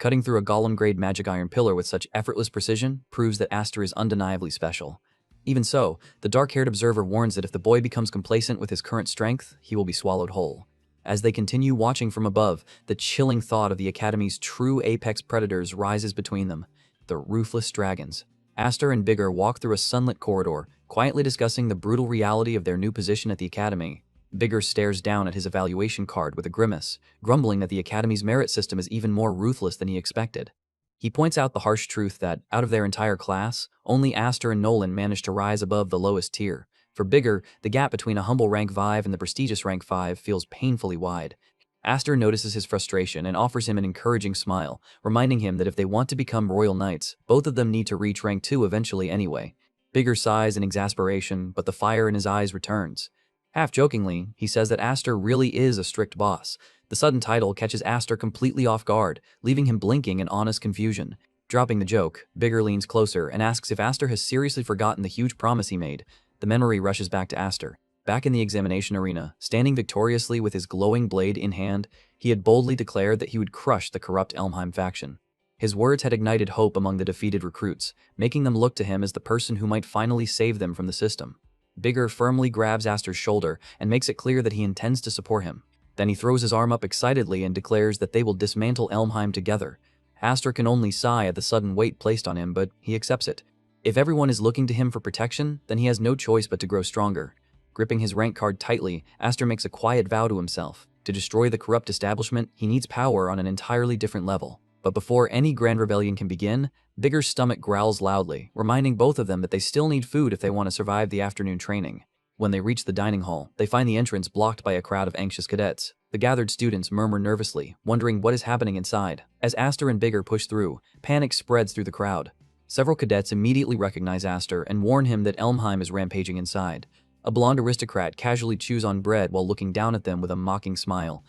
Cutting through a golem-grade magic iron pillar with such effortless precision proves that Aster is undeniably special. Even so, the dark-haired observer warns that if the boy becomes complacent with his current strength, he will be swallowed whole. As they continue watching from above, the chilling thought of the Academy's true apex predators rises between them, the ruthless dragons. Aster and Bigger walk through a sunlit corridor, quietly discussing the brutal reality of their new position at the Academy. Bigger stares down at his evaluation card with a grimace, grumbling that the Academy's merit system is even more ruthless than he expected. He points out the harsh truth that, out of their entire class, only Aster and Nolan managed to rise above the lowest tier. For Bigger, the gap between a humble rank 5 and the prestigious rank 5 feels painfully wide. Aster notices his frustration and offers him an encouraging smile, reminding him that if they want to become royal knights, both of them need to reach rank 2 eventually anyway. Bigger sighs in exasperation, but the fire in his eyes returns. Half-jokingly, he says that Aster really is a strict boss. The sudden title catches Aster completely off guard, leaving him blinking in honest confusion. Dropping the joke, Bigger leans closer and asks if Aster has seriously forgotten the huge promise he made. The memory rushes back to Aster. Back in the examination arena, standing victoriously with his glowing blade in hand, he had boldly declared that he would crush the corrupt Elmheim faction. His words had ignited hope among the defeated recruits, making them look to him as the person who might finally save them from the system. Bigger firmly grabs Aster's shoulder and makes it clear that he intends to support him. Then he throws his arm up excitedly and declares that they will dismantle Elmheim together. Aster can only sigh at the sudden weight placed on him, but he accepts it. If everyone is looking to him for protection, then he has no choice but to grow stronger. Gripping his rank card tightly, Aster makes a quiet vow to himself. To destroy the corrupt establishment, he needs power on an entirely different level. But before any grand rebellion can begin, Bigger's stomach growls loudly, reminding both of them that they still need food if they want to survive the afternoon training. When they reach the dining hall, they find the entrance blocked by a crowd of anxious cadets. The gathered students murmur nervously, wondering what is happening inside. As Aster and Bigger push through, panic spreads through the crowd. Several cadets immediately recognize Aster and warn him that Elmheim is rampaging inside. A blonde aristocrat casually chews on bread while looking down at them with a mocking smile.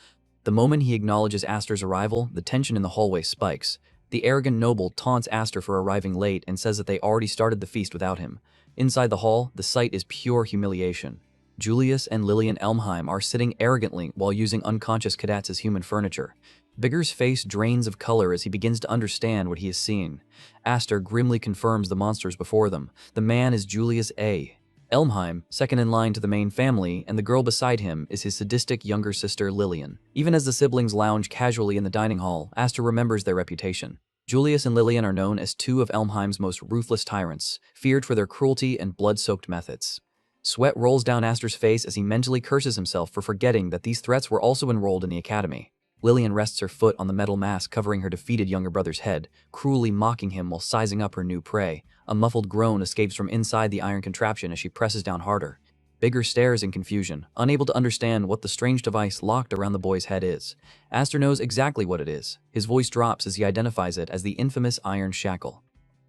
The moment he acknowledges Aster's arrival, the tension in the hallway spikes. The arrogant noble taunts Aster for arriving late and says that they already started the feast without him. Inside the hall, the sight is pure humiliation. Julius and Lillian Elmheim are sitting arrogantly while using unconscious cadets as human furniture. Bigger's face drains of color as he begins to understand what he is seeing. Aster grimly confirms the monsters before them. The man is Julius A. Elmheim, second in line to the main family, and the girl beside him is his sadistic younger sister Lillian. Even as the siblings lounge casually in the dining hall, Aster remembers their reputation. Julius and Lillian are known as two of Elmheim's most ruthless tyrants, feared for their cruelty and blood-soaked methods. Sweat rolls down Aster's face as he mentally curses himself for forgetting that these threats were also enrolled in the academy. Lillian rests her foot on the metal mask covering her defeated younger brother's head, cruelly mocking him while sizing up her new prey. A muffled groan escapes from inside the iron contraption as she presses down harder. Bigger stares in confusion, unable to understand what the strange device locked around the boy's head is. Aster knows exactly what it is. His voice drops as he identifies it as the infamous iron shackle.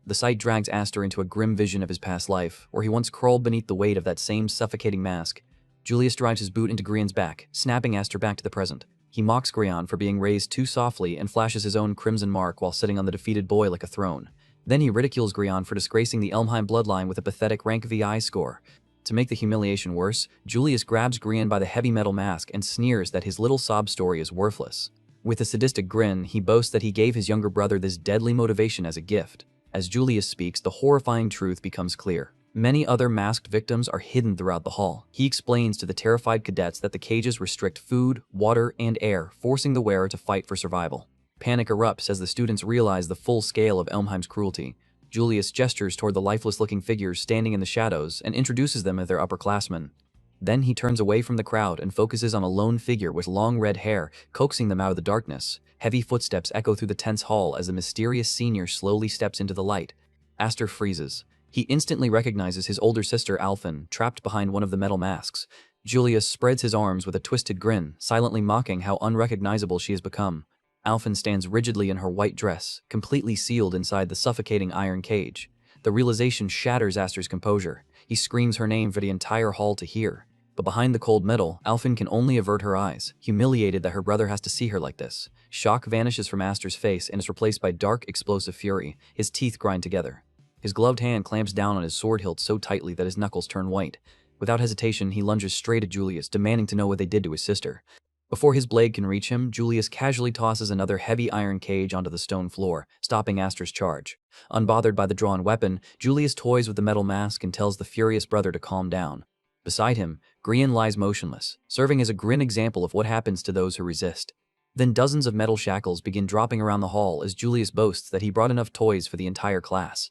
The sight drags Aster into a grim vision of his past life, where he once crawled beneath the weight of that same suffocating mask. Julius drives his boot into Grian's back, snapping Aster back to the present. He mocks Grian for being raised too softly and flashes his own crimson mark while sitting on the defeated boy like a throne. Then he ridicules Grian for disgracing the Elmheim bloodline with a pathetic rank VI score. To make the humiliation worse, Julius grabs Grian by the heavy metal mask and sneers that his little sob story is worthless. With a sadistic grin, he boasts that he gave his younger brother this deadly motivation as a gift. As Julius speaks, the horrifying truth becomes clear. Many other masked victims are hidden throughout the hall. He explains to the terrified cadets that the cages restrict food, water, and air, forcing the wearer to fight for survival. Panic erupts as the students realize the full scale of Elmheim's cruelty. Julius gestures toward the lifeless-looking figures standing in the shadows and introduces them as their upperclassmen. Then he turns away from the crowd and focuses on a lone figure with long red hair, coaxing them out of the darkness. Heavy footsteps echo through the tense hall as the mysterious senior slowly steps into the light. Aster freezes. He instantly recognizes his older sister Alphen, trapped behind one of the metal masks. Julius spreads his arms with a twisted grin, silently mocking how unrecognizable she has become. Alphen stands rigidly in her white dress, completely sealed inside the suffocating iron cage. The realization shatters Aster's composure. He screams her name for the entire hall to hear. But behind the cold metal, Alphen can only avert her eyes, humiliated that her brother has to see her like this. Shock vanishes from Aster's face and is replaced by dark, explosive fury. His teeth grind together. His gloved hand clamps down on his sword hilt so tightly that his knuckles turn white. Without hesitation, he lunges straight at Julius, demanding to know what they did to his sister. Before his blade can reach him, Julius casually tosses another heavy iron cage onto the stone floor, stopping Aster's charge. Unbothered by the drawn weapon, Julius toys with the metal mask and tells the furious brother to calm down. Beside him, Grian lies motionless, serving as a grim example of what happens to those who resist. Then dozens of metal shackles begin dropping around the hall as Julius boasts that he brought enough toys for the entire class.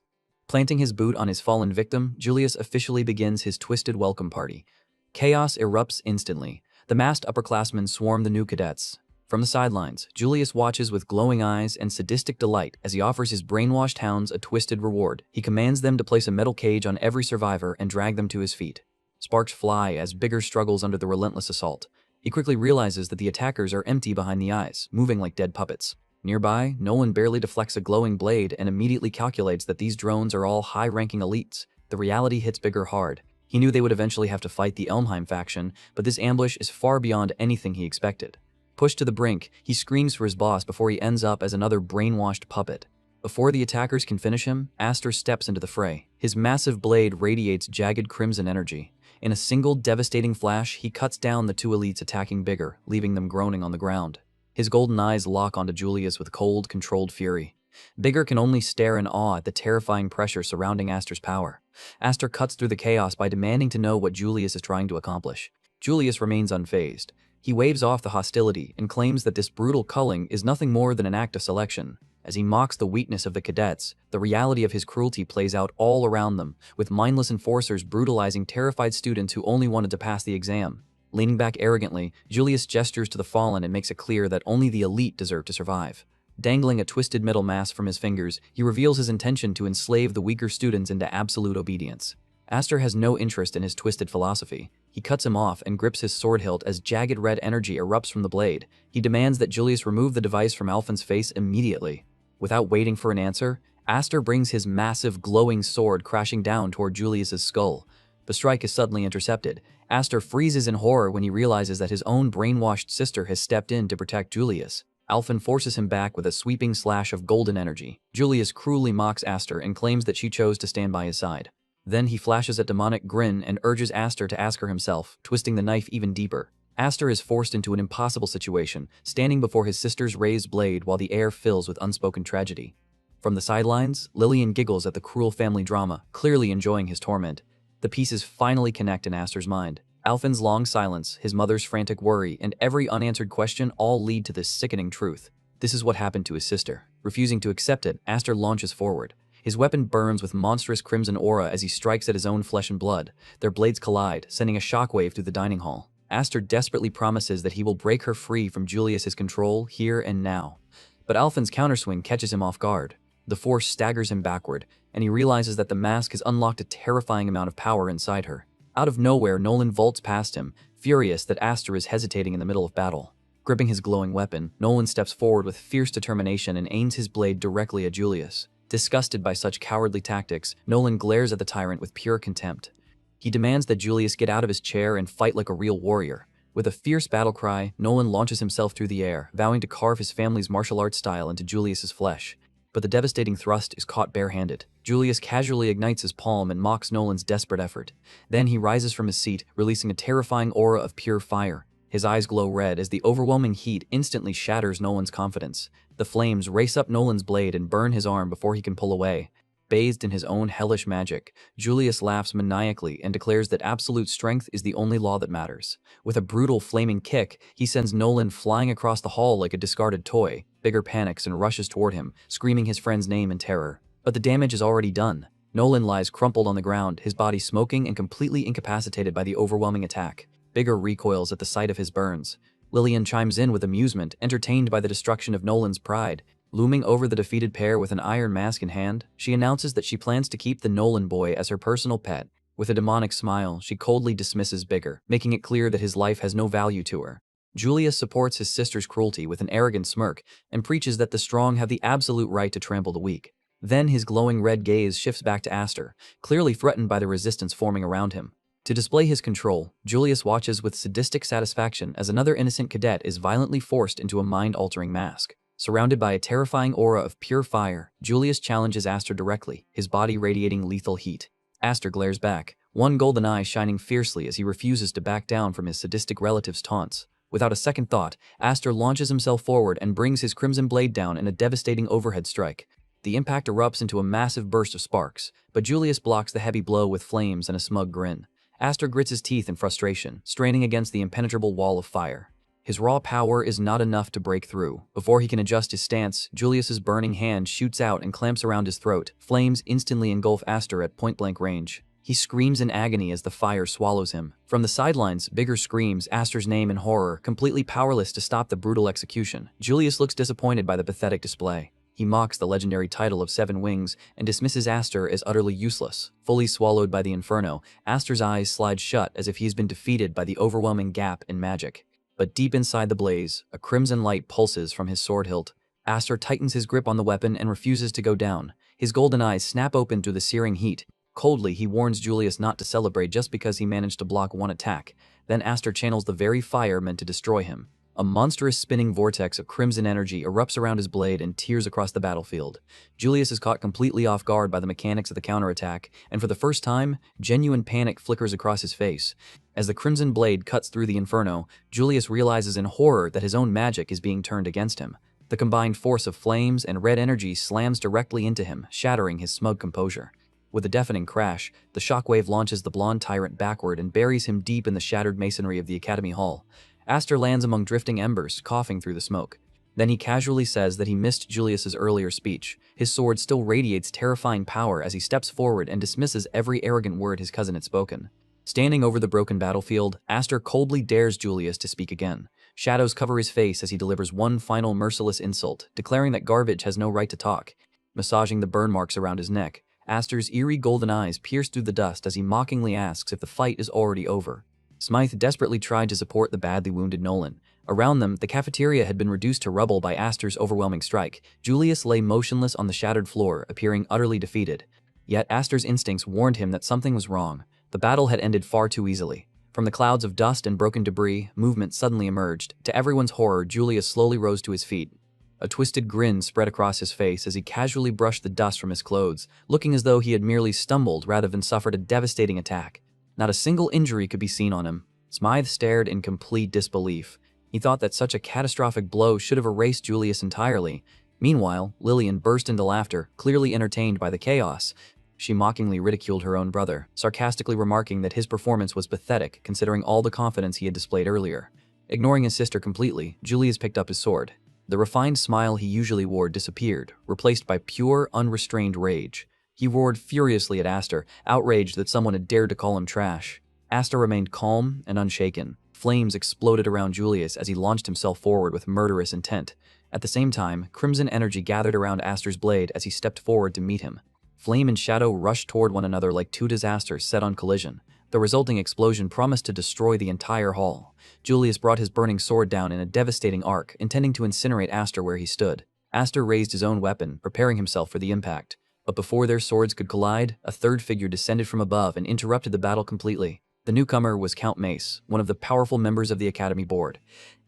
Planting his boot on his fallen victim, Julius officially begins his twisted welcome party. Chaos erupts instantly. The masked upperclassmen swarm the new cadets. From the sidelines, Julius watches with glowing eyes and sadistic delight as he offers his brainwashed hounds a twisted reward. He commands them to place a metal cage on every survivor and drag them to his feet. Sparks fly as Bigger struggles under the relentless assault. He quickly realizes that the attackers are empty behind the eyes, moving like dead puppets. Nearby, Nolan barely deflects a glowing blade and immediately calculates that these drones are all high-ranking elites. The reality hits Bigger hard. He knew they would eventually have to fight the Elmheim faction, but this ambush is far beyond anything he expected. Pushed to the brink, he screams for his boss before he ends up as another brainwashed puppet. Before the attackers can finish him, Aster steps into the fray. His massive blade radiates jagged crimson energy. In a single devastating flash, he cuts down the two elites attacking Bigger, leaving them groaning on the ground. His golden eyes lock onto Julius with cold, controlled fury. Bigger can only stare in awe at the terrifying pressure surrounding Aster's power. Aster cuts through the chaos by demanding to know what Julius is trying to accomplish. Julius remains unfazed. He waves off the hostility and claims that this brutal culling is nothing more than an act of selection. As he mocks the weakness of the cadets, the reality of his cruelty plays out all around them, with mindless enforcers brutalizing terrified students who only wanted to pass the exam. Leaning back arrogantly, Julius gestures to the fallen and makes it clear that only the elite deserve to survive. Dangling a twisted metal mask from his fingers, he reveals his intention to enslave the weaker students into absolute obedience. Aster has no interest in his twisted philosophy. He cuts him off and grips his sword hilt as jagged red energy erupts from the blade. He demands that Julius remove the device from Alphen's face immediately. Without waiting for an answer, Aster brings his massive glowing sword crashing down toward Julius's skull. The strike is suddenly intercepted. Aster freezes in horror when he realizes that his own brainwashed sister has stepped in to protect Julius. Alphen forces him back with a sweeping slash of golden energy. Julius cruelly mocks Aster and claims that she chose to stand by his side. Then he flashes a demonic grin and urges Aster to ask her himself, twisting the knife even deeper. Aster is forced into an impossible situation, standing before his sister's raised blade while the air fills with unspoken tragedy. From the sidelines, Lillian giggles at the cruel family drama, clearly enjoying his torment. The pieces finally connect in Aster's mind. Alphen's long silence, his mother's frantic worry, and every unanswered question all lead to this sickening truth. This is what happened to his sister. Refusing to accept it, Aster launches forward. His weapon burns with monstrous crimson aura as he strikes at his own flesh and blood. Their blades collide, sending a shockwave through the dining hall. Aster desperately promises that he will break her free from Julius's control here and now. But Alphen's counterswing catches him off guard. The force staggers him backward, and he realizes that the mask has unlocked a terrifying amount of power inside her. Out of nowhere, Nolan vaults past him, furious that Aster is hesitating in the middle of battle. Gripping his glowing weapon, Nolan steps forward with fierce determination and aims his blade directly at Julius. Disgusted by such cowardly tactics, Nolan glares at the tyrant with pure contempt. He demands that Julius get out of his chair and fight like a real warrior. With a fierce battle cry, Nolan launches himself through the air, vowing to carve his family's martial arts style into Julius's flesh. But the devastating thrust is caught barehanded. Julius casually ignites his palm and mocks Nolan's desperate effort. Then he rises from his seat, releasing a terrifying aura of pure fire. His eyes glow red as the overwhelming heat instantly shatters Nolan's confidence. The flames race up Nolan's blade and burn his arm before he can pull away. Bathed in his own hellish magic, Julius laughs maniacally and declares that absolute strength is the only law that matters. With a brutal flaming kick, he sends Nolan flying across the hall like a discarded toy. Bigger panics and rushes toward him, screaming his friend's name in terror. But the damage is already done. Nolan lies crumpled on the ground, his body smoking and completely incapacitated by the overwhelming attack. Bigger recoils at the sight of his burns. Lillian chimes in with amusement, entertained by the destruction of Nolan's pride. Looming over the defeated pair with an iron mask in hand, she announces that she plans to keep the Nolan boy as her personal pet. With a demonic smile, she coldly dismisses Bigger, making it clear that his life has no value to her. Julius supports his sister's cruelty with an arrogant smirk and preaches that the strong have the absolute right to trample the weak. Then his glowing red gaze shifts back to Aster, clearly threatened by the resistance forming around him. To display his control, Julius watches with sadistic satisfaction as another innocent cadet is violently forced into a mind-altering mask. Surrounded by a terrifying aura of pure fire, Julius challenges Aster directly, his body radiating lethal heat. Aster glares back, one golden eye shining fiercely as he refuses to back down from his sadistic relative's taunts. Without a second thought, Aster launches himself forward and brings his crimson blade down in a devastating overhead strike. The impact erupts into a massive burst of sparks, but Julius blocks the heavy blow with flames and a smug grin. Aster grits his teeth in frustration, straining against the impenetrable wall of fire. His raw power is not enough to break through. Before he can adjust his stance, Julius's burning hand shoots out and clamps around his throat. Flames instantly engulf Aster at point-blank range. He screams in agony as the fire swallows him. From the sidelines, Bigger screams Aster's name in horror, completely powerless to stop the brutal execution. Julius looks disappointed by the pathetic display. He mocks the legendary title of 7 Wings and dismisses Aster as utterly useless. Fully swallowed by the inferno, Aster's eyes slide shut as if he's been defeated by the overwhelming gap in magic. But deep inside the blaze, a crimson light pulses from his sword hilt. Aster tightens his grip on the weapon and refuses to go down. His golden eyes snap open to the searing heat. Coldly, he warns Julius not to celebrate just because he managed to block one attack. Then Aster channels the very fire meant to destroy him. A monstrous spinning vortex of crimson energy erupts around his blade and tears across the battlefield. Julius is caught completely off guard by the mechanics of the counterattack, and for the first time, genuine panic flickers across his face. As the crimson blade cuts through the inferno, Julius realizes in horror that his own magic is being turned against him. The combined force of flames and red energy slams directly into him, shattering his smug composure. With a deafening crash, the shockwave launches the blonde tyrant backward and buries him deep in the shattered masonry of the Academy Hall. Aster lands among drifting embers, coughing through the smoke. Then he casually says that he missed Julius's earlier speech. His sword still radiates terrifying power as he steps forward and dismisses every arrogant word his cousin had spoken. Standing over the broken battlefield, Aster coldly dares Julius to speak again. Shadows cover his face as he delivers one final merciless insult, declaring that garbage has no right to talk. Massaging the burn marks around his neck, Aster's eerie golden eyes pierce through the dust as he mockingly asks if the fight is already over. Smythe desperately tried to support the badly wounded Nolan. Around them, the cafeteria had been reduced to rubble by Aster's overwhelming strike. Julius lay motionless on the shattered floor, appearing utterly defeated. Yet Aster's instincts warned him that something was wrong. The battle had ended far too easily. From the clouds of dust and broken debris, movement suddenly emerged. To everyone's horror, Julius slowly rose to his feet. A twisted grin spread across his face as he casually brushed the dust from his clothes, looking as though he had merely stumbled rather than suffered a devastating attack. Not a single injury could be seen on him. Smythe stared in complete disbelief. He thought that such a catastrophic blow should have erased Julius entirely. Meanwhile, Lillian burst into laughter, clearly entertained by the chaos. She mockingly ridiculed her own brother, sarcastically remarking that his performance was pathetic considering all the confidence he had displayed earlier. Ignoring his sister completely, Julius picked up his sword. The refined smile he usually wore disappeared, replaced by pure, unrestrained rage. He roared furiously at Aster, outraged that someone had dared to call him trash. Aster remained calm and unshaken. Flames exploded around Julius as he launched himself forward with murderous intent. At the same time, crimson energy gathered around Aster's blade as he stepped forward to meet him. Flame and shadow rushed toward one another like two disasters set on collision. The resulting explosion promised to destroy the entire hall. Julius brought his burning sword down in a devastating arc, intending to incinerate Aster where he stood. Aster raised his own weapon, preparing himself for the impact. But before their swords could collide, a third figure descended from above and interrupted the battle completely. The newcomer was Count Mace, one of the powerful members of the Academy Board.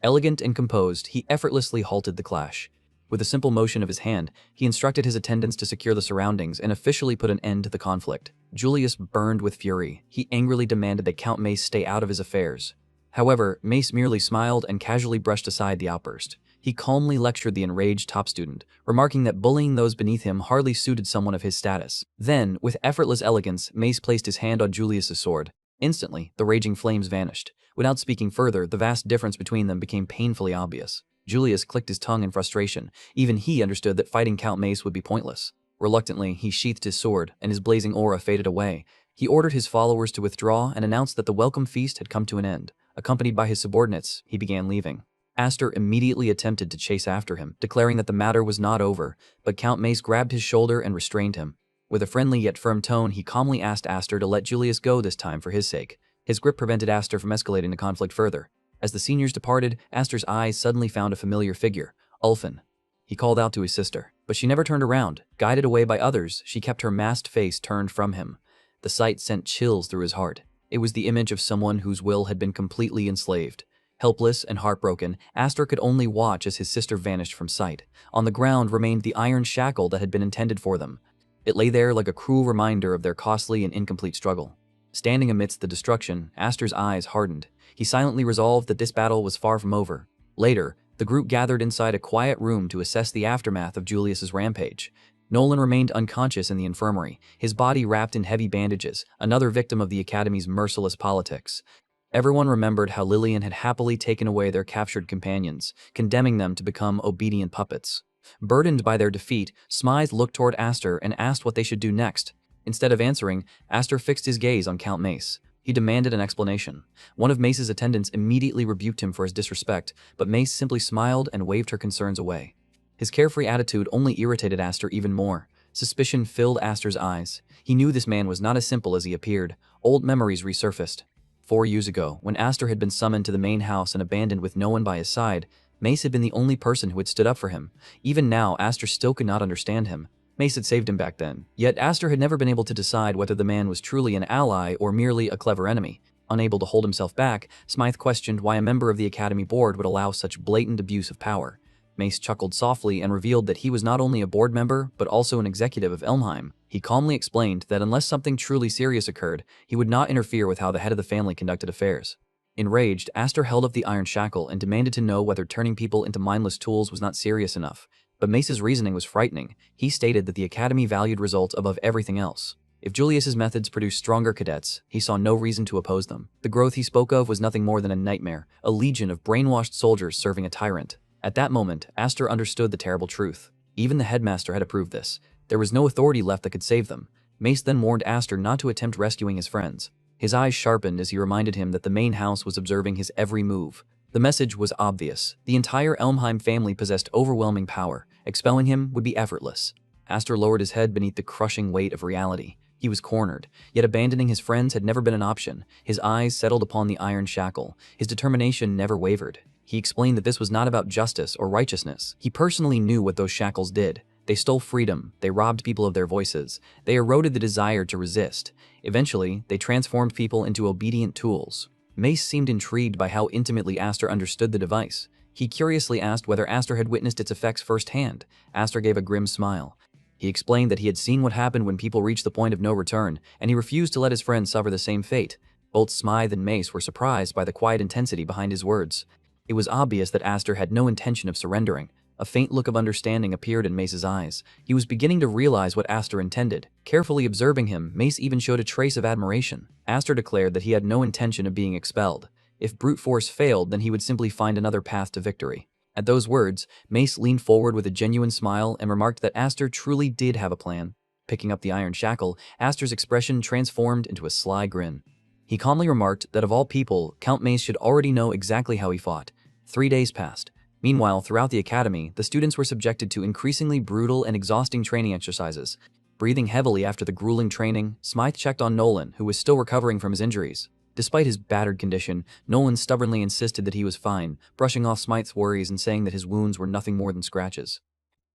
Elegant and composed, he effortlessly halted the clash. With a simple motion of his hand, he instructed his attendants to secure the surroundings and officially put an end to the conflict. Julius burned with fury. He angrily demanded that Count Mace stay out of his affairs. However, Mace merely smiled and casually brushed aside the outburst. He calmly lectured the enraged top student, remarking that bullying those beneath him hardly suited someone of his status. Then, with effortless elegance, Mace placed his hand on Julius's sword. Instantly, the raging flames vanished. Without speaking further, the vast difference between them became painfully obvious. Julius clicked his tongue in frustration. Even he understood that fighting Count Mace would be pointless. Reluctantly, he sheathed his sword, and his blazing aura faded away. He ordered his followers to withdraw and announced that the welcome feast had come to an end. Accompanied by his subordinates, he began leaving. Aster immediately attempted to chase after him, declaring that the matter was not over, but Count Mace grabbed his shoulder and restrained him. With a friendly yet firm tone, he calmly asked Aster to let Julius go this time for his sake. His grip prevented Aster from escalating the conflict further. As the seniors departed, Aster's eyes suddenly found a familiar figure, Ulfin. He called out to his sister, but she never turned around. Guided away by others, she kept her masked face turned from him. The sight sent chills through his heart. It was the image of someone whose will had been completely enslaved. Helpless and heartbroken, Aster could only watch as his sister vanished from sight. On the ground remained the iron shackle that had been intended for them. It lay there like a cruel reminder of their costly and incomplete struggle. Standing amidst the destruction, Aster's eyes hardened. He silently resolved that this battle was far from over. Later, the group gathered inside a quiet room to assess the aftermath of Julius's rampage. Nolan remained unconscious in the infirmary, his body wrapped in heavy bandages, another victim of the Academy's merciless politics. Everyone remembered how Lillian had happily taken away their captured companions, condemning them to become obedient puppets. Burdened by their defeat, Smythe looked toward Aster and asked what they should do next. Instead of answering, Aster fixed his gaze on Count Mace. He demanded an explanation. One of Mace's attendants immediately rebuked him for his disrespect, but Mace simply smiled and waved her concerns away. His carefree attitude only irritated Aster even more. Suspicion filled Aster's eyes. He knew this man was not as simple as he appeared. Old memories resurfaced. 4 years ago, when Aster had been summoned to the main house and abandoned with no one by his side, Mace had been the only person who had stood up for him. Even now, Aster still could not understand him. Mace had saved him back then, yet Aster had never been able to decide whether the man was truly an ally or merely a clever enemy. Unable to hold himself back, Smythe questioned why a member of the Academy board would allow such blatant abuse of power. Mace chuckled softly and revealed that he was not only a board member, but also an executive of Elmheim. He calmly explained that unless something truly serious occurred, he would not interfere with how the head of the family conducted affairs. Enraged, Aster held up the iron shackle and demanded to know whether turning people into mindless tools was not serious enough. But Mace's reasoning was frightening. He stated that the Academy valued results above everything else. If Julius's methods produced stronger cadets, he saw no reason to oppose them. The growth he spoke of was nothing more than a nightmare, a legion of brainwashed soldiers serving a tyrant. At that moment, Aster understood the terrible truth. Even the headmaster had approved this. There was no authority left that could save them. Mace then warned Aster not to attempt rescuing his friends. His eyes sharpened as he reminded him that the main house was observing his every move. The message was obvious. The entire Elmheim family possessed overwhelming power. Expelling him would be effortless. Aster lowered his head beneath the crushing weight of reality. He was cornered, yet abandoning his friends had never been an option. His eyes settled upon the iron shackle. His determination never wavered. He explained that this was not about justice or righteousness. He personally knew what those shackles did. They stole freedom, they robbed people of their voices, they eroded the desire to resist. Eventually, they transformed people into obedient tools. Mace seemed intrigued by how intimately Aster understood the device. He curiously asked whether Aster had witnessed its effects firsthand. Aster gave a grim smile. He explained that he had seen what happened when people reached the point of no return, and he refused to let his friends suffer the same fate. Both Smythe and Mace were surprised by the quiet intensity behind his words. It was obvious that Aster had no intention of surrendering. A faint look of understanding appeared in Mace's eyes. He was beginning to realize what Aster intended. Carefully observing him, Mace even showed a trace of admiration. Aster declared that he had no intention of being expelled. If brute force failed, then he would simply find another path to victory. At those words, Mace leaned forward with a genuine smile and remarked that Aster truly did have a plan. Picking up the iron shackle, Aster's expression transformed into a sly grin. He calmly remarked that of all people, Count Mace should already know exactly how he fought. 3 days passed. Meanwhile, throughout the academy, the students were subjected to increasingly brutal and exhausting training exercises. Breathing heavily after the grueling training, Smythe checked on Nolan, who was still recovering from his injuries. Despite his battered condition, Nolan stubbornly insisted that he was fine, brushing off Smythe's worries and saying that his wounds were nothing more than scratches.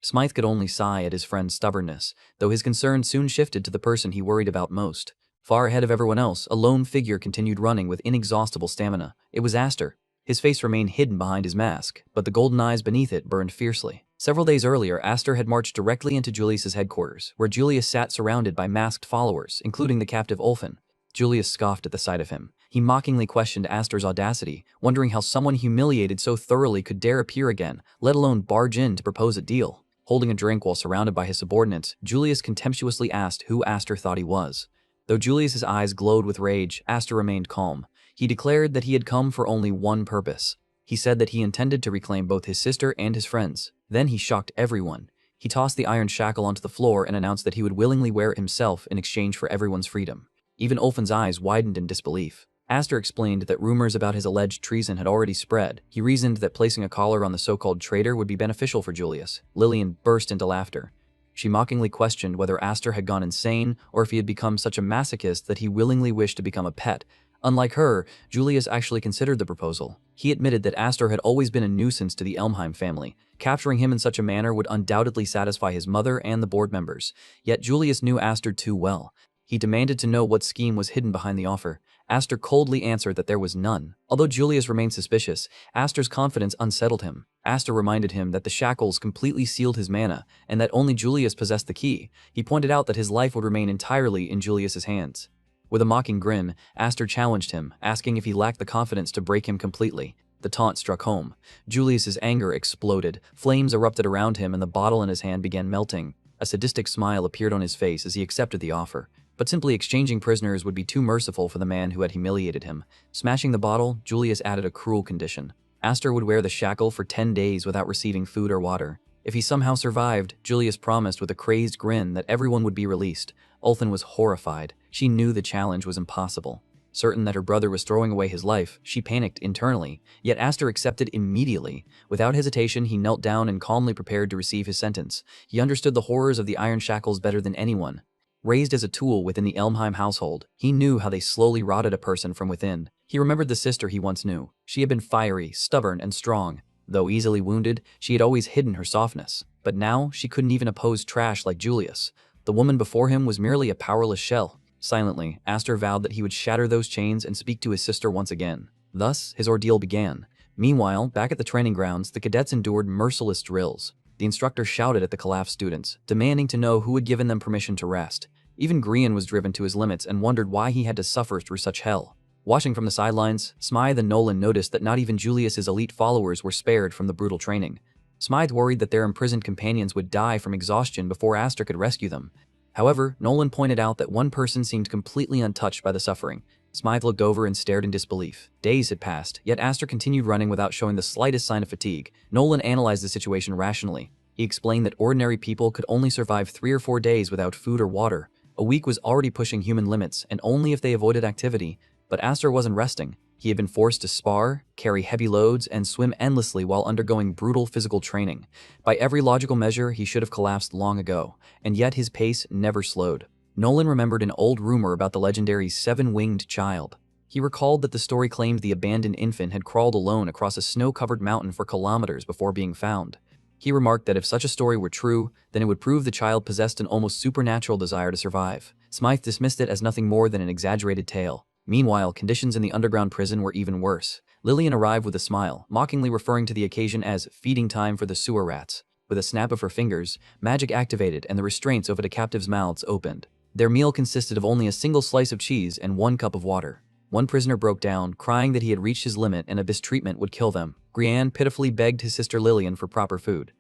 Smythe could only sigh at his friend's stubbornness, though his concern soon shifted to the person he worried about most. Far ahead of everyone else, a lone figure continued running with inexhaustible stamina. It was Aster. His face remained hidden behind his mask, but the golden eyes beneath it burned fiercely. Several days earlier, Aster had marched directly into Julius's headquarters, where Julius sat surrounded by masked followers, including the captive Ulfin. Julius scoffed at the sight of him. He mockingly questioned Aster's audacity, wondering how someone humiliated so thoroughly could dare appear again, let alone barge in to propose a deal. Holding a drink while surrounded by his subordinates, Julius contemptuously asked who Aster thought he was. Though Julius's eyes glowed with rage, Aster remained calm. He declared that he had come for only one purpose. He said that he intended to reclaim both his sister and his friends. Then he shocked everyone. He tossed the iron shackle onto the floor and announced that he would willingly wear it himself in exchange for everyone's freedom. Even Ulfin's eyes widened in disbelief. Aster explained that rumors about his alleged treason had already spread. He reasoned that placing a collar on the so-called traitor would be beneficial for Julius. Lillian burst into laughter. She mockingly questioned whether Aster had gone insane or if he had become such a masochist that he willingly wished to become a pet. Unlike her, Julius actually considered the proposal. He admitted that Aster had always been a nuisance to the Elmheim family. Capturing him in such a manner would undoubtedly satisfy his mother and the board members. Yet Julius knew Aster too well. He demanded to know what scheme was hidden behind the offer. Aster coldly answered that there was none. Although Julius remained suspicious, Aster's confidence unsettled him. Aster reminded him that the shackles completely sealed his mana, and that only Julius possessed the key. He pointed out that his life would remain entirely in Julius's hands. With a mocking grin, Aster challenged him, asking if he lacked the confidence to break him completely. The taunt struck home. Julius's anger exploded. Flames erupted around him and the bottle in his hand began melting. A sadistic smile appeared on his face as he accepted the offer. But simply exchanging prisoners would be too merciful for the man who had humiliated him. Smashing the bottle, Julius added a cruel condition. Aster would wear the shackle for 10 days without receiving food or water. If he somehow survived, Julius promised with a crazed grin that everyone would be released. Ulthen was horrified. She knew the challenge was impossible. Certain that her brother was throwing away his life, she panicked internally. Yet Aster accepted immediately. Without hesitation, he knelt down and calmly prepared to receive his sentence. He understood the horrors of the iron shackles better than anyone. Raised as a tool within the Elmheim household, he knew how they slowly rotted a person from within. He remembered the sister he once knew. She had been fiery, stubborn, and strong. Though easily wounded, she had always hidden her softness. But now, she couldn't even oppose trash like Julius. The woman before him was merely a powerless shell. Silently, Aster vowed that he would shatter those chains and speak to his sister once again. Thus, his ordeal began. Meanwhile, back at the training grounds, the cadets endured merciless drills. The instructor shouted at the collapsed students, demanding to know who had given them permission to rest. Even Grian was driven to his limits and wondered why he had to suffer through such hell. Watching from the sidelines, Smythe and Nolan noticed that not even Julius's elite followers were spared from the brutal training. Smythe worried that their imprisoned companions would die from exhaustion before Aster could rescue them. However, Nolan pointed out that one person seemed completely untouched by the suffering. Smythe looked over and stared in disbelief. Days had passed, yet Aster continued running without showing the slightest sign of fatigue. Nolan analyzed the situation rationally. He explained that ordinary people could only survive 3 or 4 days without food or water. A week was already pushing human limits, and only if they avoided activity. But Aster wasn't resting. He had been forced to spar, carry heavy loads, and swim endlessly while undergoing brutal physical training. By every logical measure, he should have collapsed long ago, and yet his pace never slowed. Nolan remembered an old rumor about the legendary 7-winged child. He recalled that the story claimed the abandoned infant had crawled alone across a snow-covered mountain for kilometers before being found. He remarked that if such a story were true, then it would prove the child possessed an almost supernatural desire to survive. Smythe dismissed it as nothing more than an exaggerated tale. Meanwhile, conditions in the underground prison were even worse. Lillian arrived with a smile, mockingly referring to the occasion as feeding time for the sewer rats. With a snap of her fingers, magic activated and the restraints over the captives' mouths opened. Their meal consisted of only a single slice of cheese and 1 cup of water. One prisoner broke down, crying that he had reached his limit and abyss treatment would kill them. Grian pitifully begged his sister Lillian for proper food.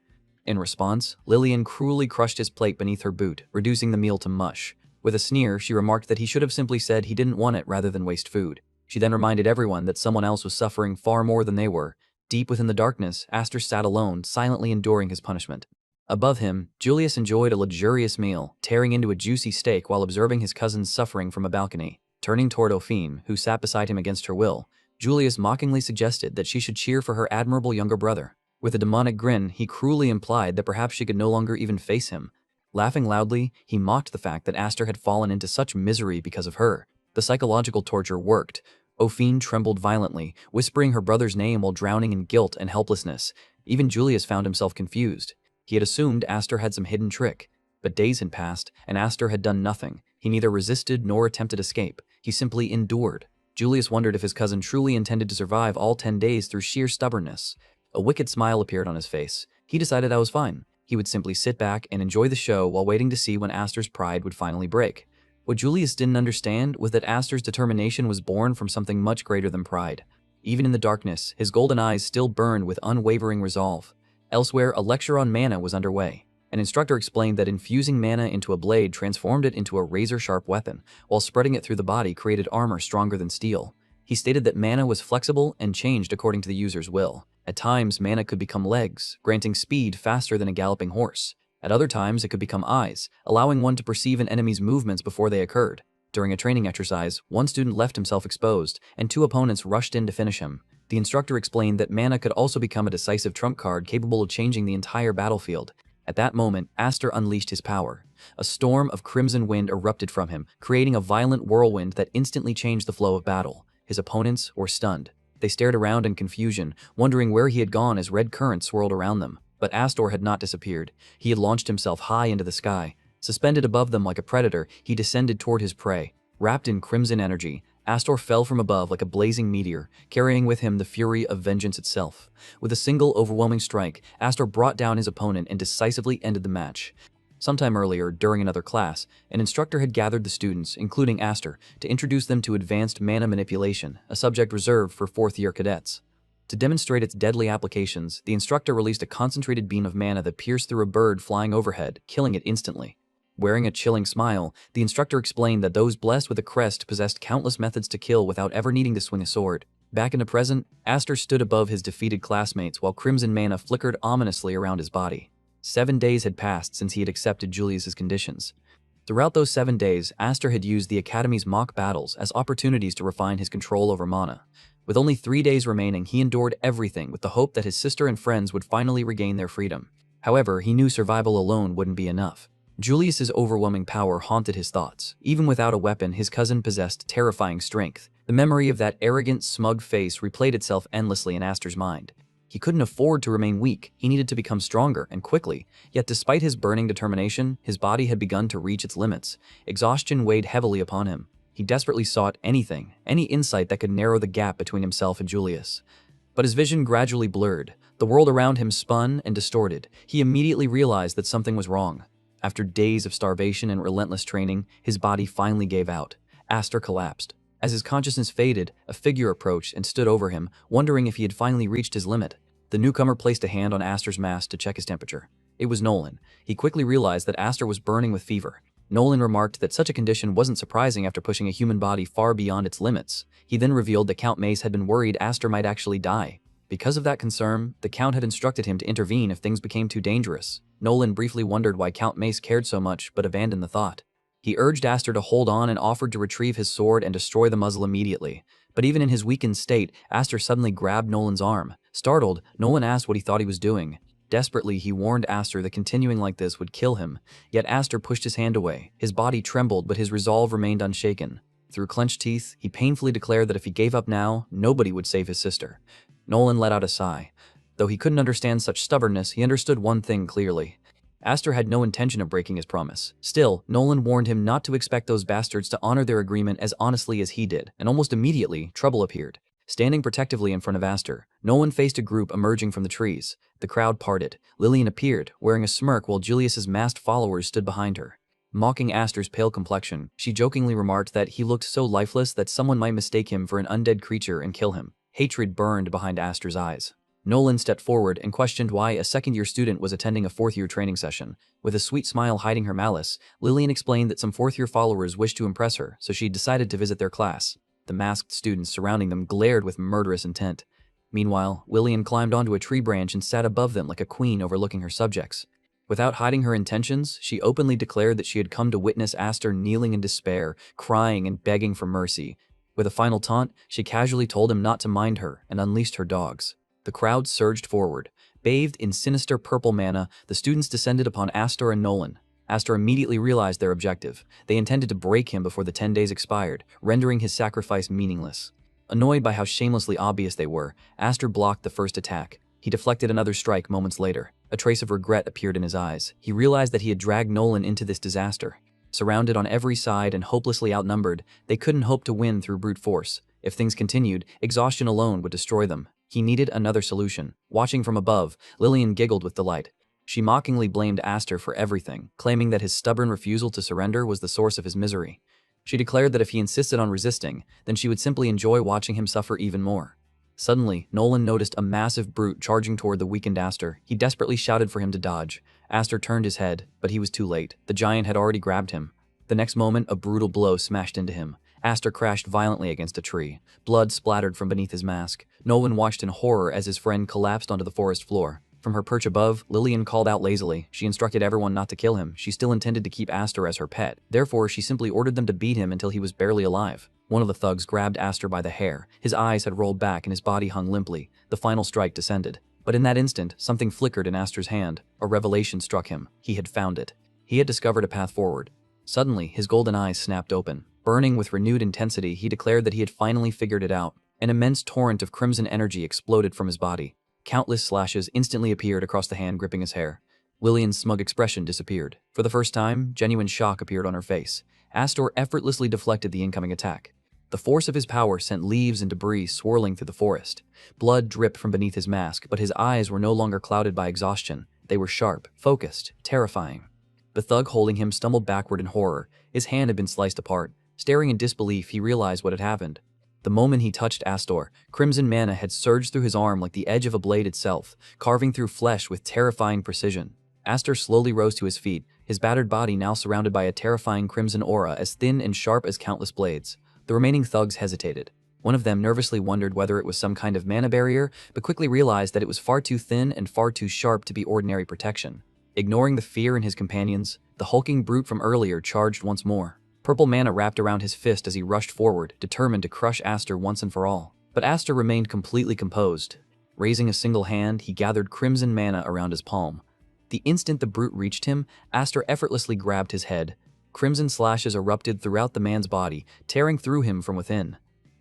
In response, Lillian cruelly crushed his plate beneath her boot, reducing the meal to mush. With a sneer, she remarked that he should have simply said he didn't want it rather than waste food. She then reminded everyone that someone else was suffering far more than they were. Deep within the darkness, Aster sat alone, silently enduring his punishment. Above him, Julius enjoyed a luxurious meal, tearing into a juicy steak while observing his cousin's suffering from a balcony. Turning toward Ophine, who sat beside him against her will, Julius mockingly suggested that she should cheer for her admirable younger brother. With a demonic grin, he cruelly implied that perhaps she could no longer even face him. Laughing loudly, he mocked the fact that Aster had fallen into such misery because of her. The psychological torture worked. Ophine trembled violently, whispering her brother's name while drowning in guilt and helplessness. Even Julius found himself confused. He had assumed Aster had some hidden trick. But days had passed, and Aster had done nothing. He neither resisted nor attempted escape. He simply endured. Julius wondered if his cousin truly intended to survive all 10 days through sheer stubbornness. A wicked smile appeared on his face. He decided that was fine. He would simply sit back and enjoy the show while waiting to see when Aster's pride would finally break. What Julius didn't understand was that Aster's determination was born from something much greater than pride. Even in the darkness, his golden eyes still burned with unwavering resolve. Elsewhere, a lecture on mana was underway. An instructor explained that infusing mana into a blade transformed it into a razor-sharp weapon, while spreading it through the body created armor stronger than steel. He stated that mana was flexible and changed according to the user's will. At times, mana could become legs, granting speed faster than a galloping horse. At other times, it could become eyes, allowing one to perceive an enemy's movements before they occurred. During a training exercise, one student left himself exposed, and 2 opponents rushed in to finish him. The instructor explained that mana could also become a decisive trump card capable of changing the entire battlefield. At that moment, Aster unleashed his power. A storm of crimson wind erupted from him, creating a violent whirlwind that instantly changed the flow of battle. His opponents were stunned. They stared around in confusion, wondering where he had gone as red currents swirled around them. But Aster had not disappeared. He had launched himself high into the sky. Suspended above them like a predator, he descended toward his prey. Wrapped in crimson energy, Aster fell from above like a blazing meteor, carrying with him the fury of vengeance itself. With a single overwhelming strike, Aster brought down his opponent and decisively ended the match. Sometime earlier, during another class, an instructor had gathered the students, including Aster, to introduce them to advanced mana manipulation, a subject reserved for fourth-year cadets. To demonstrate its deadly applications, the instructor released a concentrated beam of mana that pierced through a bird flying overhead, killing it instantly. Wearing a chilling smile, the instructor explained that those blessed with a crest possessed countless methods to kill without ever needing to swing a sword. Back in the present, Aster stood above his defeated classmates while crimson mana flickered ominously around his body. 7 days had passed since he had accepted Julius's conditions. Throughout those 7 days, Aster had used the Academy's mock battles as opportunities to refine his control over mana. With only 3 days remaining, he endured everything with the hope that his sister and friends would finally regain their freedom. However, he knew survival alone wouldn't be enough. Julius's overwhelming power haunted his thoughts. Even without a weapon, his cousin possessed terrifying strength. The memory of that arrogant, smug face replayed itself endlessly in Aster's mind. He couldn't afford to remain weak. He needed to become stronger, and quickly. Yet despite his burning determination, his body had begun to reach its limits. Exhaustion weighed heavily upon him. He desperately sought anything, any insight that could narrow the gap between himself and Julius. But his vision gradually blurred. The world around him spun and distorted. He immediately realized that something was wrong. After days of starvation and relentless training, his body finally gave out. Aster collapsed. As his consciousness faded, a figure approached and stood over him, wondering if he had finally reached his limit. The newcomer placed a hand on Aster's mask to check his temperature. It was Nolan. He quickly realized that Aster was burning with fever. Nolan remarked that such a condition wasn't surprising after pushing a human body far beyond its limits. He then revealed that Count Mace had been worried Aster might actually die. Because of that concern, the Count had instructed him to intervene if things became too dangerous. Nolan briefly wondered why Count Mace cared so much, but abandoned the thought. He urged Aster to hold on and offered to retrieve his sword and destroy the muzzle immediately. But even in his weakened state, Aster suddenly grabbed Nolan's arm. Startled, Nolan asked what he thought he was doing. Desperately, he warned Aster that continuing like this would kill him. Yet Aster pushed his hand away. His body trembled, but his resolve remained unshaken. Through clenched teeth, he painfully declared that if he gave up now, nobody would save his sister. Nolan let out a sigh. Though he couldn't understand such stubbornness, he understood one thing clearly. Aster had no intention of breaking his promise. Still, Nolan warned him not to expect those bastards to honor their agreement as honestly as he did, and almost immediately, trouble appeared. Standing protectively in front of Aster, Nolan faced a group emerging from the trees. The crowd parted. Lillian appeared, wearing a smirk while Julius's masked followers stood behind her. Mocking Aster's pale complexion, she jokingly remarked that he looked so lifeless that someone might mistake him for an undead creature and kill him. Hatred burned behind Aster's eyes. Nolan stepped forward and questioned why a second-year student was attending a fourth-year training session. With a sweet smile hiding her malice, Lillian explained that some fourth-year followers wished to impress her, so she decided to visit their class. The masked students surrounding them glared with murderous intent. Meanwhile, Lillian climbed onto a tree branch and sat above them like a queen overlooking her subjects. Without hiding her intentions, she openly declared that she had come to witness Aster kneeling in despair, crying and begging for mercy. With a final taunt, she casually told him not to mind her and unleashed her dogs. The crowd surged forward. Bathed in sinister purple mana, the students descended upon Aster and Nolan. Aster immediately realized their objective. They intended to break him before the 10 days expired, rendering his sacrifice meaningless. Annoyed by how shamelessly obvious they were, Aster blocked the first attack. He deflected another strike moments later. A trace of regret appeared in his eyes. He realized that he had dragged Nolan into this disaster. Surrounded on every side and hopelessly outnumbered, they couldn't hope to win through brute force. If things continued, exhaustion alone would destroy them. He needed another solution. Watching from above, Lillian giggled with delight. She mockingly blamed Aster for everything, claiming that his stubborn refusal to surrender was the source of his misery. She declared that if he insisted on resisting, then she would simply enjoy watching him suffer even more. Suddenly, Nolan noticed a massive brute charging toward the weakened Aster. He desperately shouted for him to dodge. Aster turned his head, but he was too late. The giant had already grabbed him. The next moment, a brutal blow smashed into him. Aster crashed violently against a tree. Blood splattered from beneath his mask. Nolan watched in horror as his friend collapsed onto the forest floor. From her perch above, Lillian called out lazily. She instructed everyone not to kill him. She still intended to keep Aster as her pet. Therefore, she simply ordered them to beat him until he was barely alive. One of the thugs grabbed Aster by the hair. His eyes had rolled back and his body hung limply. The final strike descended. But in that instant, something flickered in Aster's hand. A revelation struck him. He had found it. He had discovered a path forward. Suddenly, his golden eyes snapped open. Burning with renewed intensity, he declared that he had finally figured it out. An immense torrent of crimson energy exploded from his body. Countless slashes instantly appeared across the hand gripping his hair. Lillian's smug expression disappeared. For the first time, genuine shock appeared on her face. Aster effortlessly deflected the incoming attack. The force of his power sent leaves and debris swirling through the forest. Blood dripped from beneath his mask, but his eyes were no longer clouded by exhaustion. They were sharp, focused, terrifying. The thug holding him stumbled backward in horror. His hand had been sliced apart. Staring in disbelief, he realized what had happened. The moment he touched Aster, crimson mana had surged through his arm like the edge of a blade itself, carving through flesh with terrifying precision. Aster slowly rose to his feet, his battered body now surrounded by a terrifying crimson aura as thin and sharp as countless blades. The remaining thugs hesitated. One of them nervously wondered whether it was some kind of mana barrier, but quickly realized that it was far too thin and far too sharp to be ordinary protection. Ignoring the fear in his companions, the hulking brute from earlier charged once more. Purple mana wrapped around his fist as he rushed forward, determined to crush Aster once and for all. But Aster remained completely composed. Raising a single hand, he gathered crimson mana around his palm. The instant the brute reached him, Aster effortlessly grabbed his head. Crimson slashes erupted throughout the man's body, tearing through him from within.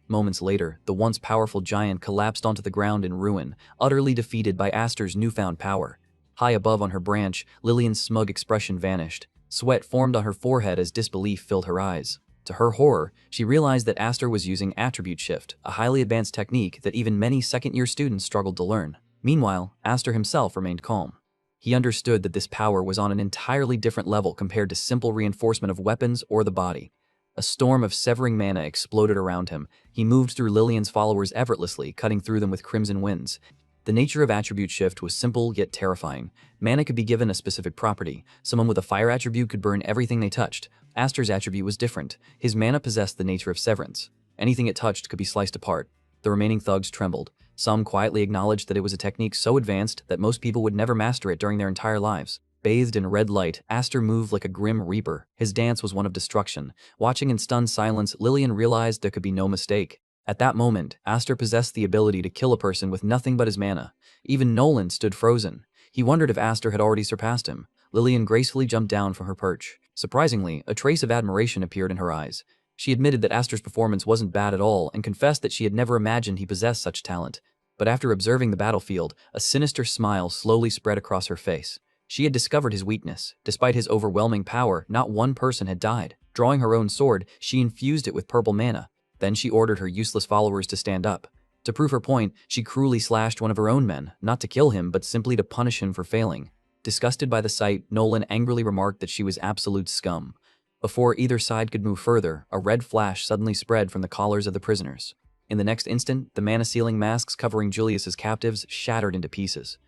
Moments later, the once powerful giant collapsed onto the ground in ruin, utterly defeated by Aster's newfound power. High above on her branch, Lillian's smug expression vanished. Sweat formed on her forehead as disbelief filled her eyes. To her horror, she realized that Aster was using attribute shift, a highly advanced technique that even many second-year students struggled to learn. Meanwhile, Aster himself remained calm. He understood that this power was on an entirely different level compared to simple reinforcement of weapons or the body. A storm of severing mana exploded around him. He moved through Lillian's followers effortlessly, cutting through them with crimson winds. The nature of attribute shift was simple yet terrifying. Mana could be given a specific property. Someone with a fire attribute could burn everything they touched. Aster's attribute was different. His mana possessed the nature of severance. Anything it touched could be sliced apart. The remaining thugs trembled. Some quietly acknowledged that it was a technique so advanced that most people would never master it during their entire lives. Bathed in red light, Aster moved like a grim reaper. His dance was one of destruction. Watching in stunned silence, Lillian realized there could be no mistake. At that moment, Aster possessed the ability to kill a person with nothing but his mana. Even Nolan stood frozen. He wondered if Aster had already surpassed him. Lillian gracefully jumped down from her perch. Surprisingly, a trace of admiration appeared in her eyes. She admitted that Aster's performance wasn't bad at all and confessed that she had never imagined he possessed such talent. But after observing the battlefield, a sinister smile slowly spread across her face. She had discovered his weakness. Despite his overwhelming power, not one person had died. Drawing her own sword, she infused it with purple mana. Then she ordered her useless followers to stand up. To prove her point, she cruelly slashed one of her own men, not to kill him but simply to punish him for failing. Disgusted by the sight, Nolan angrily remarked that she was absolute scum. Before either side could move further, a red flash suddenly spread from the collars of the prisoners. In the next instant, the mana-sealing masks covering Julius's captives shattered into pieces.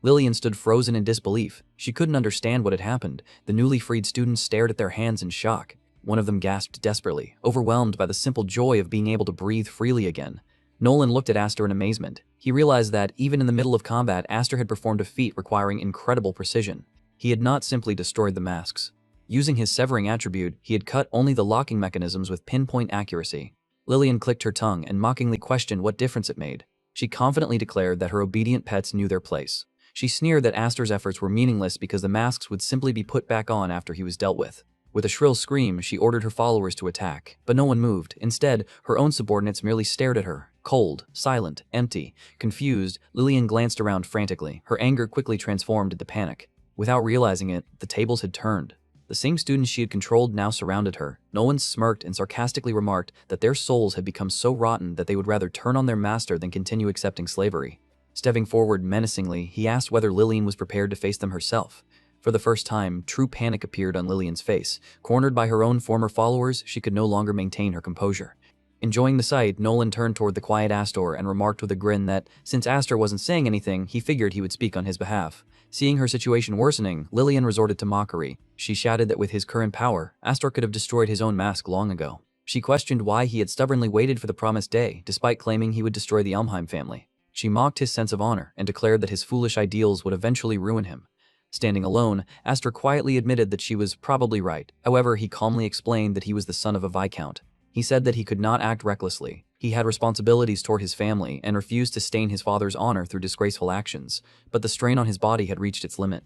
Lillian stood frozen in disbelief. She couldn't understand what had happened. The newly freed students stared at their hands in shock. One of them gasped desperately, overwhelmed by the simple joy of being able to breathe freely again. Nolan looked at Aster in amazement. He realized that, even in the middle of combat, Aster had performed a feat requiring incredible precision. He had not simply destroyed the masks. Using his severing attribute, he had cut only the locking mechanisms with pinpoint accuracy. Lillian clicked her tongue and mockingly questioned what difference it made. She confidently declared that her obedient pets knew their place. She sneered that Aster's efforts were meaningless because the masks would simply be put back on after he was dealt with. With a shrill scream, she ordered her followers to attack, but no one moved. Instead, her own subordinates merely stared at her. Cold, silent, empty, confused, Lillian glanced around frantically. Her anger quickly transformed into panic. Without realizing it, the tables had turned. The same students she had controlled now surrounded her. Nolan smirked and sarcastically remarked that their souls had become so rotten that they would rather turn on their master than continue accepting slavery. Stepping forward menacingly, he asked whether Lillian was prepared to face them herself. For the first time, true panic appeared on Lillian's face. Cornered by her own former followers, she could no longer maintain her composure. Enjoying the sight, Nolan turned toward the quiet Aster and remarked with a grin that, since Aster wasn't saying anything, he figured he would speak on his behalf. Seeing her situation worsening, Lillian resorted to mockery. She shouted that with his current power, Aster could have destroyed his own mask long ago. She questioned why he had stubbornly waited for the promised day, despite claiming he would destroy the Elmheim family. She mocked his sense of honor and declared that his foolish ideals would eventually ruin him. Standing alone, Aster quietly admitted that she was probably right. However, he calmly explained that he was the son of a viscount. He said that he could not act recklessly. He had responsibilities toward his family and refused to stain his father's honor through disgraceful actions, but the strain on his body had reached its limit.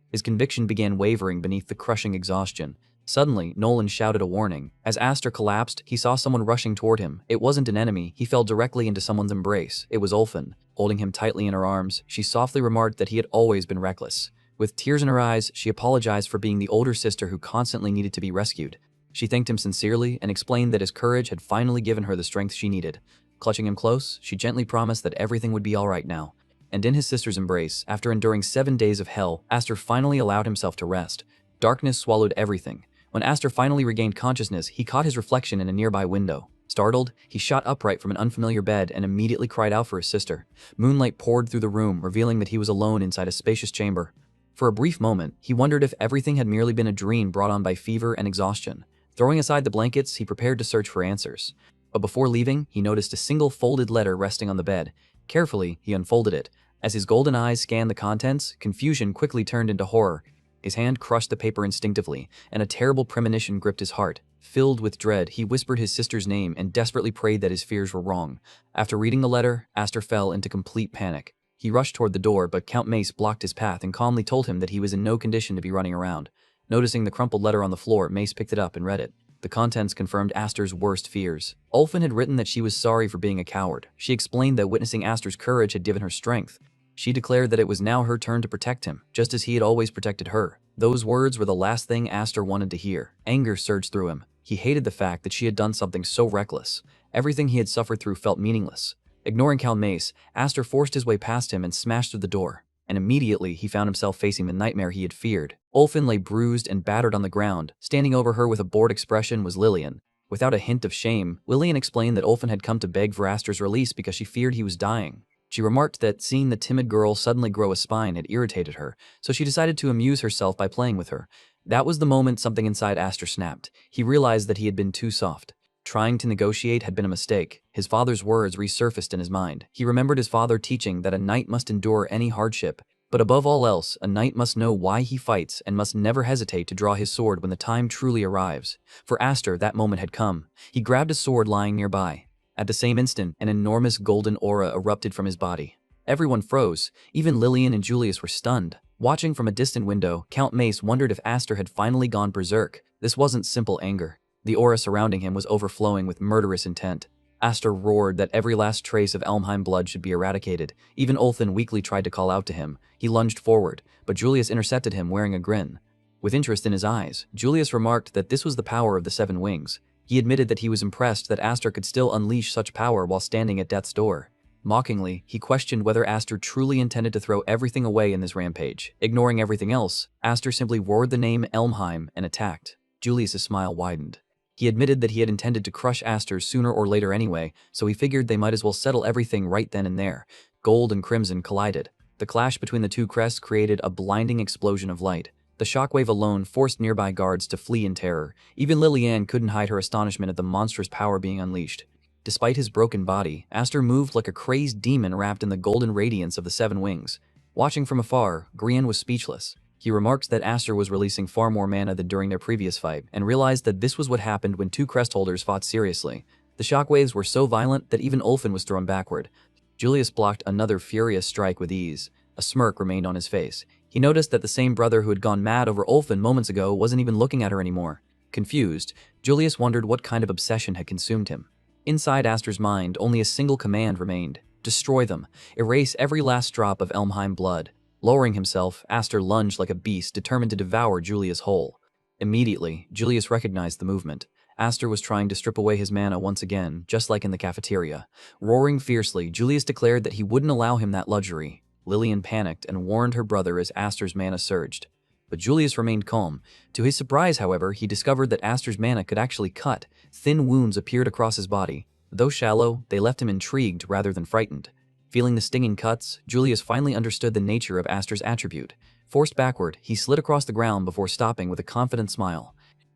His conviction began wavering beneath the crushing exhaustion. Suddenly, Nolan shouted a warning. As Aster collapsed, he saw someone rushing toward him. It wasn't an enemy, he fell directly into someone's embrace. It was Ulfin. Holding him tightly in her arms, she softly remarked that he had always been reckless. With tears in her eyes, she apologized for being the older sister who constantly needed to be rescued. She thanked him sincerely and explained that his courage had finally given her the strength she needed. Clutching him close, she gently promised that everything would be all right now. And in his sister's embrace, after enduring 7 days of hell, Aster finally allowed himself to rest. Darkness swallowed everything. When Aster finally regained consciousness, he caught his reflection in a nearby window. Startled, he shot upright from an unfamiliar bed and immediately cried out for his sister. Moonlight poured through the room, revealing that he was alone inside a spacious chamber. For a brief moment, he wondered if everything had merely been a dream brought on by fever and exhaustion. Throwing aside the blankets, he prepared to search for answers. But before leaving, he noticed a single folded letter resting on the bed. Carefully, he unfolded it. As his golden eyes scanned the contents, confusion quickly turned into horror. His hand crushed the paper instinctively, and a terrible premonition gripped his heart. Filled with dread, he whispered his sister's name and desperately prayed that his fears were wrong. After reading the letter, Aster fell into complete panic. He rushed toward the door, but Count Mace blocked his path and calmly told him that he was in no condition to be running around. Noticing the crumpled letter on the floor, Mace picked it up and read it. The contents confirmed Aster's worst fears. Ulfin had written that she was sorry for being a coward. She explained that witnessing Aster's courage had given her strength. She declared that it was now her turn to protect him, just as he had always protected her. Those words were the last thing Aster wanted to hear. Anger surged through him. He hated the fact that she had done something so reckless. Everything he had suffered through felt meaningless. Ignoring Count Mace, Aster forced his way past him and smashed through the door. And immediately he found himself facing the nightmare he had feared. Ulfin lay bruised and battered on the ground. Standing over her with a bored expression was Lillian. Without a hint of shame, Lillian explained that Ulfin had come to beg for Aster's release because she feared he was dying. She remarked that seeing the timid girl suddenly grow a spine had irritated her, so she decided to amuse herself by playing with her. That was the moment something inside Aster snapped. He realized that he had been too soft. Trying to negotiate had been a mistake. His father's words resurfaced in his mind. He remembered his father teaching that a knight must endure any hardship, but above all else, a knight must know why he fights and must never hesitate to draw his sword when the time truly arrives. For Aster, that moment had come. He grabbed a sword lying nearby. At the same instant, an enormous golden aura erupted from his body. Everyone froze. Even Lillian and Julius were stunned. Watching from a distant window, Count Mace wondered if Aster had finally gone berserk. This wasn't simple anger. The aura surrounding him was overflowing with murderous intent. Aster roared that every last trace of Elmheim blood should be eradicated. Even Ulfin weakly tried to call out to him. He lunged forward, but Julius intercepted him wearing a grin. With interest in his eyes, Julius remarked that this was the power of the Seven Wings. He admitted that he was impressed that Aster could still unleash such power while standing at death's door. Mockingly, he questioned whether Aster truly intended to throw everything away in this rampage. Ignoring everything else, Aster simply roared the name Elmheim and attacked. Julius' smile widened. He admitted that he had intended to crush Aster sooner or later anyway, so he figured they might as well settle everything right then and there. Gold and crimson collided. The clash between the two crests created a blinding explosion of light. The shockwave alone forced nearby guards to flee in terror. Even Lillian couldn't hide her astonishment at the monstrous power being unleashed. Despite his broken body, Aster moved like a crazed demon wrapped in the golden radiance of the Seven Wings. Watching from afar, Grian was speechless. He remarked that Aster was releasing far more mana than during their previous fight, and realized that this was what happened when two crest holders fought seriously. The shockwaves were so violent that even Ulfin was thrown backward. Julius blocked another furious strike with ease. A smirk remained on his face. He noticed that the same brother who had gone mad over Ulfin moments ago wasn't even looking at her anymore. Confused, Julius wondered what kind of obsession had consumed him. Inside Aster's mind, only a single command remained. Destroy them. Erase every last drop of Elmheim blood. Lowering himself, Aster lunged like a beast, determined to devour Julius whole. Immediately, Julius recognized the movement. Aster was trying to strip away his mana once again, just like in the cafeteria. Roaring fiercely, Julius declared that he wouldn't allow him that luxury. Lillian panicked and warned her brother as Aster's mana surged. But Julius remained calm. To his surprise, however, he discovered that Aster's mana could actually cut. Thin wounds appeared across his body. Though shallow, they left him intrigued rather than frightened. Feeling the stinging cuts, Julius finally understood the nature of Aster's attribute. Forced backward, he slid across the ground before stopping with a confident smile.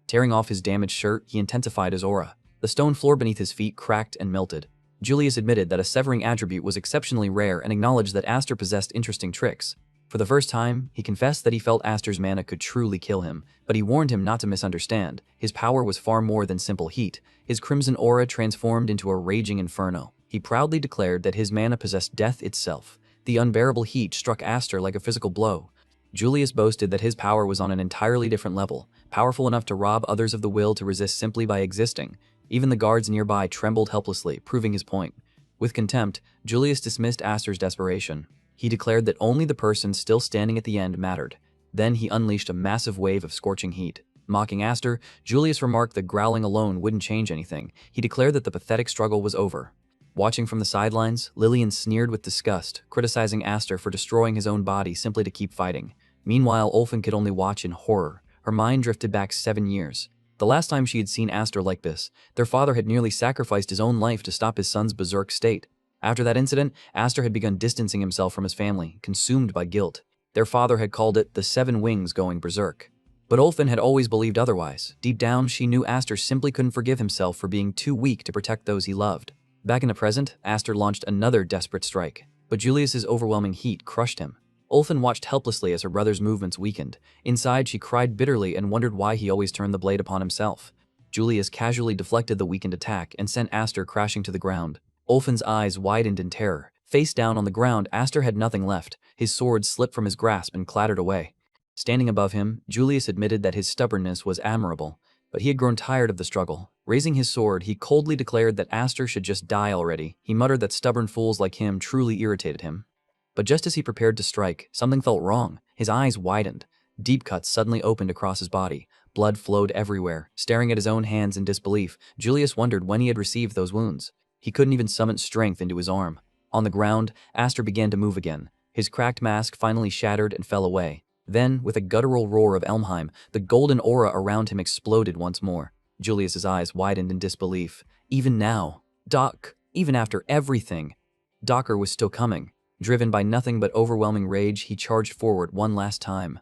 Tearing off his damaged shirt, he intensified his aura. The stone floor beneath his feet cracked and melted. Julius admitted that a severing attribute was exceptionally rare and acknowledged that Aster possessed interesting tricks. For the first time, he confessed that he felt Aster's mana could truly kill him, but he warned him not to misunderstand. His power was far more than simple heat. His crimson aura transformed into a raging inferno. He proudly declared that his mana possessed death itself. The unbearable heat struck Aster like a physical blow. Julius boasted that his power was on an entirely different level, powerful enough to rob others of the will to resist simply by existing. Even the guards nearby trembled helplessly, proving his point. With contempt, Julius dismissed Aster's desperation. He declared that only the person still standing at the end mattered. Then he unleashed a massive wave of scorching heat. Mocking Aster, Julius remarked that growling alone wouldn't change anything. He declared that the pathetic struggle was over. Watching from the sidelines, Lillian sneered with disgust, criticizing Aster for destroying his own body simply to keep fighting. Meanwhile, Ulfin could only watch in horror. Her mind drifted back 7 years. The last time she had seen Aster like this, their father had nearly sacrificed his own life to stop his son's berserk state. After that incident, Aster had begun distancing himself from his family, consumed by guilt. Their father had called it the 7 wings going berserk. But Ulfin had always believed otherwise. Deep down, she knew Aster simply couldn't forgive himself for being too weak to protect those he loved. Back in the present, Aster launched another desperate strike, but Julius's overwhelming heat crushed him. Ulfin watched helplessly as her brother's movements weakened. Inside, she cried bitterly and wondered why he always turned the blade upon himself. Julius casually deflected the weakened attack and sent Aster crashing to the ground. Ulfin's eyes widened in terror. Face down on the ground, Aster had nothing left. His sword slipped from his grasp and clattered away. Standing above him, Julius admitted that his stubbornness was admirable, but he had grown tired of the struggle. Raising his sword, he coldly declared that Aster should just die already. He muttered that stubborn fools like him truly irritated him. But just as he prepared to strike, something felt wrong. His eyes widened. Deep cuts suddenly opened across his body. Blood flowed everywhere. Staring at his own hands in disbelief, Julius wondered when he had received those wounds. He couldn't even summon strength into his arm. On the ground, Aster began to move again. His cracked mask finally shattered and fell away. Then, with a guttural roar of Elmheim, the golden aura around him exploded once more. Julius's eyes widened in disbelief. Even now, even after everything, Docker was still coming. Driven by nothing but overwhelming rage, he charged forward one last time.